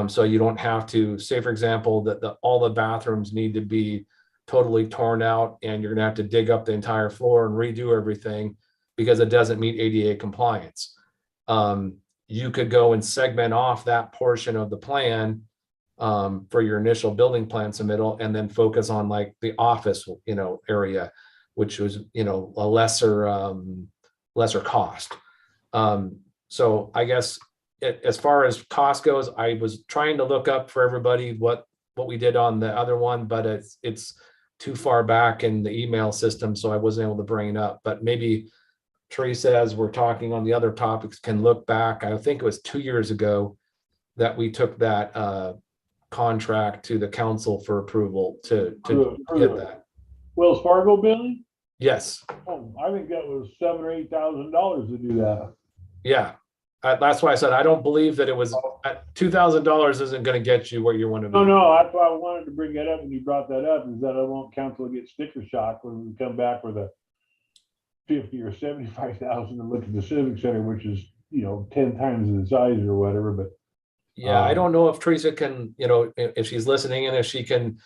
So you don't have to, say, for example, that all the bathrooms need to be totally torn out and you're gonna have to dig up the entire floor and redo everything because it doesn't meet ADA compliance. You could go and segment off that portion of the plan for your initial building plan submittal, and then focus on like the office, you know, area, which was, you know, a lesser cost. So I guess as far as cost goes, I was trying to look up for everybody what we did on the other one, but it's too far back in the email system, so I wasn't able to bring it up. But maybe Teresa, as we're talking on the other topics, can look back. I think it was 2 years ago that we took that contract to the council for approval to get that. Wells Fargo building? Yes. Oh, I think that was $7,000 or $8,000 to do that. Yeah. That's why I said I don't believe that it was $2,000 isn't going to get you where you want to be. No, that's why I wanted to bring that up when you brought that up, is that I want council to get sticker shock when we come back with a 50 or 75,000 to look at the Civic Center, which is, you know, 10 times the size or whatever. But yeah, I don't know if Teresa can, you know, if she's listening and if she can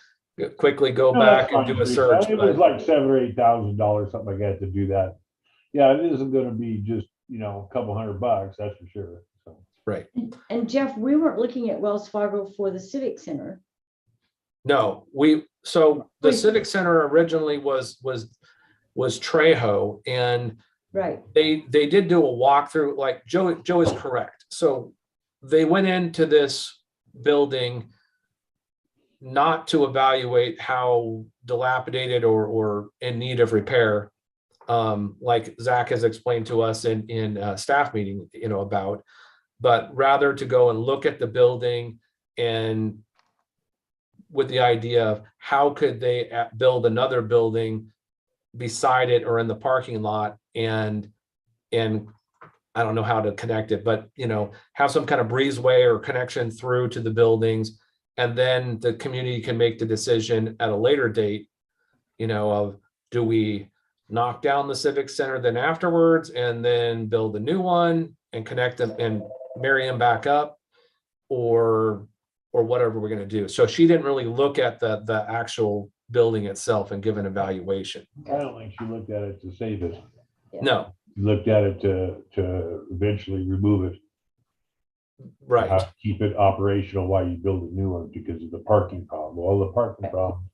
quickly go back and do a search. It was like $7,000 or $8,000, something like that, to do that. Yeah, it isn't gonna be just, a couple $100, that's for sure. So, Right. And Jeff, we weren't looking at Wells Fargo for the Civic Center. No, so the Wait. Civic Center originally was Trejo, and Right, they did do a walkthrough, like Joe is correct. So they went into this building not to evaluate how dilapidated or in need of repair, like Zach has explained to us in a staff meeting, about, but rather to go and look at the building and with the idea of how could they build another building beside it or in the parking lot, and I don't know how to connect it, but have some kind of breezeway or connection through to the buildings, and then the community can make the decision at a later date, of do we knock down the Civic Center then afterwards and then build a new one and connect them and marry them back up, or whatever we're going to do. So she didn't really look at the actual building itself and give an evaluation. I don't think she looked at it to save it. No, She looked at it to eventually remove it. right. Keep it operational while you build a new one because of the parking problem. Well, the parking problem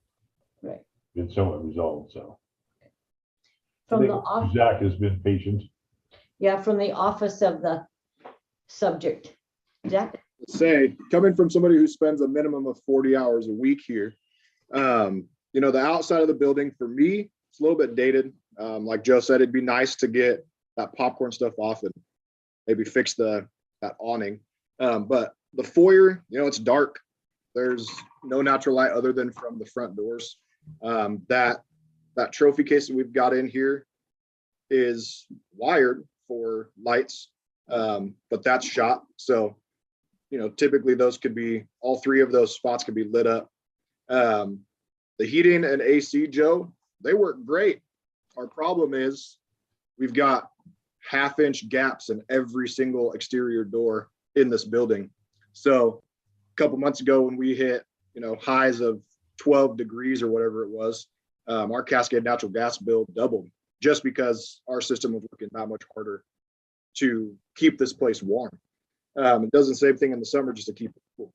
right. been somewhat resolved, so. I From think the off, Zach has been patient. yeah, from the office of the subject. Zach? Say, coming from somebody who spends a minimum of 40 hours a week here, the outside of the building for me, it's a little bit dated. Like Joe said, it'd be nice to get that popcorn stuff off and maybe fix that awning. But the foyer, it's dark. There's no natural light other than from the front doors. That trophy case that we've got in here is wired for lights, but that's shot. So, typically those could be, all three of those spots could be lit up. The heating and AC, Joe, they work great. Our problem is we've got 1/2-inch gaps in every single exterior door in this building. So a couple months ago when we hit, highs of 12 degrees or whatever it was, our Cascade natural gas bill doubled just because our system was working that much harder to keep this place warm. It does the same thing in the summer just to keep it cool.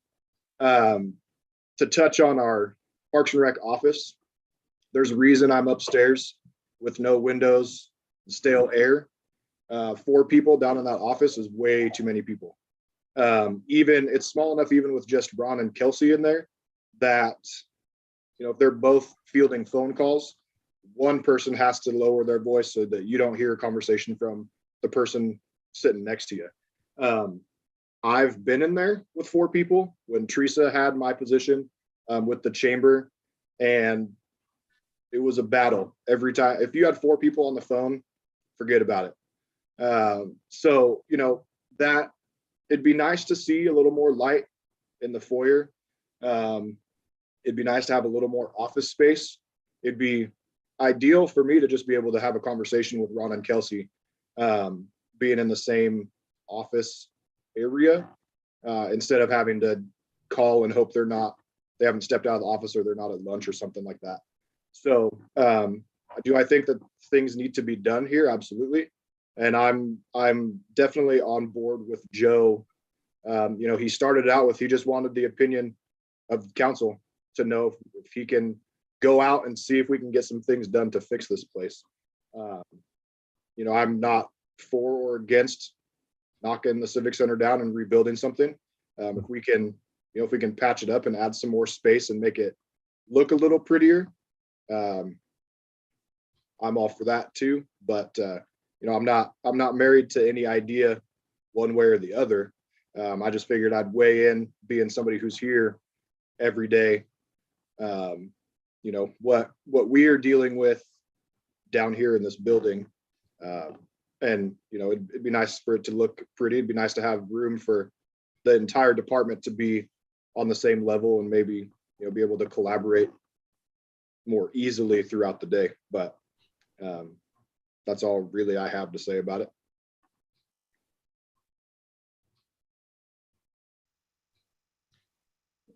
To touch on our Parks and Rec office, there's a reason I'm upstairs with no windows, stale air. 4 people down in that office is way too many people. Even it's small enough, even with just Ron and Kelsey in there, that if they're both fielding phone calls, one person has to lower their voice so that you don't hear a conversation from the person sitting next to you. I've been in there with 4 people when Teresa had my position with the chamber, and it was a battle every time. If you had 4 people on the phone, forget about it. So, that it'd be nice to see a little more light in the foyer. It'd be nice to have a little more office space. It'd be ideal for me to just be able to have a conversation with Ron and Kelsey, being in the same office area, instead of having to call and hope they haven't stepped out of the office or they're not at lunch or something like that. So do I think that things need to be done here? Absolutely. And I'm definitely on board with Joe. He started out with, he just wanted the opinion of council to know if he can go out and see if we can get some things done to fix this place. I'm not for or against knocking the Civic Center down and rebuilding something. If we can patch it up and add some more space and make it look a little prettier, I'm all for that too. But I'm not married to any idea one way or the other. I just figured I'd weigh in, being somebody who's here every day. What we are dealing with down here in this building. And it'd be nice for it to look pretty. It'd be nice to have room for the entire department to be on the same level and maybe be able to collaborate more easily throughout the day. But that's all really I have to say about it.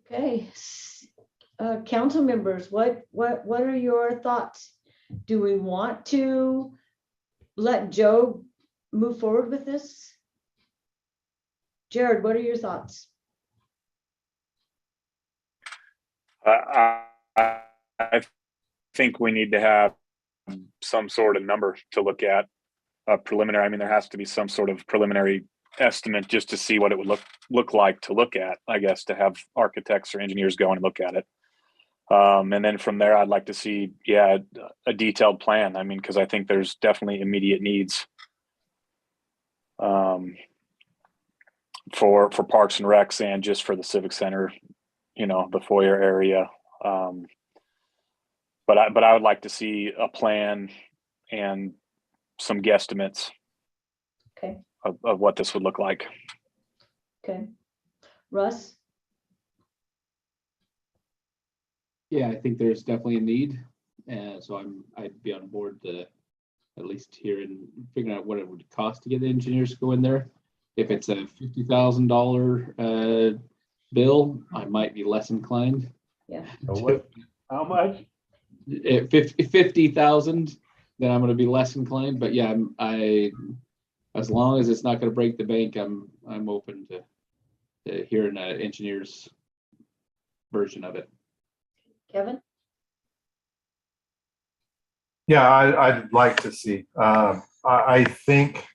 Okay, council members, what are your thoughts? Do we want to let Joe move forward with this? Jared, what are your thoughts? I think we need to have some sort of number to look at, a preliminary. I mean, there has to be some sort of preliminary estimate just to see what it would look like to look at, I guess, to have architects or engineers go and look at it. And then from there, I'd like to see, yeah, a detailed plan. I mean, because I think there's definitely immediate needs for Parks and Recs and just for the Civic Center, you know, the foyer area. But I would like to see a plan and some guesstimates Okay, of what this would look like. okay. Russ? Yeah, I think there's definitely a need. So I'd be on board to at least hearing, figuring out what it would cost to get the engineers to go in there. If it's a $50,000 bill, I might be less inclined. Yeah. How much? At 50,000, then I'm going to be less inclined. But yeah, as long as it's not going to break the bank, I'm open to hearing an engineer's version of it. Kevin? Yeah, I'd like to see. I think,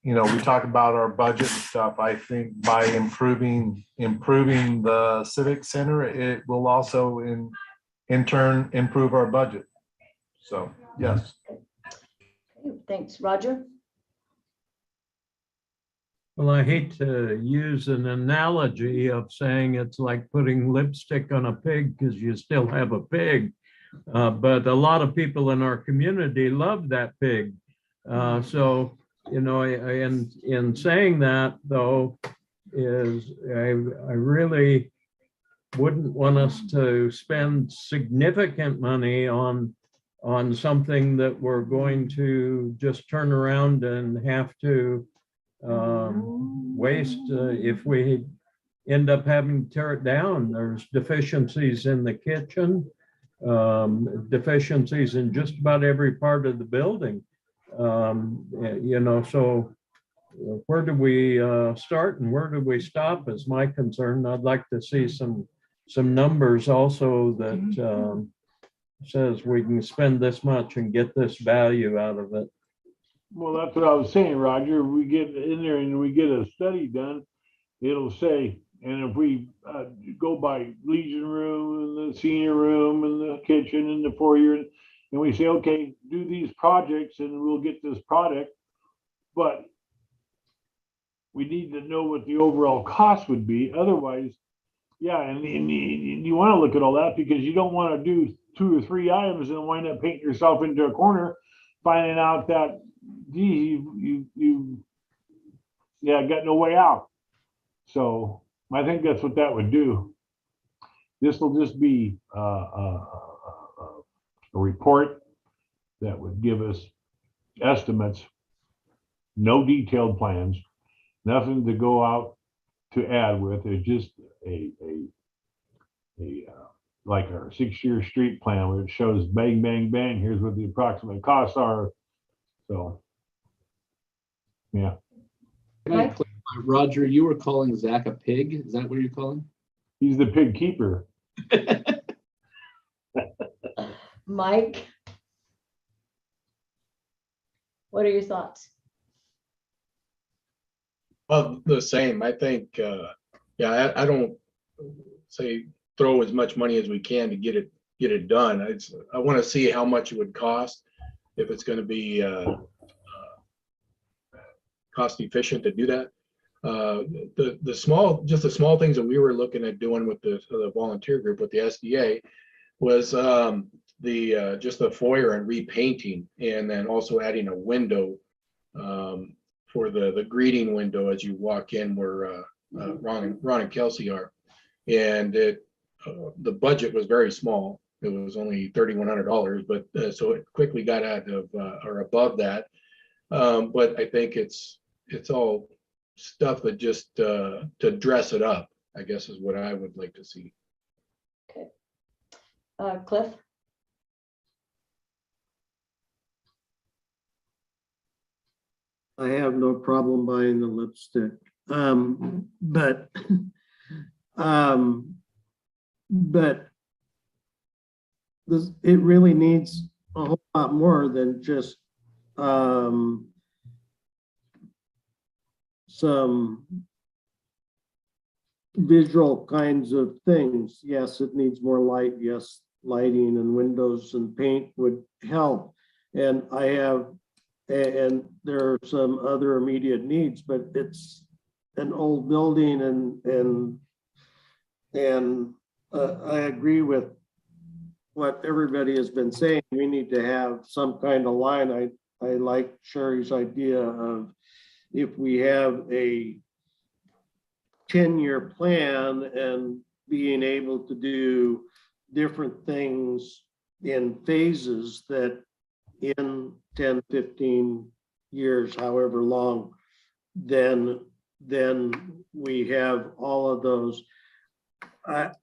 you know, we talk about our budget and stuff. I think by improving the Civic Center, it will also in turn improve our budget. So, yes. Okay, thanks. Roger? Well, I hate to use an analogy of saying it's like putting lipstick on a pig because you still have a pig. But a lot of people in our community love that pig. So, you know, in saying that though, is I really wouldn't want us to spend significant money on something that we're going to just turn around and have to waste if we end up having to tear it down. There's deficiencies in the kitchen, deficiencies in just about every part of the building. You know, so where do we start and where do we stop is my concern. I'd like to see some numbers also that says we can spend this much and get this value out of it. Well, that's what I was saying, Roger. We get in there and we get a study done, it'll say, and if we go by Legion Room and the senior room and the kitchen and the foyer, and we say, okay, do these projects and we'll get this product, but we need to know what the overall cost would be. Otherwise, yeah, and you want to look at all that because you don't want to do 2 or 3 items and wind up painting yourself into a corner, finding out that, gee, you got no way out. So I think that's what that would do. This will just be a report that would give us estimates, no detailed plans, nothing to go out to add with. It's just a like our 6-year street plan where it shows bang, bang, bang, here's what the approximate costs are. So, yeah. Can I clarify, Roger, you were calling Zach a pig? Is that what you're calling? He's the pig keeper. Mike? What are your thoughts? Well, the same. I think, yeah, I don't say throw as much money as we can to get it done. I want to see how much it would cost, if it's going to be cost efficient to do that. The small things that we were looking at doing with the volunteer group with the SDA was just the foyer and repainting, and then also adding a window for the greeting window as you walk in where Ron and Kelsey are. And the budget was very small. It was only $3,100, but so it quickly got out of or above that. But I think it's all stuff that just to dress it up, I guess, is what I would like to see. Okay. Cliff? I have no problem buying the lipstick. But this, it really needs a whole lot more than just some visual kinds of things. Yes, it needs more light. Yes, lighting and windows and paint would help. And and there are some other immediate needs, but it's an old building and I agree with what everybody has been saying. We need to have some kind of line. I like Sherry's idea of if we have a 10-year plan and being able to do different things in phases, that in 10, 15 years, however long, then we have all of those.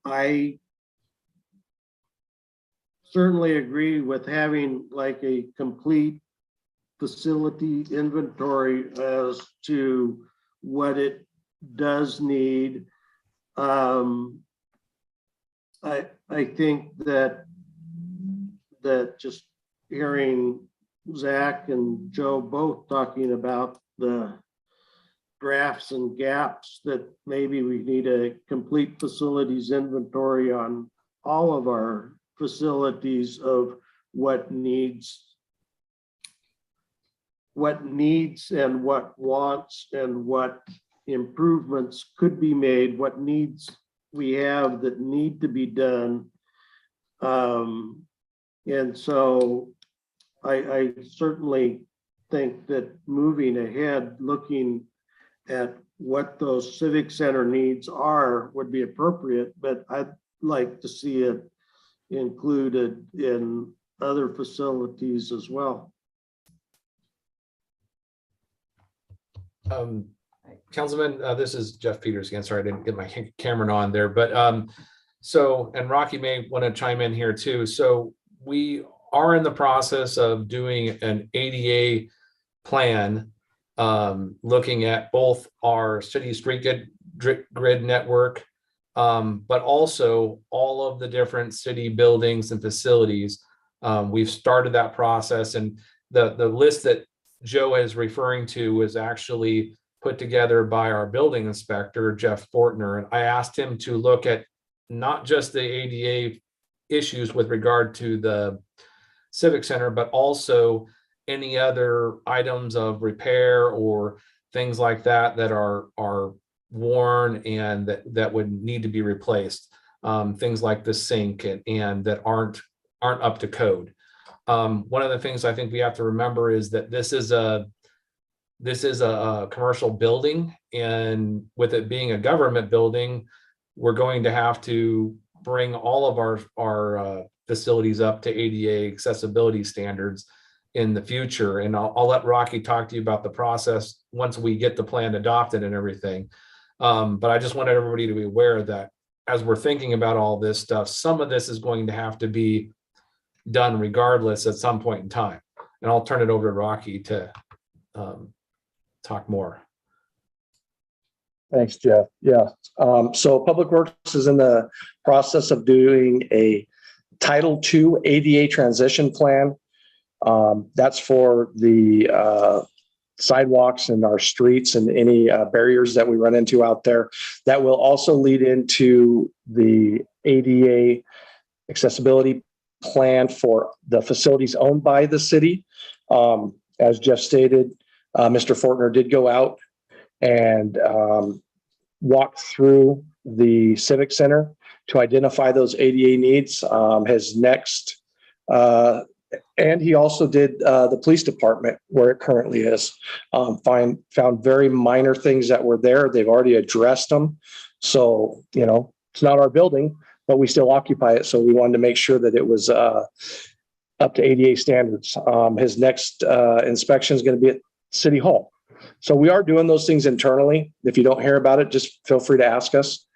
I certainly agree with having like a complete facility inventory as to what it does need. I think that just hearing Zach and Joe both talking about the drafts and gaps, that maybe we need a complete facilities inventory on all of our facilities of what needs and what wants and what improvements could be made, what needs we have that need to be done. And so I certainly think that moving ahead, looking at what those civic center needs are would be appropriate, but I'd like to see it included in other facilities as well. Councilman, this is Jeff Peters again. Sorry, I didn't get my camera on there, but so, and Rocky may want to chime in here too. So we are in the process of doing an ADA plan, looking at both our city street grid network, but also all of the different city buildings and facilities. We've started that process, and the list that Joe is referring to was actually put together by our building inspector, Jeff Fortner. And I asked him to look at not just the ADA issues with regard to the Civic Center, but also any other items of repair or things like that that are worn and that would need to be replaced. Things like the sink and that aren't up to code. One of the things I think we have to remember is that this is a commercial building, and with it being a government building, we're going to have to bring all of our facilities up to ADA accessibility standards in the future. And I'll let Rocky talk to you about the process once we get the plan adopted and everything. But I just wanted everybody to be aware that as we're thinking about all this stuff, some of this is going to have to be done regardless at some point in time. And I'll turn it over to Rocky to talk more. Thanks, Jeff. Yeah. So Public Works is in the process of doing a Title II ADA transition plan. That's for the sidewalks and our streets and any barriers that we run into out there. That will also lead into the ADA accessibility plan for the facilities owned by the city. As Jeff stated, Mr. Fortner did go out and walk through the Civic Center to identify those ADA needs. His next, and he also did the police department where it currently is. Found very minor things that were there. They've already addressed them. So, it's not our building, but we still occupy it. So we wanted to make sure that it was up to ADA standards. His next inspection is going to be at City Hall. So we are doing those things internally. If you don't hear about it, just feel free to ask us.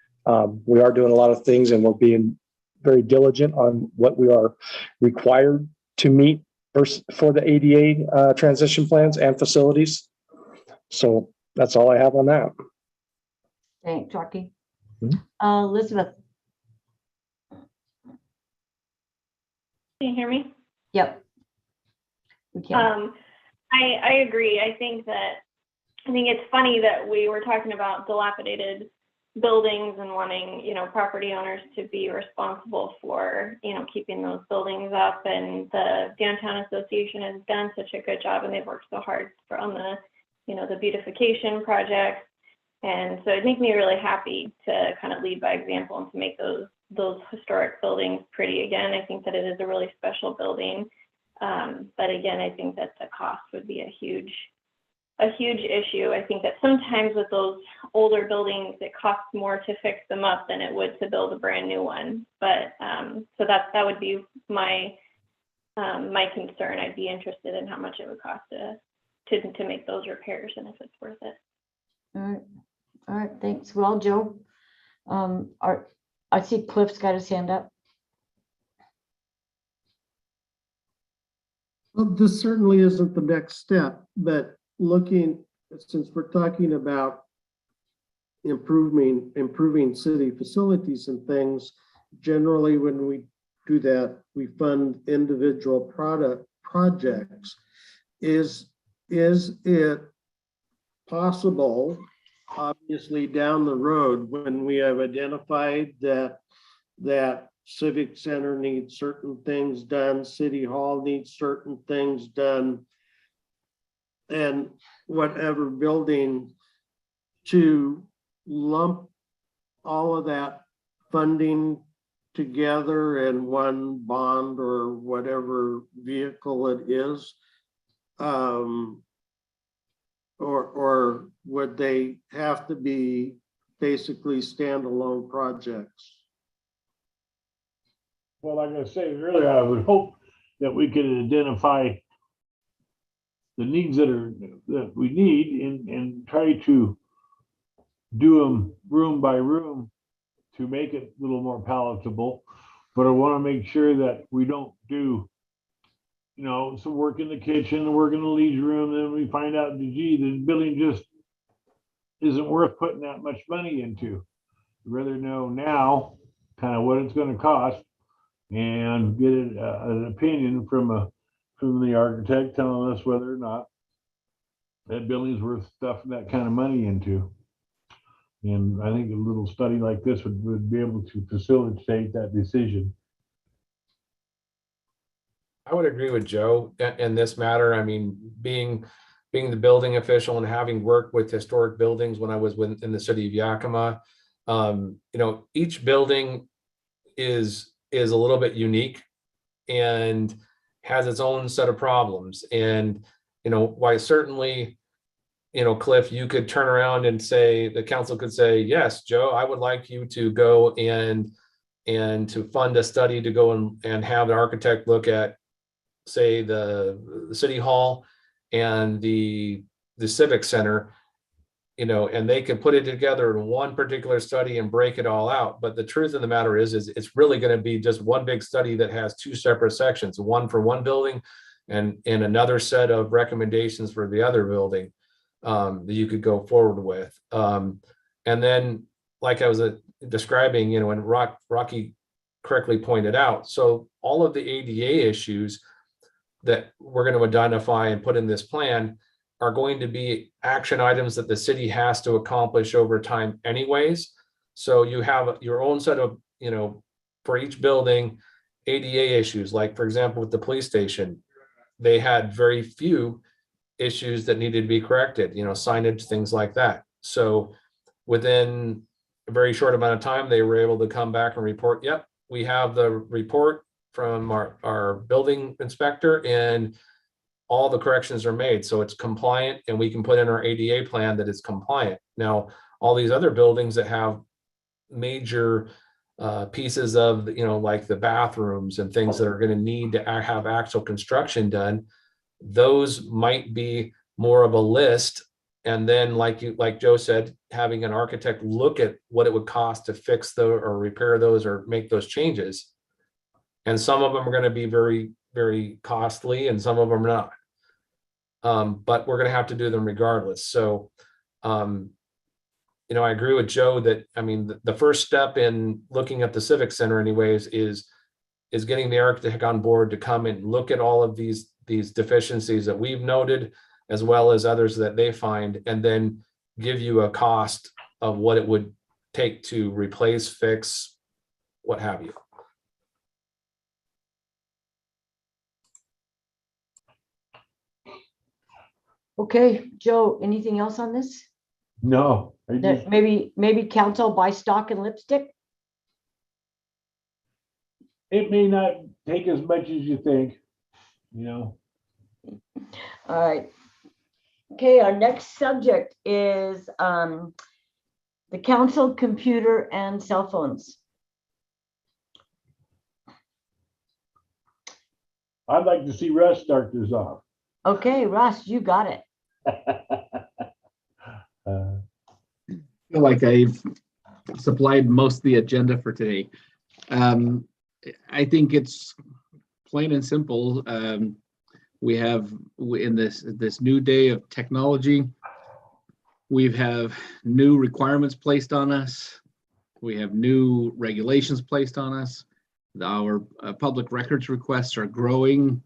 We are doing a lot of things, and we're being very diligent on what we are required to meet for the ADA transition plans and facilities. So that's all I have on that. Thanks, Rocky. Mhm. Elizabeth. Can you hear me? Yep. We can. I agree. I think it's funny that we were talking about dilapidated buildings and wanting, property owners to be responsible for, keeping those buildings up. And the Downtown Association has done such a good job, and they've worked so hard on the, the beautification projects. And so it makes me really happy to kind of lead by example and to make those historic buildings pretty again. I think that it is a really special building. But again, I think that the cost would be a huge issue. I think that sometimes with those older buildings, it costs more to fix them up than it would to build a brand new one. But so that would be my concern. I'd be interested in how much it would cost to make those repairs and if it's worth it. All right, thanks. Well, Joe, I see Cliff's got his hand up. Well, this certainly isn't the next step, but since we're talking about improving city facilities and things, generally when we do that, we fund individual projects. Is it possible, obviously down the road, when we have identified that Civic Center needs certain things done, City Hall needs certain things done, and whatever building, to lump all of that funding together in one bond or whatever vehicle it is? Or would they have to be basically standalone projects? Well, like I said earlier, I would hope that we could identify the needs that we need and try to do them room by room to make it a little more palatable. But I want to make sure that we don't do, some work in the kitchen, work in the leisure room, then we find out, gee, the building just isn't worth putting that much money into. I'd rather know now kind of what it's going to cost and get an opinion from the architect telling us whether or not that building's worth stuffing that kind of money into. And I think a little study like this would be able to facilitate that decision. I would agree with Joe in this matter. I mean, being the building official and having worked with historic buildings when I was in the city of Yakima, each building is a little bit unique and has its own set of problems. And, why certainly, Cliff, you could turn around and say, the council could say, yes, Joe, I would like you to go and to fund a study to go and have the architect look at, say, the city hall and the civic center, and they can put it together in one particular study and break it all out. But the truth of the matter is it's really going to be just one big study that has two separate sections, one for one building and another set of recommendations for the other building that you could go forward with. And then, like I was describing, and Rocky correctly pointed out, so all of the ADA issues that we're going to identify and put in this plan are going to be action items that the city has to accomplish over time anyways. So you have your own set of, for each building, ADA issues. Like, for example, with the police station, they had very few issues that needed to be corrected, signage, things like that. So within a very short amount of time, they were able to come back and report, yep, we have the report from our building inspector and all the corrections are made. So it's compliant and we can put in our ADA plan that it's compliant. Now, all these other buildings that have major pieces of, like the bathrooms and things that are going to need to have actual construction done, those might be more of a list. And then like Joe said, having an architect look at what it would cost to fix or repair those or make those changes. And some of them are going to be very, very costly and some of them are not. but we're going to have to do them regardless. So, you know, I agree with Joe that, I mean, the first step in looking at the Civic Center anyways is getting the architect on board to come and look at all of these deficiencies that we've noted, as well as others that they find, and then give you a cost of what it would take to replace, fix, what have you. Okay, Joe, anything else on this? No, I just, That maybe council buy stock and lipstick? it may not take as much as you think, you know. All right. Okay, our next subject is the council computer and cell phones. I'd like to see Russ start this off. Okay, Ross, you got it. Feel like I've supplied most of the agenda for today. I think it's plain and simple. We have in this new day of technology, we have new requirements placed on us. We have new regulations placed on us. Our public records requests are growing.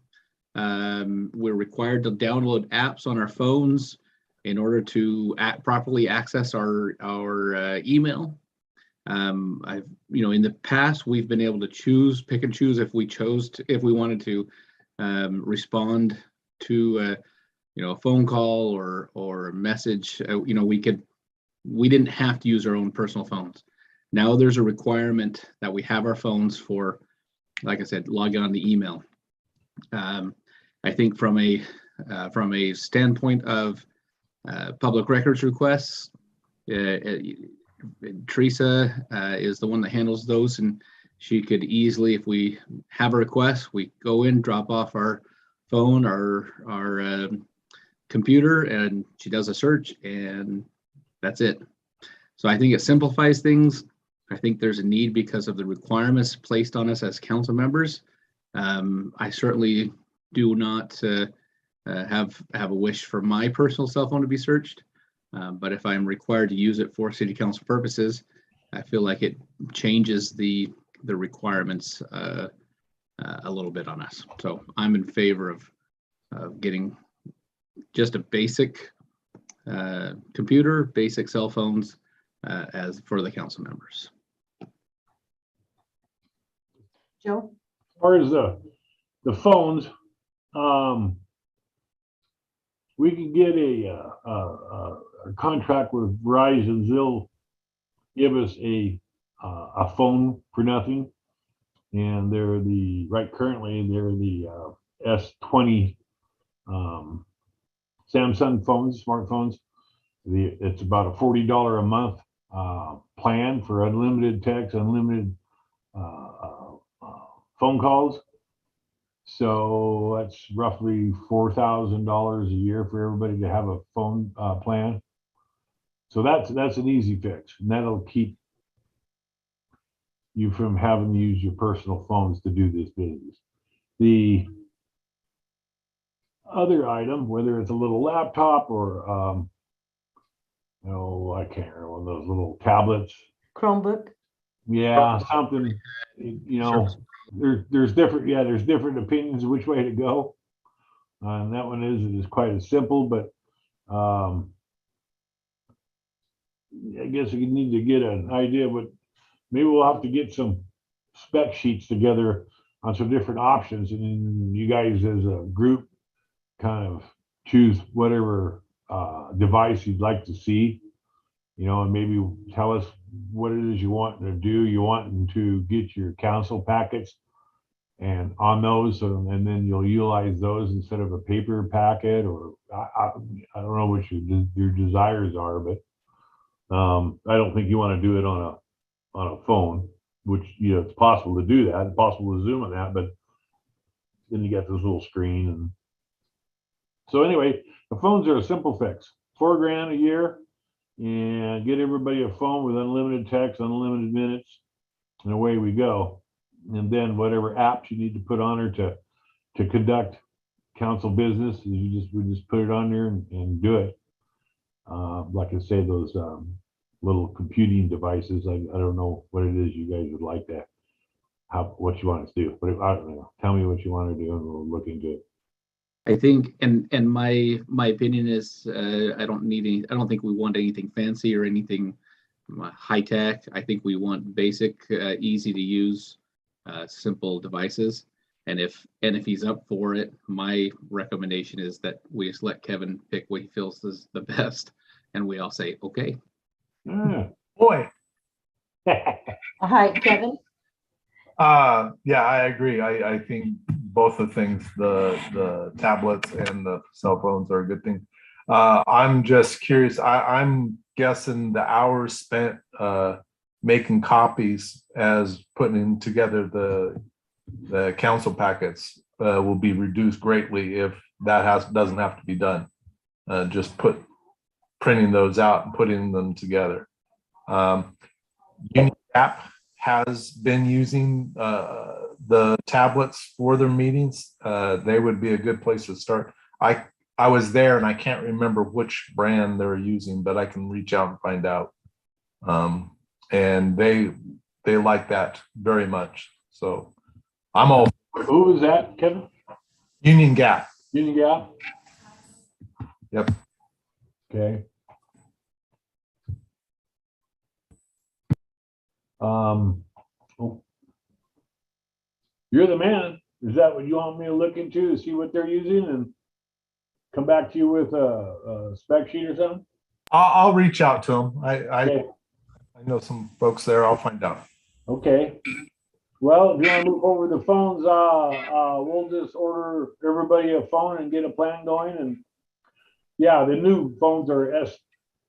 We're required to download apps on our phones in order to properly access our email. In the past, we've been able to pick and choose if we wanted to respond to a phone call or a message. We didn't have to use our own personal phones. Now there's a requirement that we have our phones for, like I said, log on to email. I think from a standpoint of public records requests, Teresa is the one that handles those, and she could easily, if we have a request, we go in, drop off our phone, our computer, and she does a search, and that's it. So I think it simplifies things. I think there's a need because of the requirements placed on us as council members. I certainly do not have a wish for my personal cell phone to be searched, but if I'm required to use it for city council purposes, I feel like it changes the requirements a little bit on us. So I'm in favor of getting just a basic computer, basic cell phones as for the council members. Joe? As far as the phones, we can get a contract with Verizon. They'll give us a phone for nothing, and currently they're the S20 Samsung phones, smartphones. It's about a $40 a month plan for unlimited text, unlimited phone calls. So that's roughly $4,000 a year for everybody to have a phone plan. So that's an easy fix, and that'll keep you from having to use your personal phones to do this business. The other item, whether it's a little laptop or I can't remember, one of those little tablets, Chromebook? yeah, something, there's different opinions of which way to go. And that one is quite as simple, but I guess we need to get an idea, but maybe we'll have to get some spec sheets together on some different options, and then you guys as a group kind of choose whatever device you'd like to see, and maybe tell us what it is you want to do. You want to get your council packets and on those, and then you'll utilize those instead of a paper packet, or I don't know what your desires are, but I don't think you want to do it on a phone, which it's possible to do that, it's possible to zoom on that, but then you got this little screen. And so anyway, the phones are a simple fix. $4,000 a year, and get everybody a phone with unlimited text, unlimited minutes, and away we go. And then whatever apps you need to put on her to conduct council business. We just put it on there and do it. Like I say, those little computing devices, I don't know what it is you guys would like to, what you want us to do, but I don't know. Tell me what you want to do and we'll look into it. I think, and my opinion is, I don't think we want anything fancy or anything high tech. I think we want basic, easy to use, simple devices. And if he's up for it, my recommendation is that we just let Kevin pick what he feels is the best, and we all say, okay. Boy. All right, Kevin. Yeah, I agree. I think both the things, the tablets and the cell phones are a good thing. I'm just curious. I'm guessing the hours spent making copies as putting together the council packets will be reduced greatly if that doesn't have to be done. Just printing those out and putting them together. Union Gap has been using the tablets for their meetings. They would be a good place to start. I was there and I can't remember which brand they're using, but I can reach out and find out. And they like that very much. So I'm all. Who was that, Kevin? Union Gap. Union Gap? Yep. Okay. Oh. You're the man. Is that what you want me to look into to see what they're using and come back to you with a spec sheet or something? I'll reach out to them. Okay. I know some folks there. I'll find out. Okay. Well, if you want to move over the phones, we'll just order everybody a phone and get a plan going. And yeah, the new phones are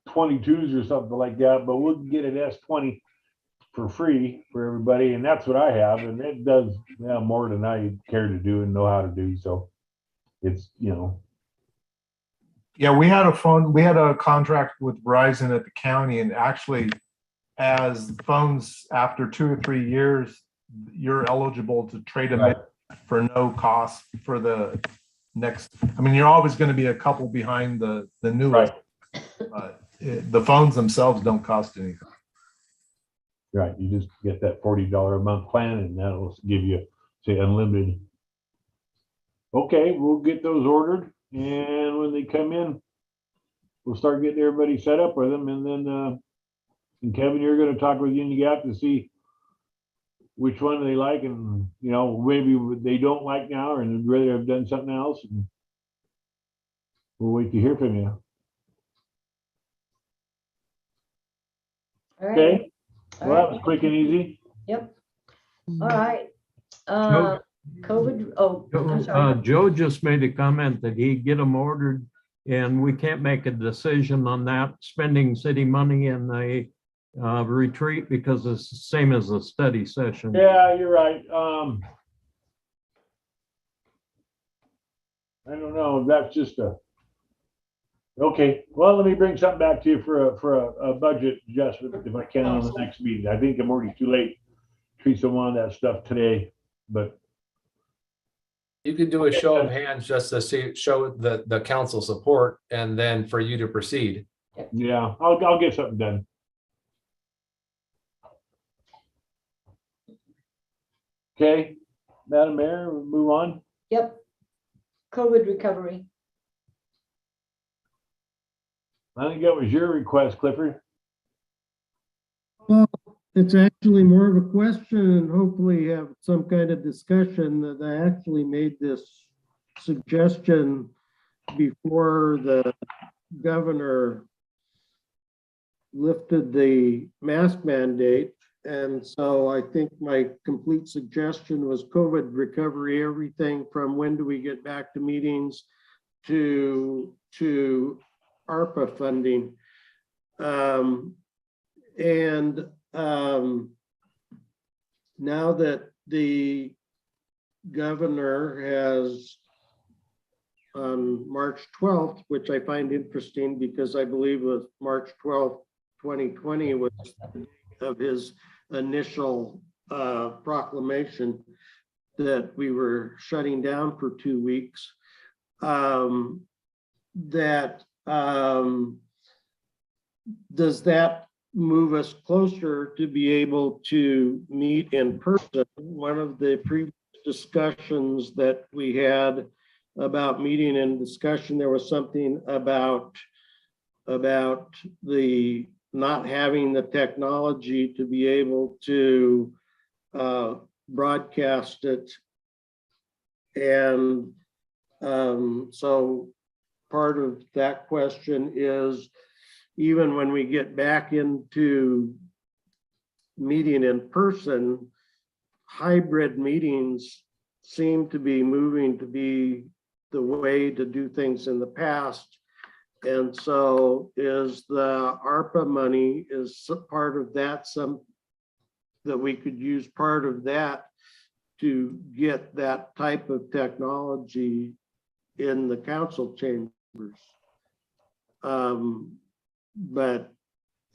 S22s or something like that, but we'll get an S20 for free for everybody. And that's what I have. And it does more than I care to do and know how to do. So it's, Yeah, we had a contract with Verizon at the county, and actually as phones after 2 or 3 years, you're eligible to trade them in for no cost for the next. I mean, you're always going to be a couple behind the newest. Right. The phones themselves don't cost anything. Right. You just get that $40 a month plan and that'll give you, say, unlimited. Okay, we'll get those ordered. And when they come in, we'll start getting everybody set up with them. And then, and Kevin, you're going to talk with Union Gap to see which one they like, and maybe they don't like now, or they'd rather have done something else. And we'll wait to hear from you. All right. Okay. All Well, right. that was quick and easy. Yep. All right. COVID. Oh, I'm sorry. Joe just made a comment that he'd get them ordered, and we can't make a decision on that, spending city money in a retreat, because it's the same as a study session. Yeah, you're right. I don't know. That's just okay. Well, let me bring something back to you for a budget adjustment if I can on the next meeting. I think I'm already too late to treat some of that stuff today, but You could do a show of hands just to show the council support, and then for you to proceed. yeah, I'll get something done. Okay, Madam Mayor, we'll move on. Yep. COVID recovery. I think that was your request, Clifford. Well, it's actually more of a question, and hopefully have some kind of discussion. That I actually made this suggestion before the governor lifted the mask mandate. And so I think my complete suggestion was COVID recovery, everything from when do we get back to meetings to ARPA funding. Now that the governor has on March 12th, which I find interesting because I believe it was March 12th, 2020 was the date of his initial proclamation that we were shutting down for 2 weeks. that does that move us closer to be able to meet in person? One of the previous discussions that we had about meeting and discussion, there was something about the not having the technology to be able to broadcast it. And so part of that question is, even when we get back into meeting in person, hybrid meetings seem to be moving to be the way to do things in the past. And so is the ARPA money, is part of that, some that we could use part of that to get that type of technology in the council chambers. But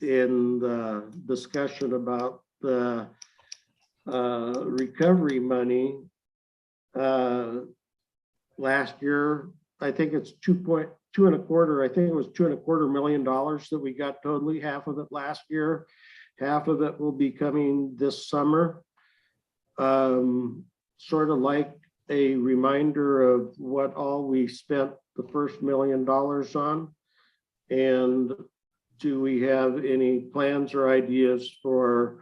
in the discussion about the recovery money, last year, I think it's 2.25, I think it was $2.25 million that we got totally, half of it last year, half of it will be coming this summer. Sort of like a reminder of what all we spent the first $1 million on. And do we have any plans or ideas for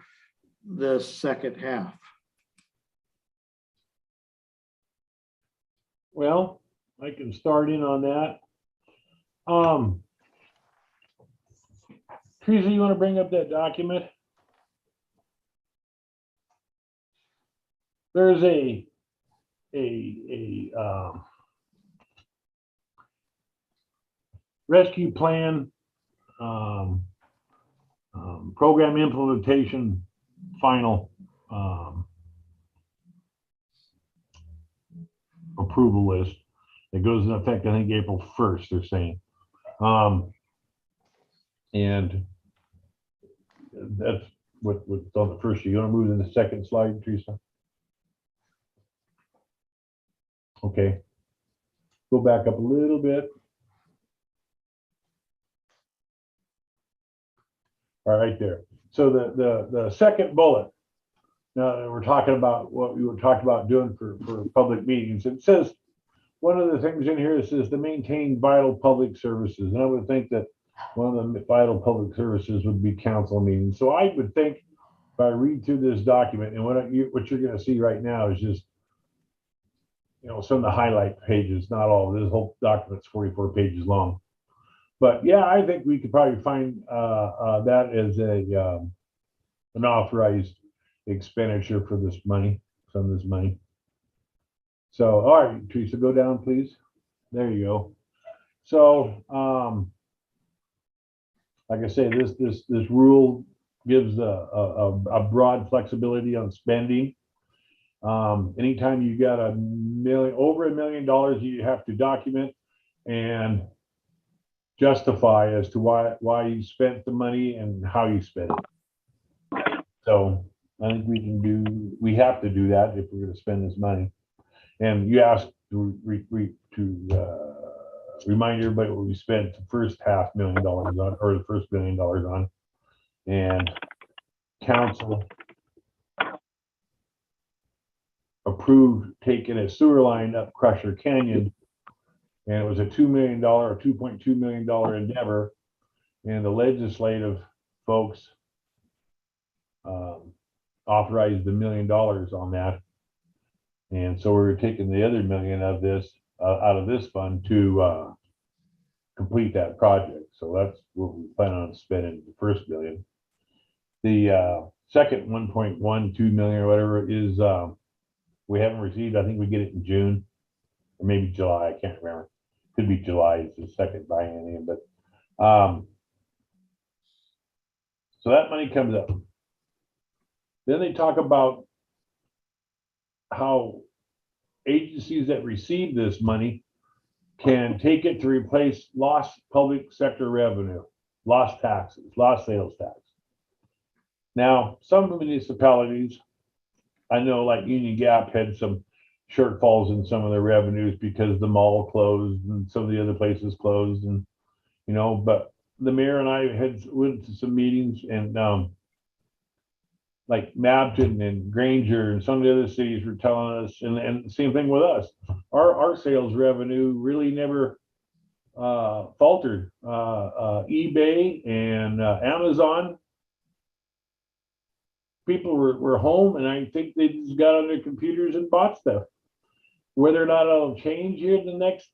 the second half? Well, I can start in on that. Teresa, you want to bring up that document? There's a rescue plan, program implementation final approval list that goes into effect, I think, April 1st, they're saying. And that's what's on the first sheet. You want to move to the second slide, Teresa? Okay. Go back up a little bit. All right, there. So the second bullet, now we're talking about what we were talking about doing for public meetings. It says, one of the things in here says to maintain vital public services. And I would think that one of the vital public services would be council meetings. So I would think if I read through this document, and what you're going to see right now is just, some of the highlight pages, not all. This whole document's 44 pages long. But yeah, I think we could probably find that as an authorized expenditure for this money, some of this money. So, all right, Teresa, go down, please. There you go. So, like I say, this rule gives a broad flexibility on spending. Anytime you got over $1 million, you have to document and justify as to why you spent the money and how you spent it. So I think we have to do that if we're going to spend this money. And you asked to remind everybody what we spent the first $500,000 on, or the first $1 million on. And council approved taking a sewer line up Crusher Canyon, and it was a $2 million or $2.2 million endeavor, and the legislative folks authorized $1 million on that, and so we're taking the other $1 million of this out of this fund to complete that project. So that's what we plan on spending the first $1 million. The second 1.12 million or whatever is we haven't received. I think we get it in June or maybe July. I can't remember. Could be July. It's the second biennium, but so that money comes up. Then they talk about how agencies that receive this money can take it to replace lost public sector revenue, lost taxes, lost sales tax. Now, some municipalities, I know, like Union Gap, had some shortfalls in some of the revenues because the mall closed and some of the other places closed, and but the mayor and I went to some meetings, and like Mabton and Granger and some of the other cities were telling us, and the same thing with us. Our sales revenue really never faltered. eBay and Amazon, people were home, and I think they just got on their computers and bought stuff. Whether or not it'll change here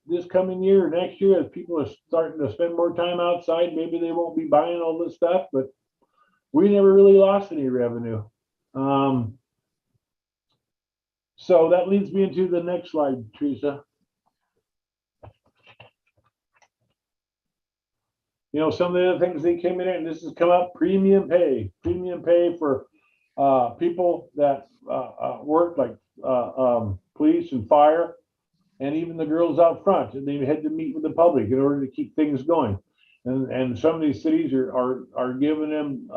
this coming year or next year, as people are starting to spend more time outside, maybe they won't be buying all this stuff, but we never really lost any revenue. So that leads me into the next slide, Teresa. Some of the other things they came in, and this has come up, premium pay for people that work like police and fire, and even the girls out front, and they had to meet with the public in order to keep things going. And some of these cities are giving them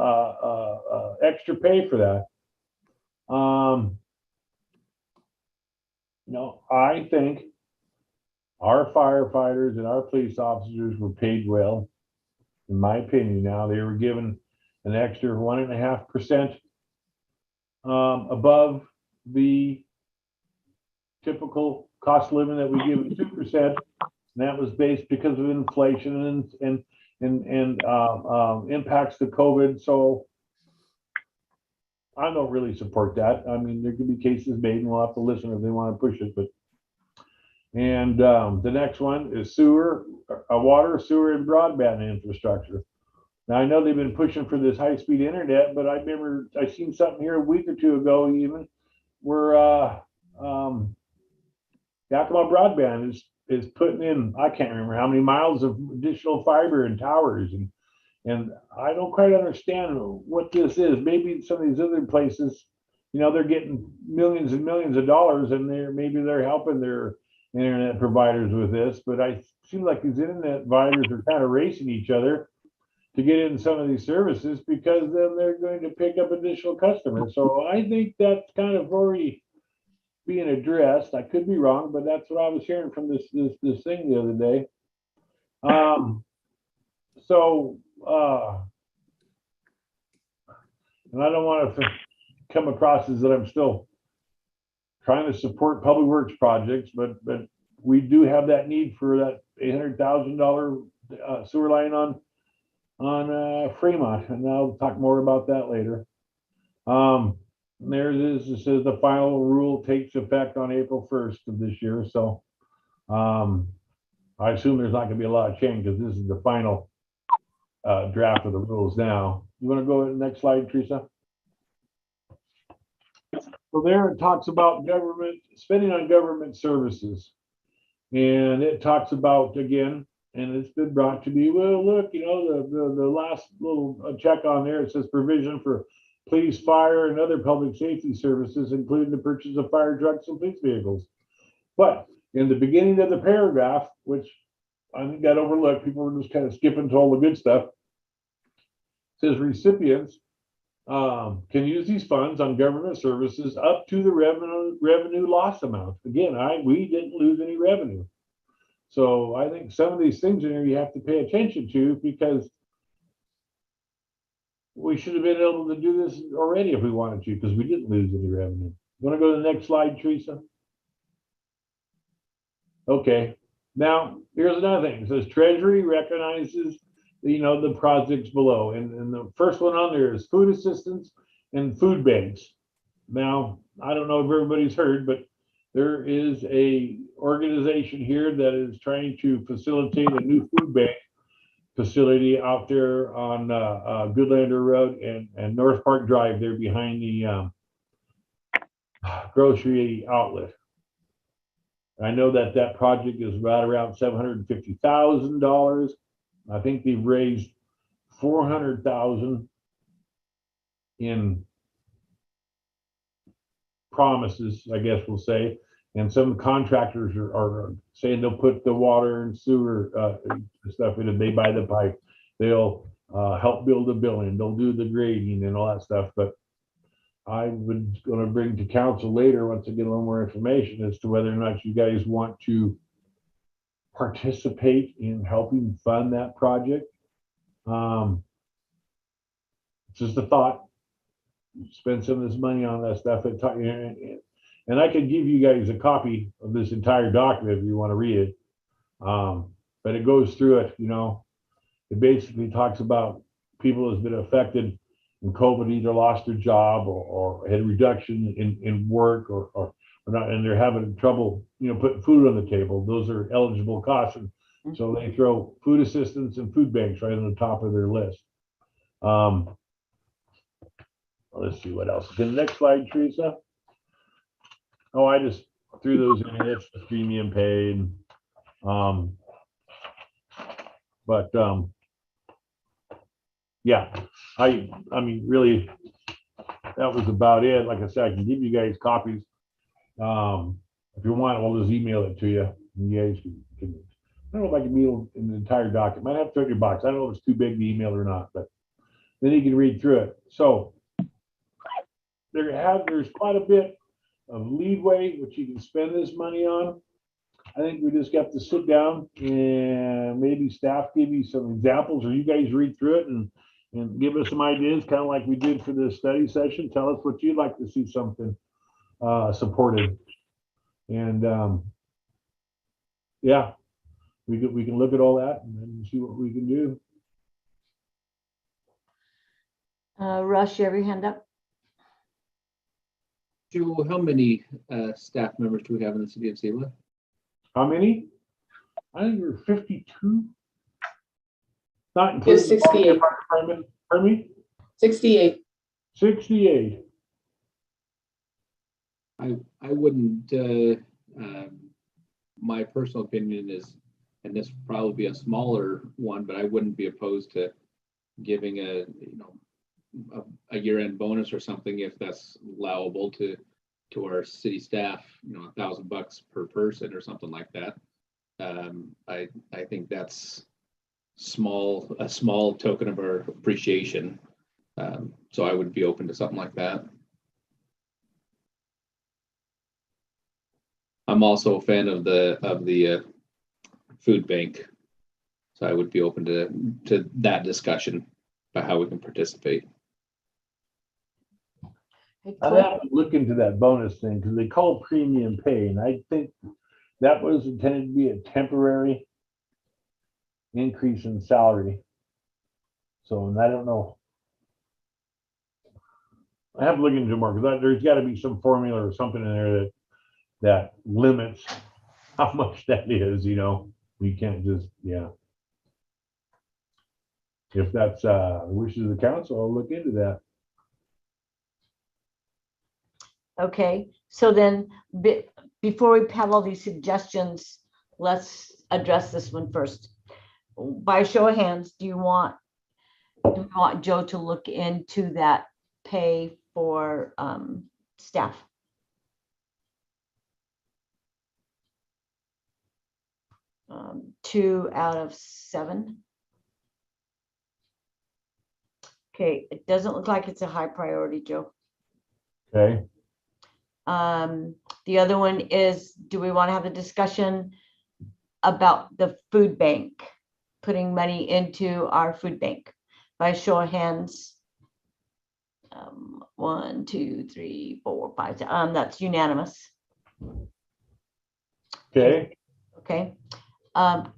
extra pay for that. I think our firefighters and our police officers were paid well, in my opinion. Now they were given an extra 1.5% above the typical cost of living that we give at 2%. And that was based because of inflation and impacts of COVID. So I don't really support that. I mean, there could be cases made, and we'll have to listen if they want to push it. And the next one is water, sewer, and broadband infrastructure. Now I know they've been pushing for this high-speed internet, but I seen something here a week or two ago even where Yakima Broadband is putting in, I can't remember how many miles of additional fiber and towers, and I don't quite understand what this is. Maybe some of these other places, they're getting millions and millions of dollars, and maybe they're helping their internet providers with this, but I seem like these internet providers are kind of racing each other to get in some of these services, because then they're going to pick up additional customers. So I think that's kind of already being addressed. I could be wrong, but that's what I was hearing from this thing the other day. And I don't want to come across as that I'm still trying to support public works projects, but we do have that need for that $800,000 sewer line on Fremont, and I'll talk more about that later. There it is. It says the final rule takes effect on April 1st of this year. So I assume there's not going to be a lot of change, because this is the final draft of the rules now. You want to go to the next slide, Teresa? So there it talks about government spending on government services, and it talks about, again, and it's been brought to me, well, look, the last little check on there, it says provision for police, fire, and other public safety services, including the purchase of fire trucks and police vehicles. But in the beginning of the paragraph, which I think got overlooked, people were just kind of skipping to all the good stuff, it says recipients can use these funds on government services up to the revenue loss amount. Again, we didn't lose any revenue. So I think some of these things in here you have to pay attention to, because we should have been able to do this already if we wanted to, because we didn't lose any revenue. You want to go to the next slide, Teresa? Okay. Now, here's another thing. It says Treasury recognizes the projects below. And the first one on there is food assistance and food banks. Now, I don't know if everybody's heard, but there is a organization here that is trying to facilitate a new food bank facility out there on Goodlander Road and North Park Drive, there behind the grocery outlet. I know that project is right around $750,000. I think they've raised $400,000 in promises, I guess we'll say. And some contractors are saying they'll put the water and sewer stuff in, and they buy the pipe. They'll help build the building. They'll do the grading and all that stuff. But I was going to bring to council later once I get a little more information as to whether or not you guys want to participate in helping fund that project. Just a thought. Spend some of this money on that stuff. And I could give you guys a copy of this entire document if you want to read it. But it goes through it, it basically talks about people who's been affected in COVID, either lost their job or had a reduction in work or not, and they're having trouble, putting food on the table. Those are eligible costs. And so they throw food assistance and food banks right on the top of their list. Let's see what else. Okay, the next slide, Teresa. Oh, I just threw those in. It's the premium paid. Yeah, I mean, really, that was about it. Like I said, I can give you guys copies. If you want, I'll just email it to you. And you guys can I don't know if I can email in the entire document. Might have to check your box. I don't know if it's too big to email or not, but then you can read through it. So there's quite a bit of leeway which you can spend this money on. I think we just got to sit down and maybe staff give you some examples, or you guys read through it and give us some ideas, kind of like we did for this study session. Tell us what you'd like to see something supported. And yeah, we can look at all that and then see what we can do. Russ, you have your hand up? Joe, how many staff members do we have in the city of Selah? How many? I think we're 52. Not including 68. Pardon me? 68. 68. I wouldn't, my personal opinion is, and this would probably be a smaller one, but I wouldn't be opposed to giving a year-end bonus or something if that's allowable to our city staff, $1,000 per person or something like that. I think that's a small token of our appreciation. So I would be open to something like that. I'm also a fan of the food bank, so I would be open to that discussion about how we can participate. I'd have to look into that bonus thing because they call premium pay, and I think that was intended to be a temporary increase in salary. So, and I don't know. I have to look into it more because there's got to be some formula or something in there that limits how much that is. You can't just, yeah. If that's the wishes of the council, I'll look into that. Okay, so then before we have all these suggestions, let's address this one first. By show of hands, do you want Joe to look into that pay for staff? Um, 2 out of 7. Okay, it doesn't look like it's a high priority, Joe. Okay. The other one is, do we want to have a discussion about the food bank, putting money into our food bank? By show of hands, 1, 2, 3, 4, 5. That's unanimous. Okay. Okay.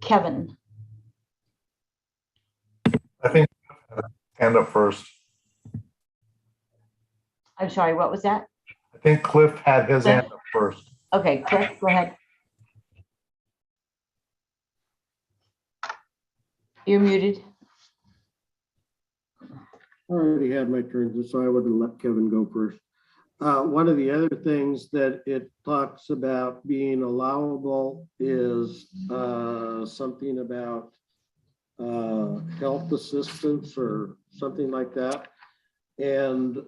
Kevin. I think hand up first. I'm sorry, what was that? I think Cliff had his hand up first. Okay, Cliff, go ahead. You're muted. I already had my turn, so I would have let Kevin go first. One of the other things that it talks about being allowable is something about health assistance or something like that. And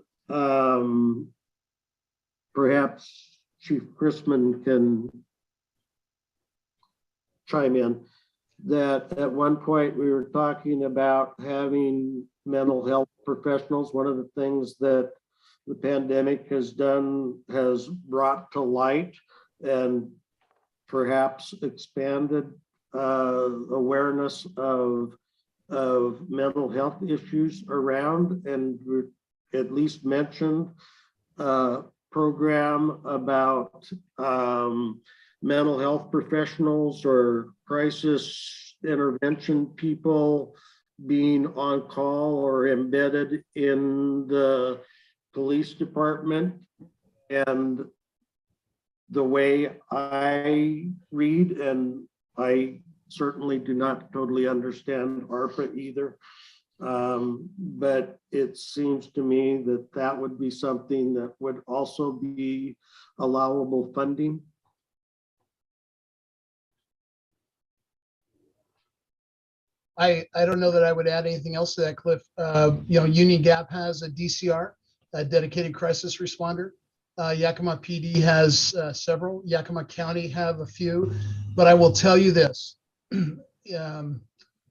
perhaps Chief Chrisman can chime in. That at one point we were talking about having mental health professionals. One of the things that the pandemic has brought to light and perhaps expanded awareness of mental health issues around, and at least mentioned a program about mental health professionals or crisis intervention people being on call or embedded in the police department. And the way I read, and I certainly do not totally understand ARPA either, but it seems to me that that would be something that would also be allowable funding. I don't know that I would add anything else to that, Cliff. Union Gap has a DCR, a dedicated crisis responder. Yakima PD has several. Yakima County have a few. But I will tell you this,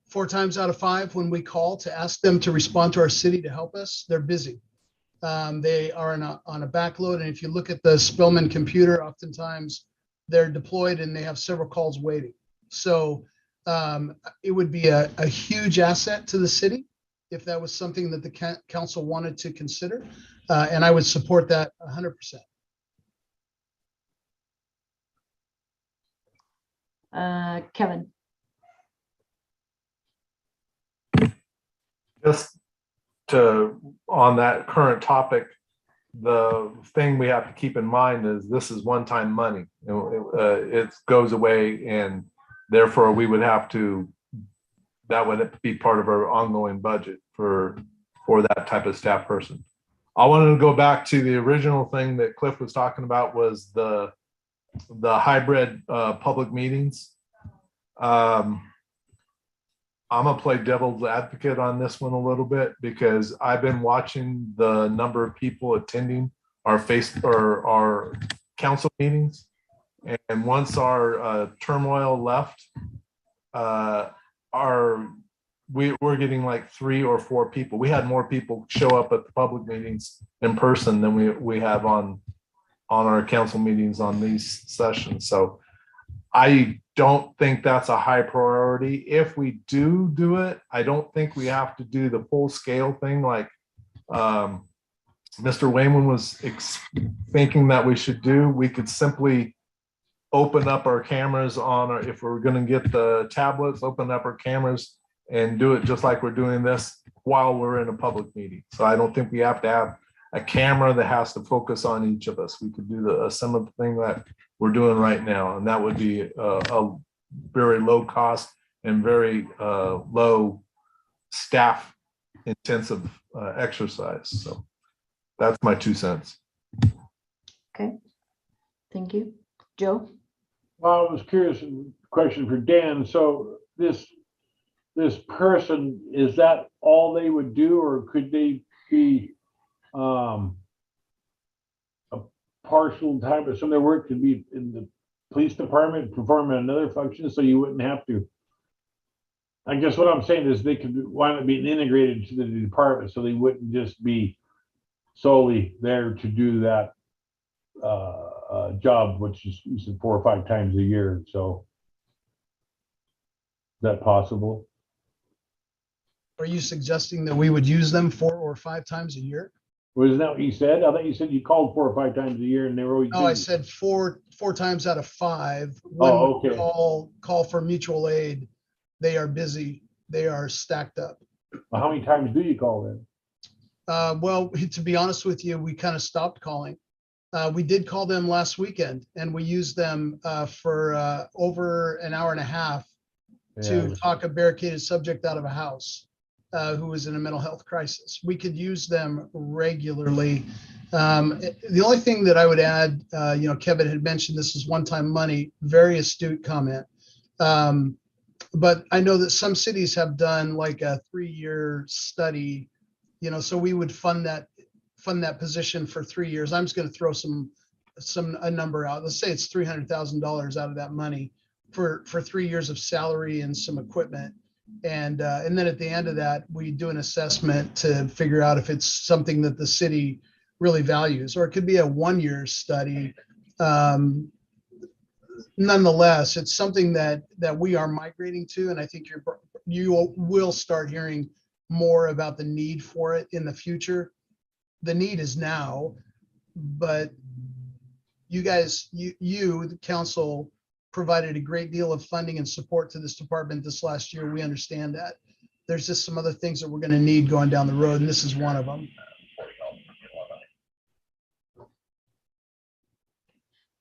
4 times out of 5, when we call to ask them to respond to our city to help us, they're busy. They are on a backload. And if you look at the Spillman computer, oftentimes they're deployed and they have several calls waiting. So it would be a huge asset to the city if that was something that the council wanted to consider. And I would support that 100%. Kevin. Just on that current topic, the thing we have to keep in mind is this is one-time money. It goes away, and therefore we would have to, that would be part of our ongoing budget for that type of staff person. I wanted to go back to the original thing that Cliff was talking about, was the hybrid public meetings. I'm gonna play devil's advocate on this one a little bit, because I've been watching the number of people attending our council meetings, and once our turmoil left, we're getting like 3 or 4 people. We had more people show up at the public meetings in person than we have on our council meetings on these sessions. So I don't think that's a high priority. If we do it, I don't think we have to do the full scale thing like Mr. Wayman was thinking that we should do. We could simply open up our cameras if we're going to get the tablets, open up our cameras and do it just like we're doing this while we're in a public meeting. So I don't think we have to have a camera that has to focus on each of us. We could do a similar thing that we're doing right now, and that would be a very low cost and very low staff intensive exercise. So that's my 2 cents. Okay, thank you. Joe? Well, I was curious, question for Dan. So this person, is that all they would do, or could they be a partial time, or some of their work could be in the police department performing another function, so you wouldn't have to? I guess what I'm saying is they could wind up being integrated to the department, so they wouldn't just be solely there to do that job, which is 4 or 5 times a year. So is that possible? Are you suggesting that we would use them 4 or 5 times a year? Wasn't that what you said? I thought you said you called 4 or 5 times a year and they were always. No, I said four times out of 5. Oh, When we okay. call for mutual aid, they are busy. They are stacked up. Well, how many times do you call then? Well, to be honest with you, we kind of stopped calling. We did call them last weekend, and we used them for over an hour and a half to talk a barricaded subject out of a house who was in a mental health crisis. We could use them regularly. The only thing that I would add, Kevin had mentioned this is one-time money, very astute comment. But I know that some cities have done like a 3-year study, so we would fund that position for 3 years. I'm just going to throw a number out. Let's say it's $300,000 out of that money for 3 years of salary and some equipment. And then at the end of that, we do an assessment to figure out if it's something that the city really values, or it could be a 1-year study. Nonetheless, it's something that we are migrating to, and I think you will start hearing more about the need for it in the future. The need is now, but you guys, the council provided a great deal of funding and support to this department this last year. We understand that. There's just some other things that we're going to need going down the road, and this is one of them.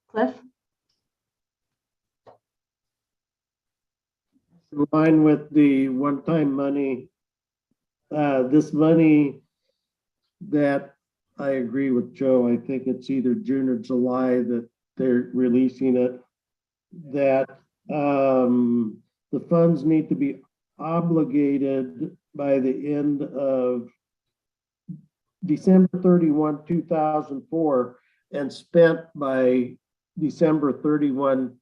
Cliff? In line with the one-time money, this money that I agree with Joe, I think it's either June or July that they're releasing it, that the funds need to be obligated by the end of December 31, 2004, and spent by December 31,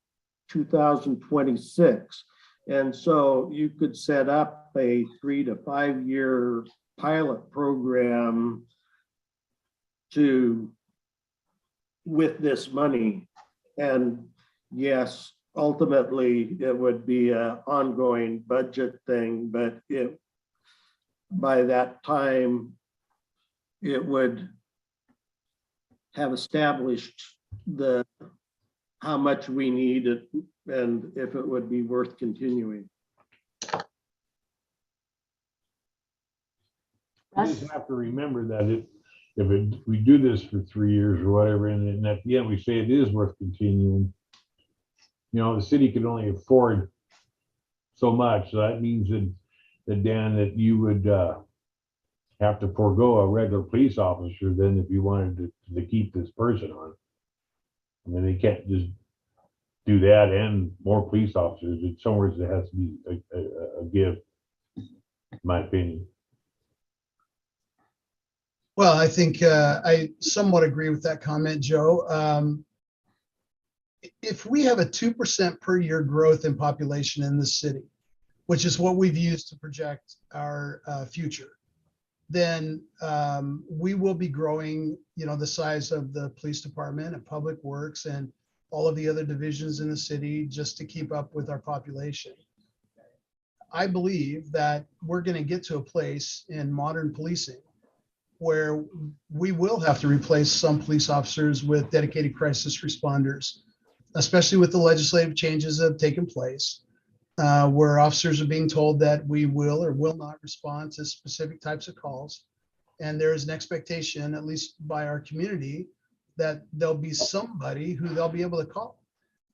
2026. And so you could set up a 3 to 5 year pilot program with this money. And yes, ultimately it would be an ongoing budget thing, but by that time it would have established how much we need it and if it would be worth continuing. You just have to remember that we do this for 3 years or whatever, and at the end we say it is worth continuing, the city could only afford so much. So that means that Dan, that you would have to forego a regular police officer then if you wanted to keep this person on. I mean, they can't just do that and more police officers. It's somewhere that has to be a give, in my opinion. Well, I think I somewhat agree with that comment, Joe. If we have a 2% per year growth in population in the city, which is what we've used to project our future, then we will be growing, the size of the police department and public works and all of the other divisions in the city just to keep up with our population. I believe that we're going to get to a place in modern policing where we will have to replace some police officers with dedicated crisis responders, especially with the legislative changes that have taken place, where officers are being told that we will or will not respond to specific types of calls. And there is an expectation, at least by our community, that there'll be somebody who they'll be able to call.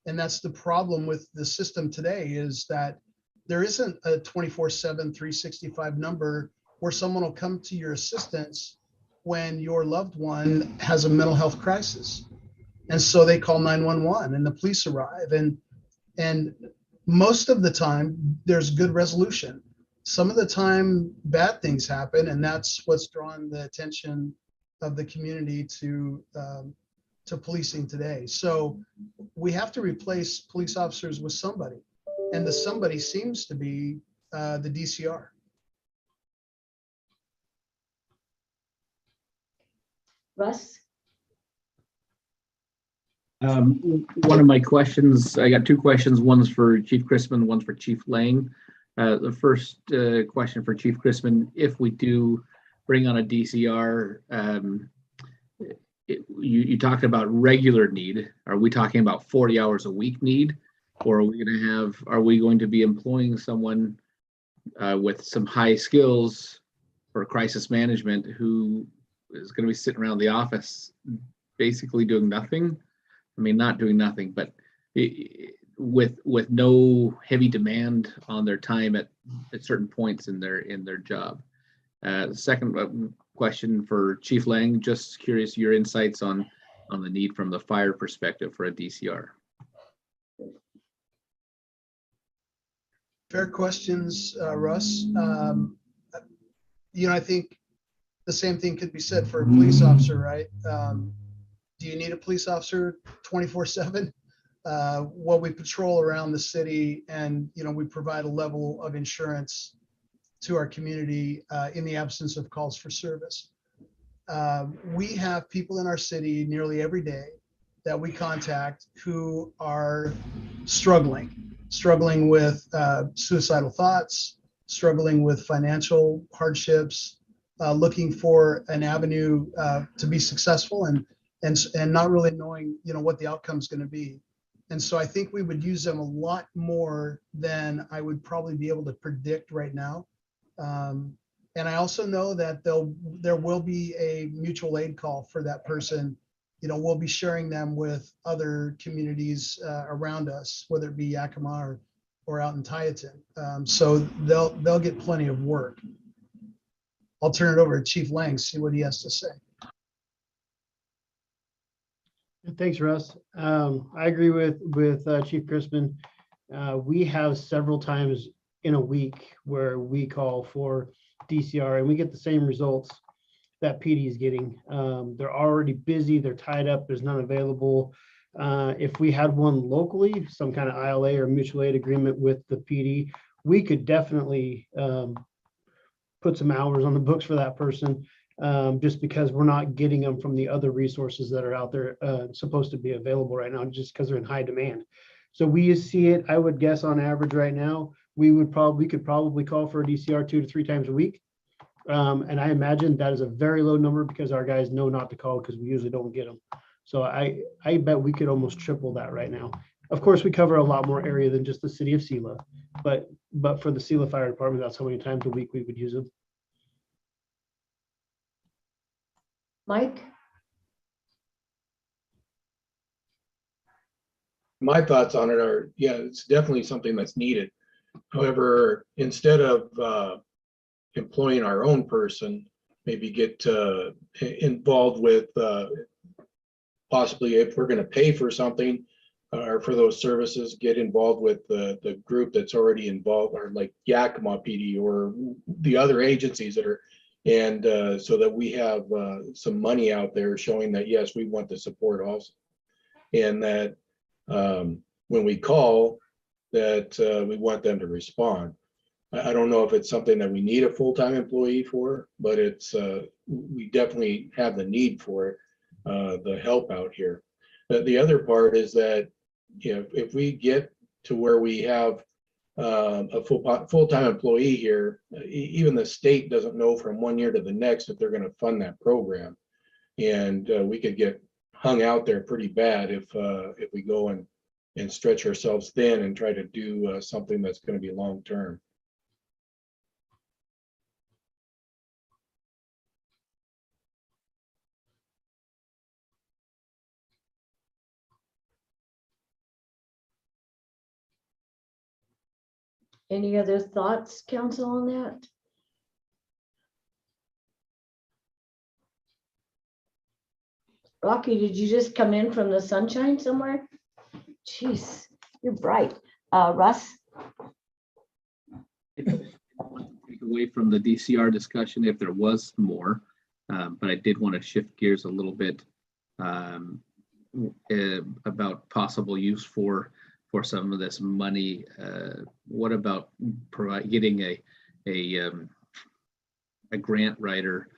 And that's the problem with the system today, is that there isn't a 24/7, 365 number where someone will come to your assistance when your loved one has a mental health crisis. And so they call 911 and the police arrive. And most of the time there's good resolution. Some of the time bad things happen, and that's what's drawn the attention of the community to policing today. So we have to replace police officers with somebody, and the somebody seems to be the DCR. Russ? One of my questions, I got two questions. One's for Chief Chrisman, one's for Chief Lang. The first question for Chief Chrisman: if we do bring on a DCR, you talked about regular need. Are we talking about 40 hours a week need, or are we going to be employing someone with some high skills for crisis management who is going to be sitting around the office basically doing nothing? I mean, not doing nothing, but with no heavy demand on their time at certain points in their job. The second question for Chief Lang, just curious your insights on the need from the fire perspective for a DCR. Fair questions, Russ. I think the same thing could be said for a police officer, right? Do you need a police officer 24/7? Well, we patrol around the city, and we provide a level of insurance to our community in the absence of calls for service. we have people in our city nearly every day that we contact who are struggling with suicidal thoughts, struggling with financial hardships, looking for an avenue to be successful and not really knowing, what the outcome is going to be. And so I think we would use them a lot more than I would probably be able to predict right now. And I also know that there will be a mutual aid call for that person. We'll be sharing them with other communities around us, whether it be Yakima or out in Tieton. So they'll get plenty of work. I'll turn it over to Chief Lang, see what he has to say. Thanks, Russ. I agree with Chief Crispin. We have several times in a week where we call for DCR and we get the same results that PD is getting. They're already busy, they're tied up, there's none available. If we had one locally, some kind of ILA or mutual aid agreement with the PD, we could definitely put some hours on the books for that person. Just because we're not getting them from the other resources that are out there supposed to be available right now, just because they're in high demand. So we see it, I would guess on average right now, we could probably call for a DCR 2 to 3 times a week. And I imagine that is a very low number because our guys know not to call because we usually don't get them. So I bet we could almost triple that right now. Of course, we cover a lot more area than just the city of Selah, but for the Selah Fire Department, that's how many times a week we would use them. Mike? My thoughts on it are, yeah, it's definitely something that's needed. However, instead of employing our own person, maybe get involved with possibly if we're going to pay for something or for those services, get involved with the group that's already involved, or like Yakima PD or the other agencies that are, and so that we have some money out there showing that, yes, we want the support also. And that when we call, that we want them to respond. I don't know if it's something that we need a full-time employee for, but it's we definitely have the need for it, the help out here. But the other part is that, if we get to where we have a full-time employee here, even the state doesn't know from one year to the next if they're going to fund that program, and we could get hung out there pretty bad if we go and stretch ourselves thin and try to do something that's going to be long-term. Any other thoughts, council, on that? Rocky, did you just come in from the sunshine somewhere? Jeez, you're bright. Russ? Take away from the DCR discussion if there was more, but I did want to shift gears a little bit about possible use for some of this money. What about getting a grant writer,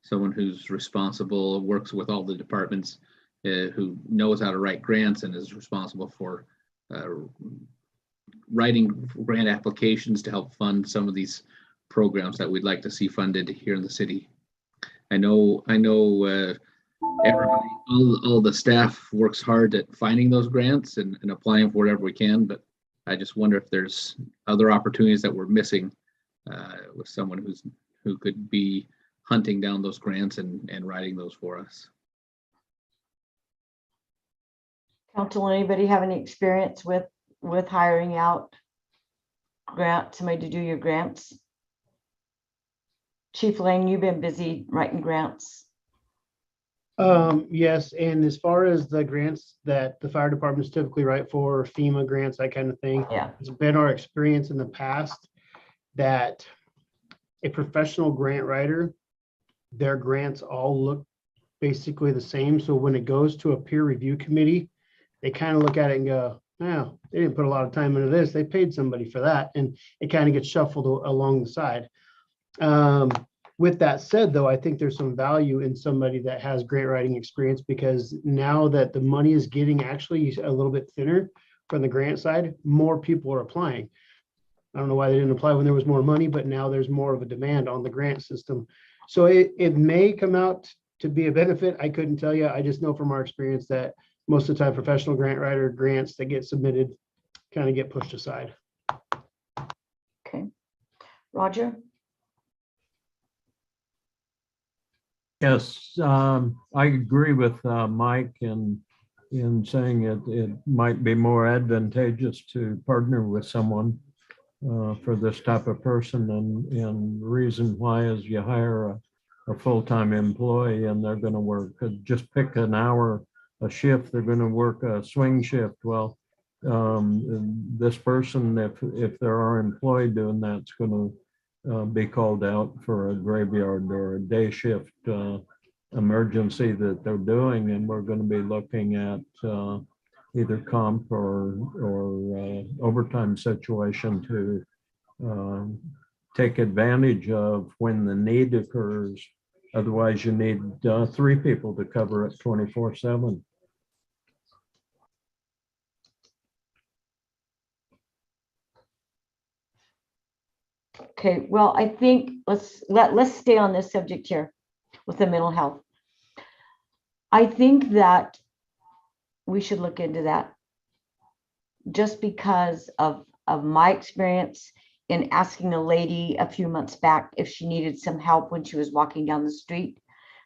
someone who's responsible, works with all the departments, who knows how to write grants and is responsible for writing grant applications to help fund some of these programs that we'd like to see funded here in the city. I know everybody, all the staff works hard at finding those grants and applying for whatever we can, but I just wonder if there's other opportunities that we're missing with someone who could be hunting down those grants and writing those for us. Council, anybody have any experience with hiring out somebody to do your grants? Chief Lane, you've been busy writing grants. Yes, and as far as the grants that the fire departments typically write for, FEMA grants, that kind of thing, yeah, it's been our experience in the past that a professional grant writer, their grants all look basically the same. So when it goes to a peer review committee, they kind of look at it and go, oh, they didn't put a lot of time into this. They paid somebody for that. And it kind of gets shuffled along the side. With that said, though, I think there's some value in somebody that has grant writing experience, because now that the money is getting actually a little bit thinner from the grant side, more people are applying. I don't know why they didn't apply when there was more money, but now there's more of a demand on the grant system. So it may come out to be a benefit. I couldn't tell you. I just know from our experience that most of the time professional grant writer grants that get submitted kind of get pushed aside. Okay. Roger? Yes, I agree with Mike in saying it might be more advantageous to partner with someone for this type of person. And reason why is you hire a full-time employee and they're going to work, just pick an hour a shift, they're going to work a swing shift. Well, this person, if there are employee doing that, it's going to be called out for a graveyard or a day shift emergency that they're doing, and we're going to be looking at either comp or overtime situation to take advantage of when the need occurs. Otherwise, you need 3 people to cover it 24/7. Okay, well, I think let's stay on this subject here with the mental health. I think that we should look into that, just because of my experience in asking a lady a few months back if she needed some help when she was walking down the street.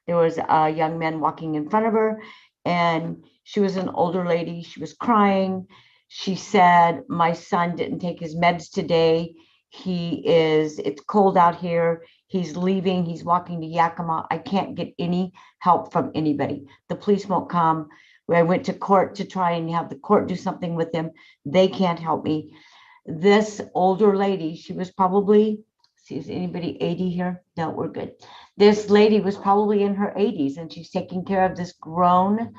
There was a young man walking in front of her, and she was an older lady. She was crying. She said, "My son didn't take his meds today. It's cold out here. He's leaving. He's walking to Yakima. I can't get any help from anybody. The police won't come. I went to court to try and have the court do something with him. They can't help me." This older lady, she was probably, see, is anybody 80 here? No, we're good. This lady was probably in her 80s, and she's taking care of this grown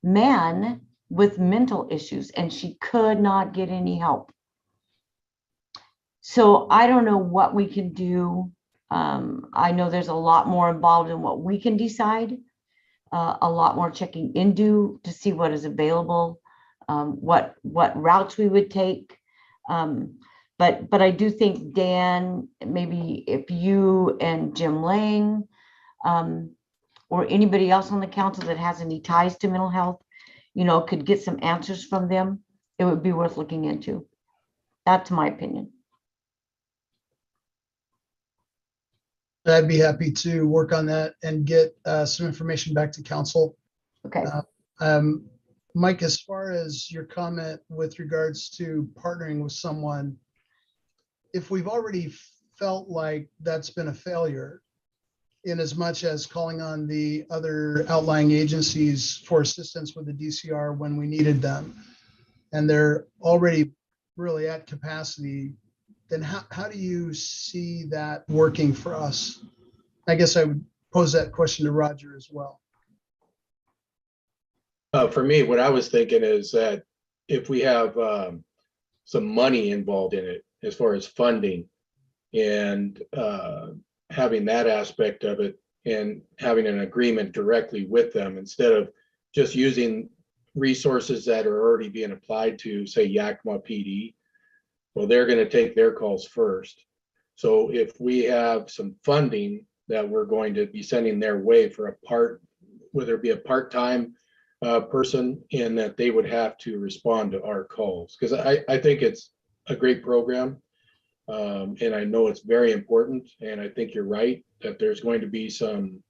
man with mental issues, and she could not get any help. So I don't know what we can do. I know there's a lot more involved in what we can decide, a lot more checking into to see what is available, what routes we would take. But I do think, Dan, maybe if you and Jim Lang or anybody else on the council that has any ties to mental health, could get some answers from them, it would be worth looking into. That's my opinion. I'd be happy to work on that and get some information back to council. Okay. Mike, as far as your comment with regards to partnering with someone, if we've already felt like that's been a failure, in as much as calling on the other outlying agencies for assistance with the DCR when we needed them, and they're already really at capacity, then how do you see that working for us? I guess I would pose that question to Roger as well. For me, what I was thinking is that if we have some money involved in it, as far as funding and having that aspect of it, and having an agreement directly with them instead of just using resources that are already being applied to, say, Yakima PD, well, they're going to take their calls first. So if we have some funding that we're going to be sending their way for whether it be a part-time person, and that they would have to respond to our calls, because I think it's a great program, and I know it's very important, and I think you're right that there's going to be some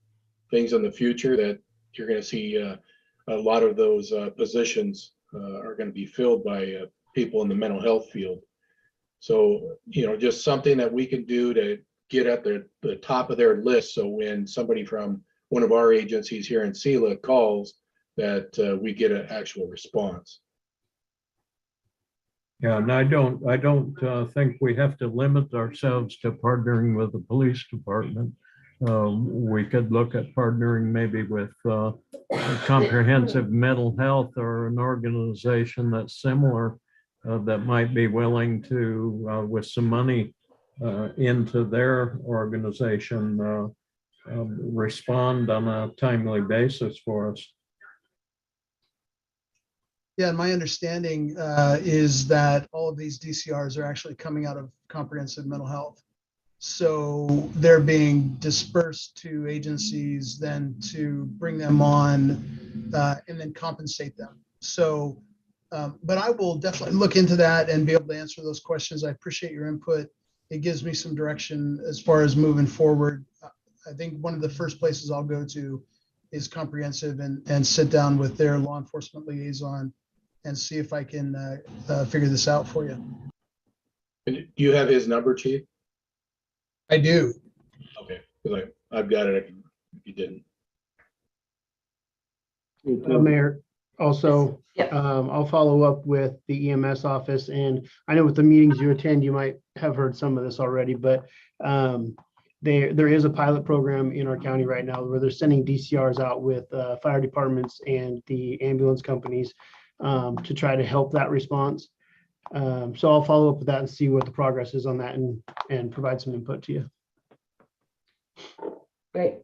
things in the future that you're going to see a lot of those positions are going to be filled by people in the mental health field. So, just something that we can do to get at the top of their list. So when somebody from one of our agencies here in Selah calls, that we get an actual response. Yeah, and I don't think we have to limit ourselves to partnering with the police department. We could look at partnering maybe with comprehensive mental health, or an organization that's similar that might be willing to, with some money, into their organization respond on a timely basis for us. Yeah, and my understanding is that all of these DCRs are actually coming out of comprehensive mental health. So they're being dispersed to agencies then to bring them on and then compensate them. So, but I will definitely look into that and be able to answer those questions. I appreciate your input. It gives me some direction as far as moving forward. I think one of the first places I'll go to is comprehensive and sit down with their law enforcement liaison and see if I can figure this out for you. Do you have his number, Chief? I do. Okay, because I've got it. If you didn't. Mayor, also, Yep. I'll follow up with the EMS office, and I know with the meetings you attend, you might have heard some of this already, but there is a pilot program in our county right now where they're sending DCRs out with fire departments and the ambulance companies to try to help that response. So I'll follow up with that and see what the progress is on that and provide some input to you. Great.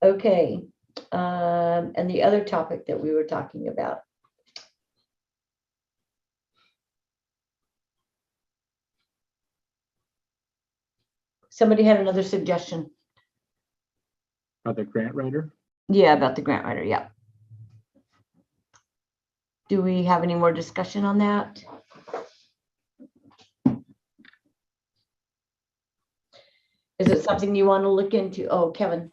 Okay. And the other topic that we were talking about. Somebody had another suggestion. The grant writer? Yeah, about the grant writer. Yeah. Do we have any more discussion on that? Is it something you want to look into? Oh, Kevin.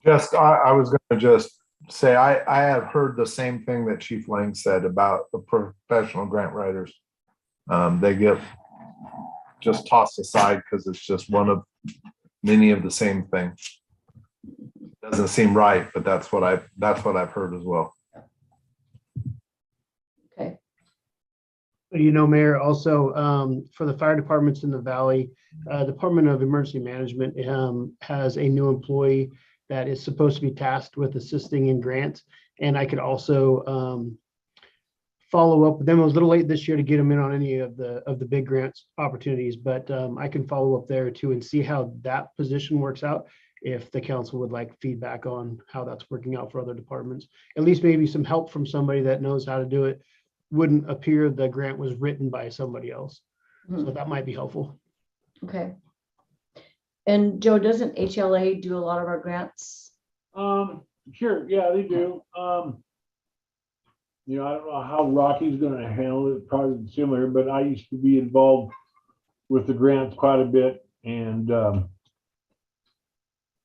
Just, I was going to just say, I have heard the same thing that Chief Lang said about the professional grant writers. They get just tossed aside because it's just one of many of the same thing. Doesn't seem right, but that's what I've heard as well. Okay. You know, Mayor, also for the fire departments in the Valley, Department of Emergency Management has a new employee that is supposed to be tasked with assisting in grants. And I could also follow up with them. It was a little late this year to get them in on any of the big grants opportunities, but I can follow up there too and see how that position works out. If the council would like feedback on how that's working out for other departments, at least maybe some help from somebody that knows how to do it. Wouldn't appear the grant was written by somebody else. So that might be helpful. Okay. And Joe, doesn't HLA do a lot of our grants? Sure, yeah, they do. You know, I don't know how Rocky's gonna handle it, probably similar, but I used to be involved with the grants quite a bit, and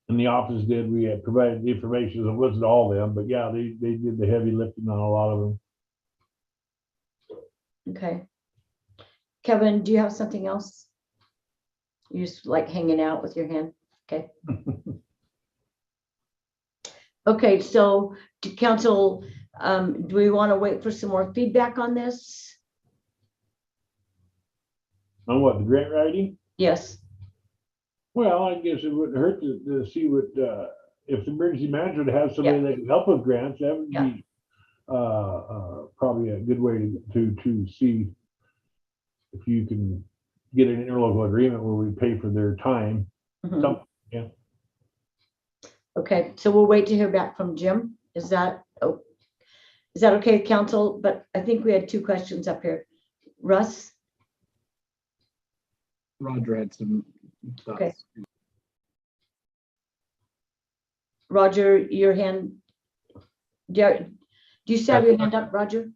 the office did, we had provided the information, so it wasn't all them, but yeah, they did the heavy lifting on a lot of them. Okay. Kevin, do you have something else? You just like hanging out with your hand? Okay. Okay, so to council, do we want to wait for some more feedback on this? On what, the grant writing? Yes. Well, I guess it wouldn't hurt to see what, if the emergency manager would have somebody that can help with grants, that would be probably a good way to see if you can get an interlocal agreement where we pay for their time. Mhm. Yeah. Okay, so we'll wait to hear back from Jim. Is that okay, council? But I think we had two questions up here. Russ? Roger had some thoughts. Okay. Roger, your hand. Do you still have your hand up, Roger?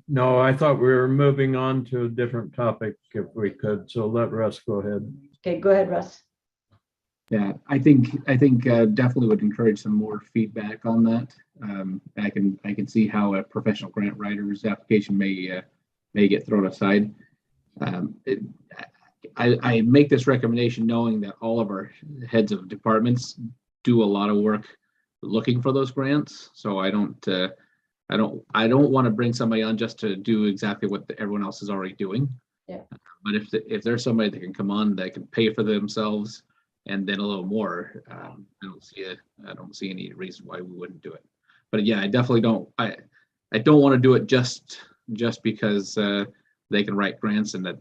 No, I thought we were moving on to a different topic if we could. So let Russ go ahead. Okay, go ahead, Russ. Yeah, I think definitely would encourage some more feedback on that. I can see how a professional grant writer's application may get thrown aside. I make this recommendation knowing that all of our heads of departments do a lot of work looking for those grants. So I don't want to bring somebody on just to do exactly what everyone else is already doing. Yeah. But if there's somebody that can come on that can pay for themselves and then a little more, I don't see any reason why we wouldn't do it. But yeah, I definitely don't. I don't want to do it just because they can write grants and that,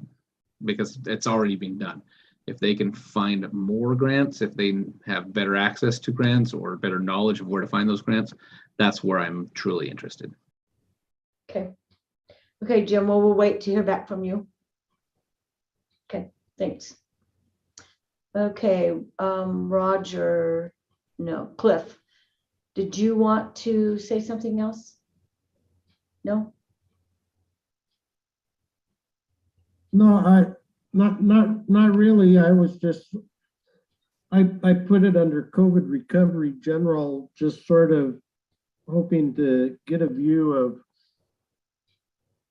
because it's already being done. If they can find more grants, if they have better access to grants or better knowledge of where to find those grants, that's where I'm truly interested. Okay. Okay, Jim, well, we'll wait to hear back from you. Okay, thanks. Okay, Roger, no, Cliff, did you want to say something else? No? No, not really. I was just, I put it under COVID recovery general, just sort of hoping to get a view of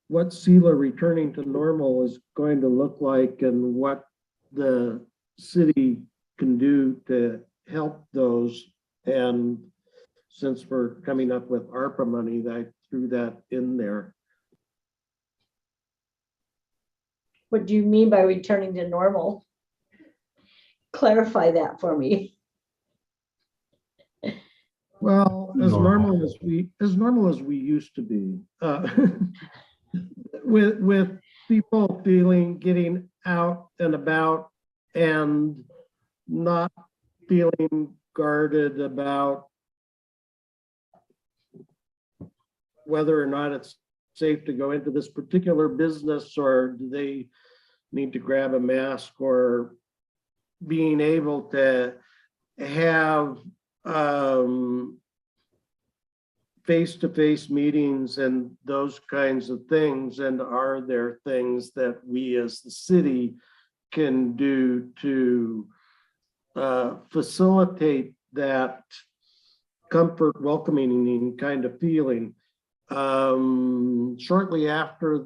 what Selah returning to normal is going to look like and what the city can do to help those. And since we're coming up with ARPA money, I threw that in there. What do you mean by returning to normal? Clarify that for me. Well, as normal as we used to be, with people getting out and about and not feeling guarded about whether or not it's safe to go into this particular business, or do they need to grab a mask, or being able to have face-to-face meetings and those kinds of things. And are there things that we as the city can do to facilitate that comfort, welcoming kind of feeling? Shortly after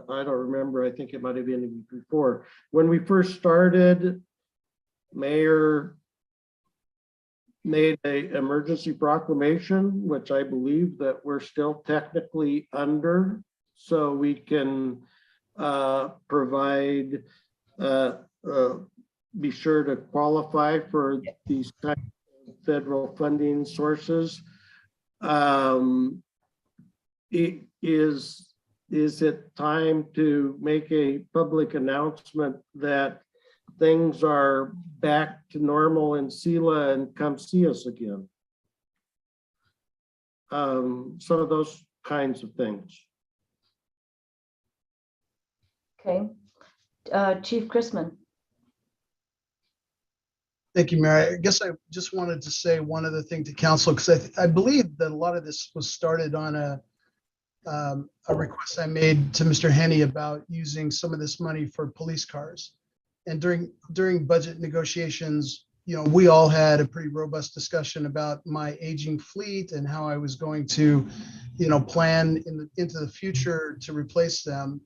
I don't remember, I think it might have been before, when we first started, Mayor made an emergency proclamation, which I believe that we're still technically under, so we can provide, be sure to qualify for these types of federal funding sources. Is it time to make a public announcement that things are back to normal in Selah and come see us again? Some of those kinds of things. Okay. Chief Chrisman. Thank you, Mary. I guess I just wanted to say one other thing to council, because I believe that a lot of this was started on a request I made to Mr. Henney about using some of this money for police cars. And during budget negotiations, you know, we all had a pretty robust discussion about my aging fleet and how I was going to, you know, plan into the future to replace them.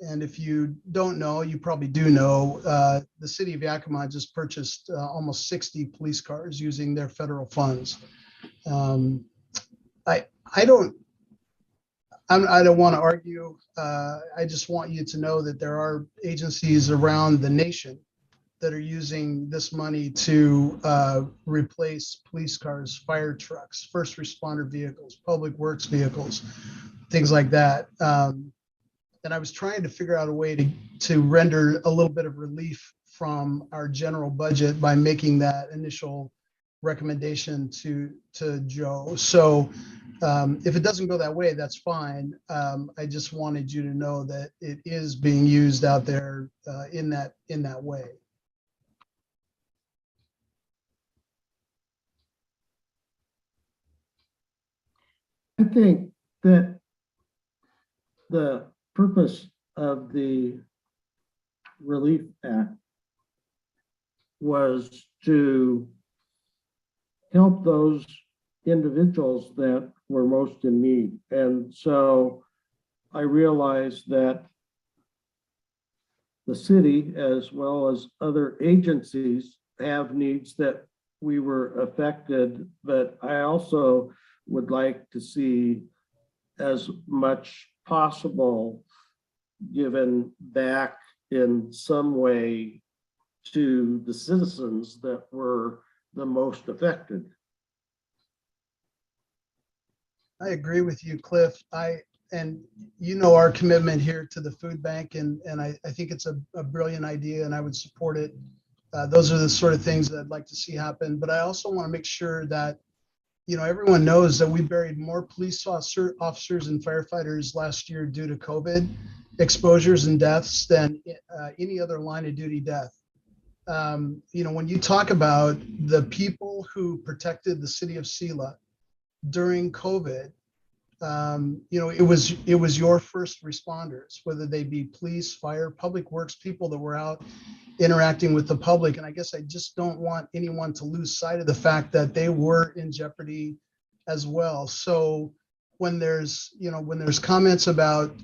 And if you don't know, you probably do know, the city of Yakima just purchased almost 60 police cars using their federal funds. I don't want to argue. I just want you to know that there are agencies around the nation that are using this money to replace police cars, fire trucks, first responder vehicles, public works vehicles, things like that. And I was trying to figure out a way to render a little bit of relief from our general budget by making that initial recommendation to Joe. So if it doesn't go that way, that's fine. I just wanted you to know that it is being used out there in that way. I think that the purpose of the Relief Act was to help those individuals that were most in need. And so I realized that the city, as well as other agencies, have needs that we were affected, but I also would like to see as much possible given back in some way to the citizens that were the most affected. I agree with you, Cliff. and you know our commitment here to the food bank, and I think it's a brilliant idea, and I would support it. Those are the sort of things that I'd like to see happen. But I also want to make sure that, you know, everyone knows that we buried more police officers and firefighters last year due to COVID exposures and deaths than any other line of duty death. You know, when you talk about the people who protected the city of Selah during COVID, you know, it was your first responders, whether they be police, fire, public works, people that were out interacting with the public. And I guess I just don't want anyone to lose sight of the fact that they were in jeopardy as well. So when there's, you know, when there's comments about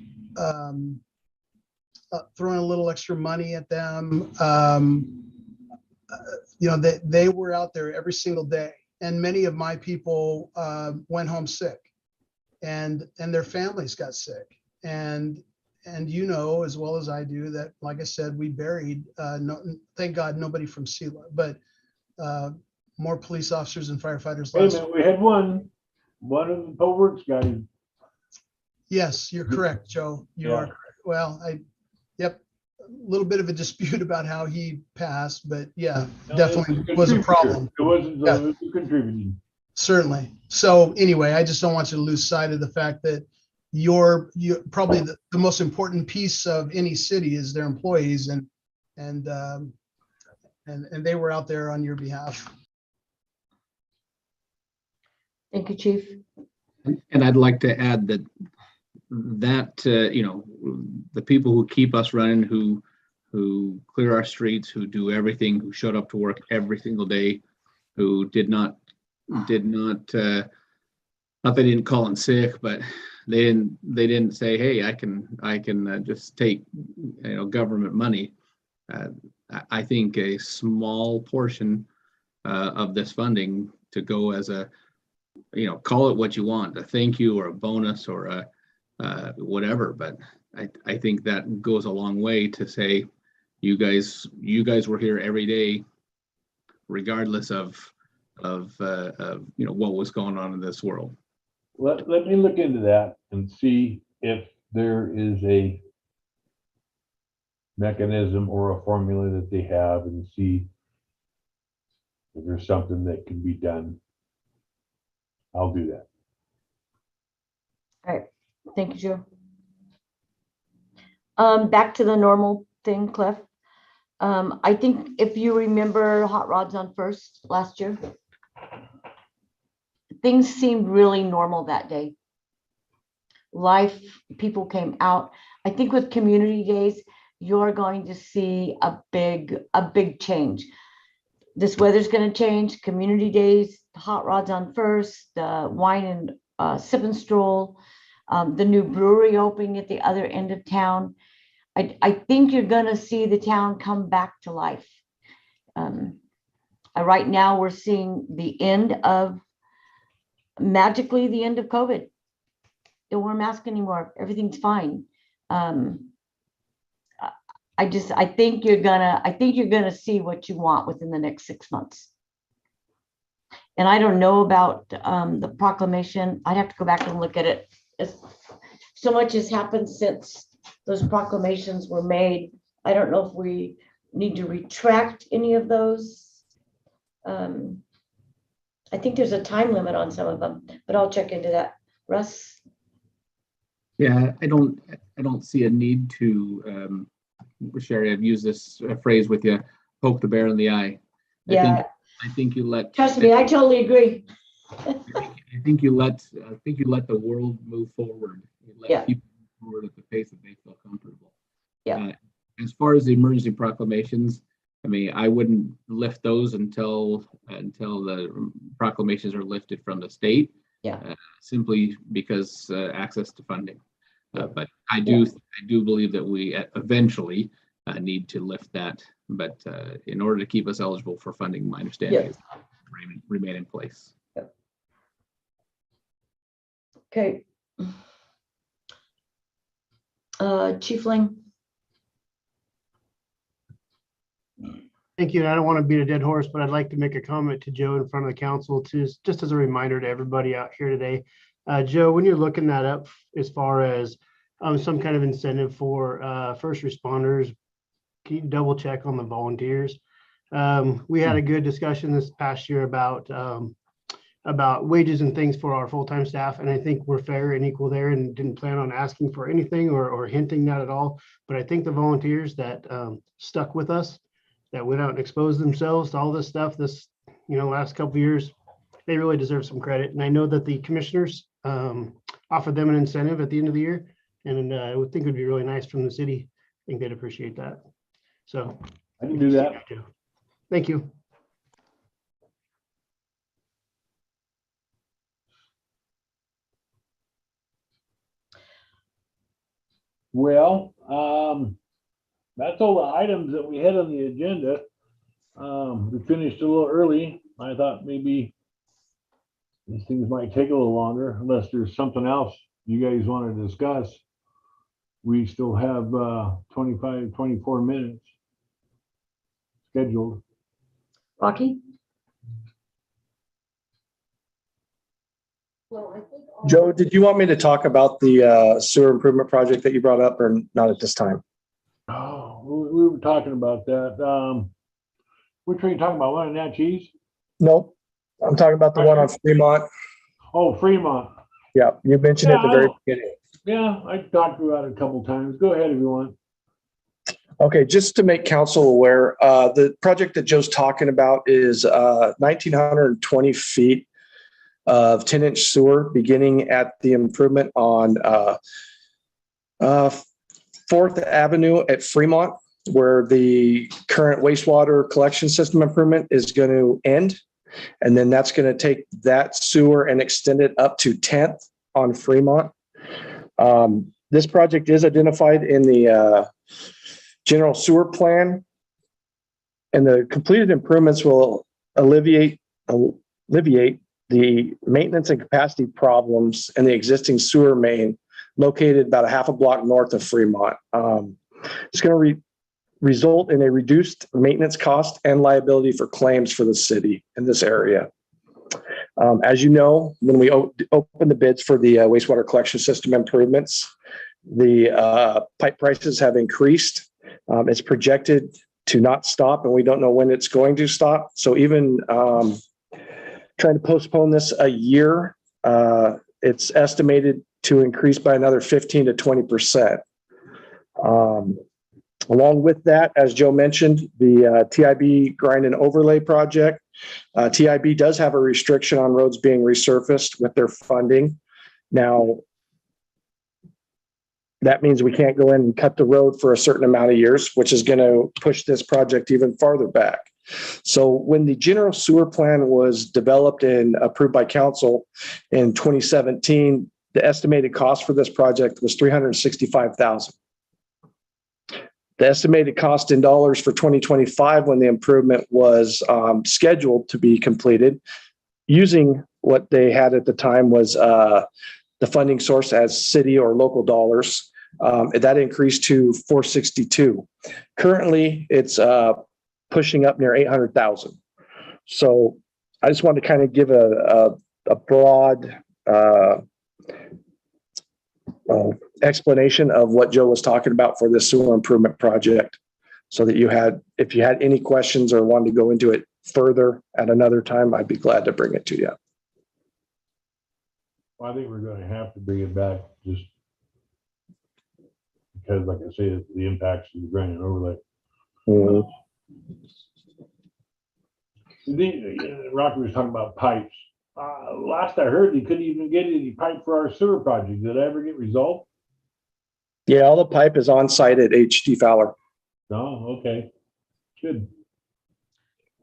throwing a little extra money at them, you know, they were out there every single day. And many of my people went home sick, and their families got sick. And you know as well as I do that, like I said, we buried, thank God, nobody from Selah, but more police officers and firefighters. Wait a minute, we had one of the public works guys. Yes, you're correct, Joe. You are correct. Well, yep, a little bit of a dispute about how he passed, but yeah, No, definitely was a problem. It wasn't contributing. Certainly. So anyway, I just don't want you to lose sight of the fact that you're probably the most important piece of any city is their employees, and they were out there on your behalf. Thank you, Chief. And I'd like to add that you know, the people who keep us running, who clear our streets, who do everything, who showed up to work every single day, who did not not they didn't call in sick, but they didn't say, hey, I can just take, you know, government money. I think a small portion of this funding to go as a, you know, call it what you want, a thank you or a bonus or a whatever, but I think that goes a long way to say you guys were here every day, regardless of you know what was going on in this world. Let me look into that and see if there is a mechanism or a formula that they have, and see if there's something that can be done. I'll do that. All right. Thank you, Joe. Back to the normal thing, Cliff. I think if you remember Hot Rods on First last year, things seemed really normal that day. Life, people came out. I think with community days, you're going to see a big change. This weather's going to change. Community days, Hot Rods on First, the wine and sip and stroll, the new brewery opening at the other end of town. I think you're going to see the town come back to life. Right now, we're seeing the end of, magically, the end of COVID. Don't wear a mask anymore. Everything's fine. I think you're gonna see what you want within the next 6 months. And I don't know about the proclamation. I'd have to go back and look at it. So much has happened since those proclamations were made. I don't know if we need to retract any of those. I think there's a time limit on some of them, but I'll check into that. Russ? Yeah, I don't see a need to, Sherry, I've used this phrase with you, poke the bear in the eye. I think you let. Trust me, I totally agree. I think you let the world move forward. You let people move forward at the pace that they feel comfortable. Yeah. As far as the emergency proclamations, I mean, I wouldn't lift those until the proclamations are lifted from the state. Yeah. Simply because access to funding. But I do believe that we eventually need to lift that. But in order to keep us eligible for funding, my understanding is remain in place. Yep. Okay. Chief Ling. Thank you. And I don't want to beat a dead horse, but I'd like to make a comment to Joe in front of the council, just as a reminder to everybody out here today. Joe, when you're looking that up as far as some kind of incentive for first responders, can you double check on the volunteers? We had a good discussion this past year about wages and things for our full-time staff, and I think we're fair and equal there, and didn't plan on asking for anything or hinting that at all. But I think the volunteers that stuck with us, that went out and exposed themselves to all this stuff last couple of years, they really deserve some credit. And I know that the commissioners offered them an incentive at the end of the year, and I would think it would be really nice from the city. I think they'd appreciate that. So I can do that. Thank you. Well, that's all the items that we had on the agenda. We finished a little early. I thought maybe these things might take a little longer unless there's something else you guys want to discuss. We still have 25, 24 minutes scheduled. Rocky? Joe, did you want me to talk about the sewer improvement project that you brought up, or not at this time? Oh, we were talking about that. Which one are you talking about? One in Natchez? Nope. I'm talking about the one on Fremont. Oh, Fremont. Yeah, you mentioned it at the very beginning. Yeah, I talked about it a couple times. Go ahead if you want. Okay, just to make council aware, the project that Joe's talking about is 1,920 feet of 10-inch sewer beginning at the improvement on 4th Avenue at Fremont, where the current wastewater collection system improvement is going to end. And then that's going to take that sewer and extend it up to 10th on Fremont. This project is identified in the general sewer plan, and the completed improvements will alleviate the maintenance and capacity problems in the existing sewer main located about a half a block north of Fremont. It's going to result in a reduced maintenance cost and liability for claims for the city in this area. As you know, when we open the bids for the wastewater collection system improvements, the pipe prices have increased. It's projected to not stop, and we don't know when it's going to stop. So even trying to postpone this a year, it's estimated to increase by another 15 to 20%. Along with that, as Joe mentioned, the TIB grind and overlay project, TIB does have a restriction on roads being resurfaced with their funding. Now, that means we can't go in and cut the road for a certain amount of years, which is going to push this project even farther back. So when the general sewer plan was developed and approved by council in 2017, the estimated cost for this project was $365,000. The estimated cost in dollars for 2025, when the improvement was scheduled to be completed, using what they had at the time was the funding source as city or local dollars, that increased to $462. Currently, it's pushing up near $800,000. So I just wanted to kind of give a broad explanation of what Joe was talking about for the sewer improvement project, so that if you had any questions or wanted to go into it further at another time, I'd be glad to bring it to you. Well, I think we're going to have to bring it back just because, like I say, the impacts of the grind and overlay. Rocky was talking about pipes. Last I heard, you couldn't even get any pipe for our sewer project. Did that ever get resolved? Yeah, all the pipe is on site at HD Fowler. Oh, okay. Good.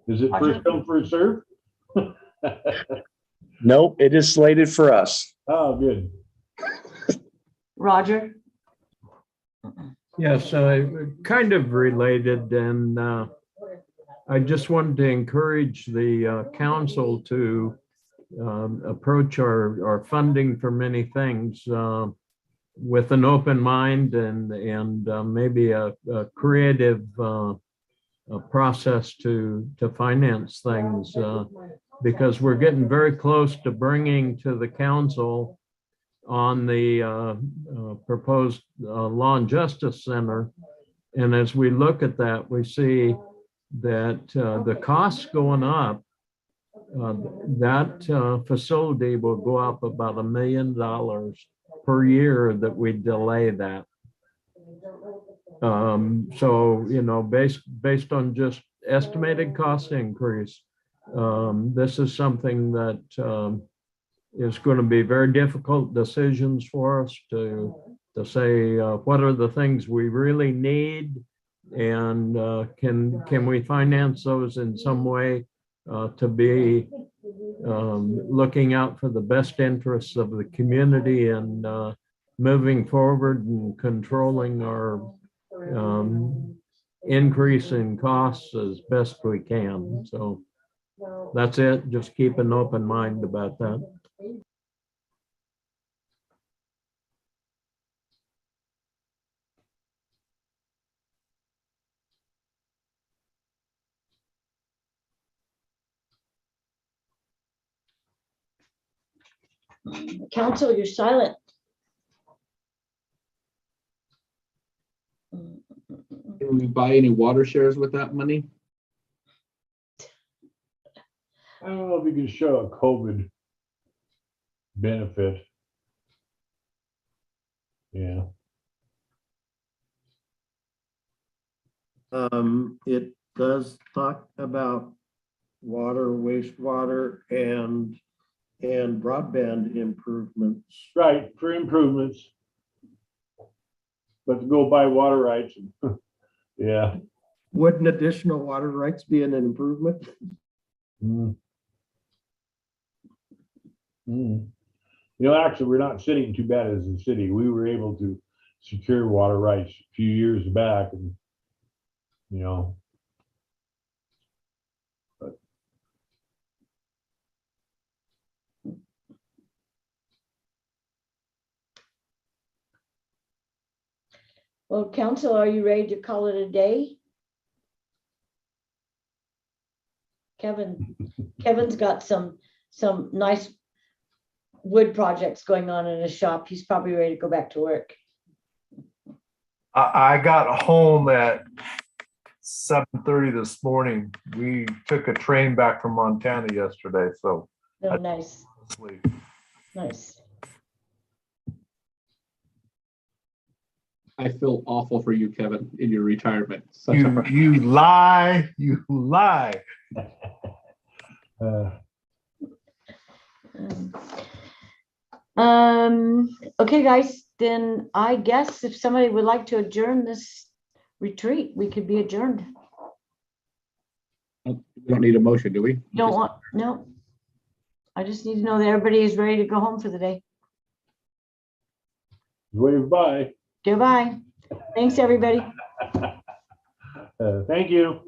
Is it first come, first serve? Nope, it is slated for us. Oh, good. Roger? Yes, kind of related, and I just wanted to encourage the council to approach our funding for many things with an open mind and maybe a creative process to finance things, because we're getting very close to bringing to the council on the proposed Law and Justice Center. And as we look at that, we see that the costs going up, that facility will go up about $1 million per year that we delay that. So, you know, based on just estimated cost increase, this is something that is going to be very difficult decisions for us to say what are the things we really need, and can we finance those in some way to be looking out for the best interests of the community and moving forward and controlling our increase in costs as best we can. So that's it. Just keep an open mind about that. Council, you're silent. Can we buy any water shares with that money? I don't know if you can show a COVID benefit. Yeah. It does talk about water, wastewater, and broadband improvements. Right, for improvements. But to go buy water rights, yeah. Wouldn't additional water rights be an improvement? Mm. Mm. You know, actually, we're not sitting too bad as a city. We were able to secure water rights a few years back, and you know. But Well, council, are you ready to call it a day? Kevin's got some nice wood projects going on in his shop. He's probably ready to go back to work. I got home at 7:30 this morning. We took a train back from Montana yesterday, so. Oh, nice. Sleep. Nice. I feel awful for you, Kevin, in your retirement. You lie, you lie. Okay, guys, then I guess if somebody would like to adjourn this retreat, we could be adjourned. We don't need a motion, do we? You don't want, no. I just need to know that everybody is ready to go home for the day. wave by. Goodbye. Thanks, everybody. Thank you.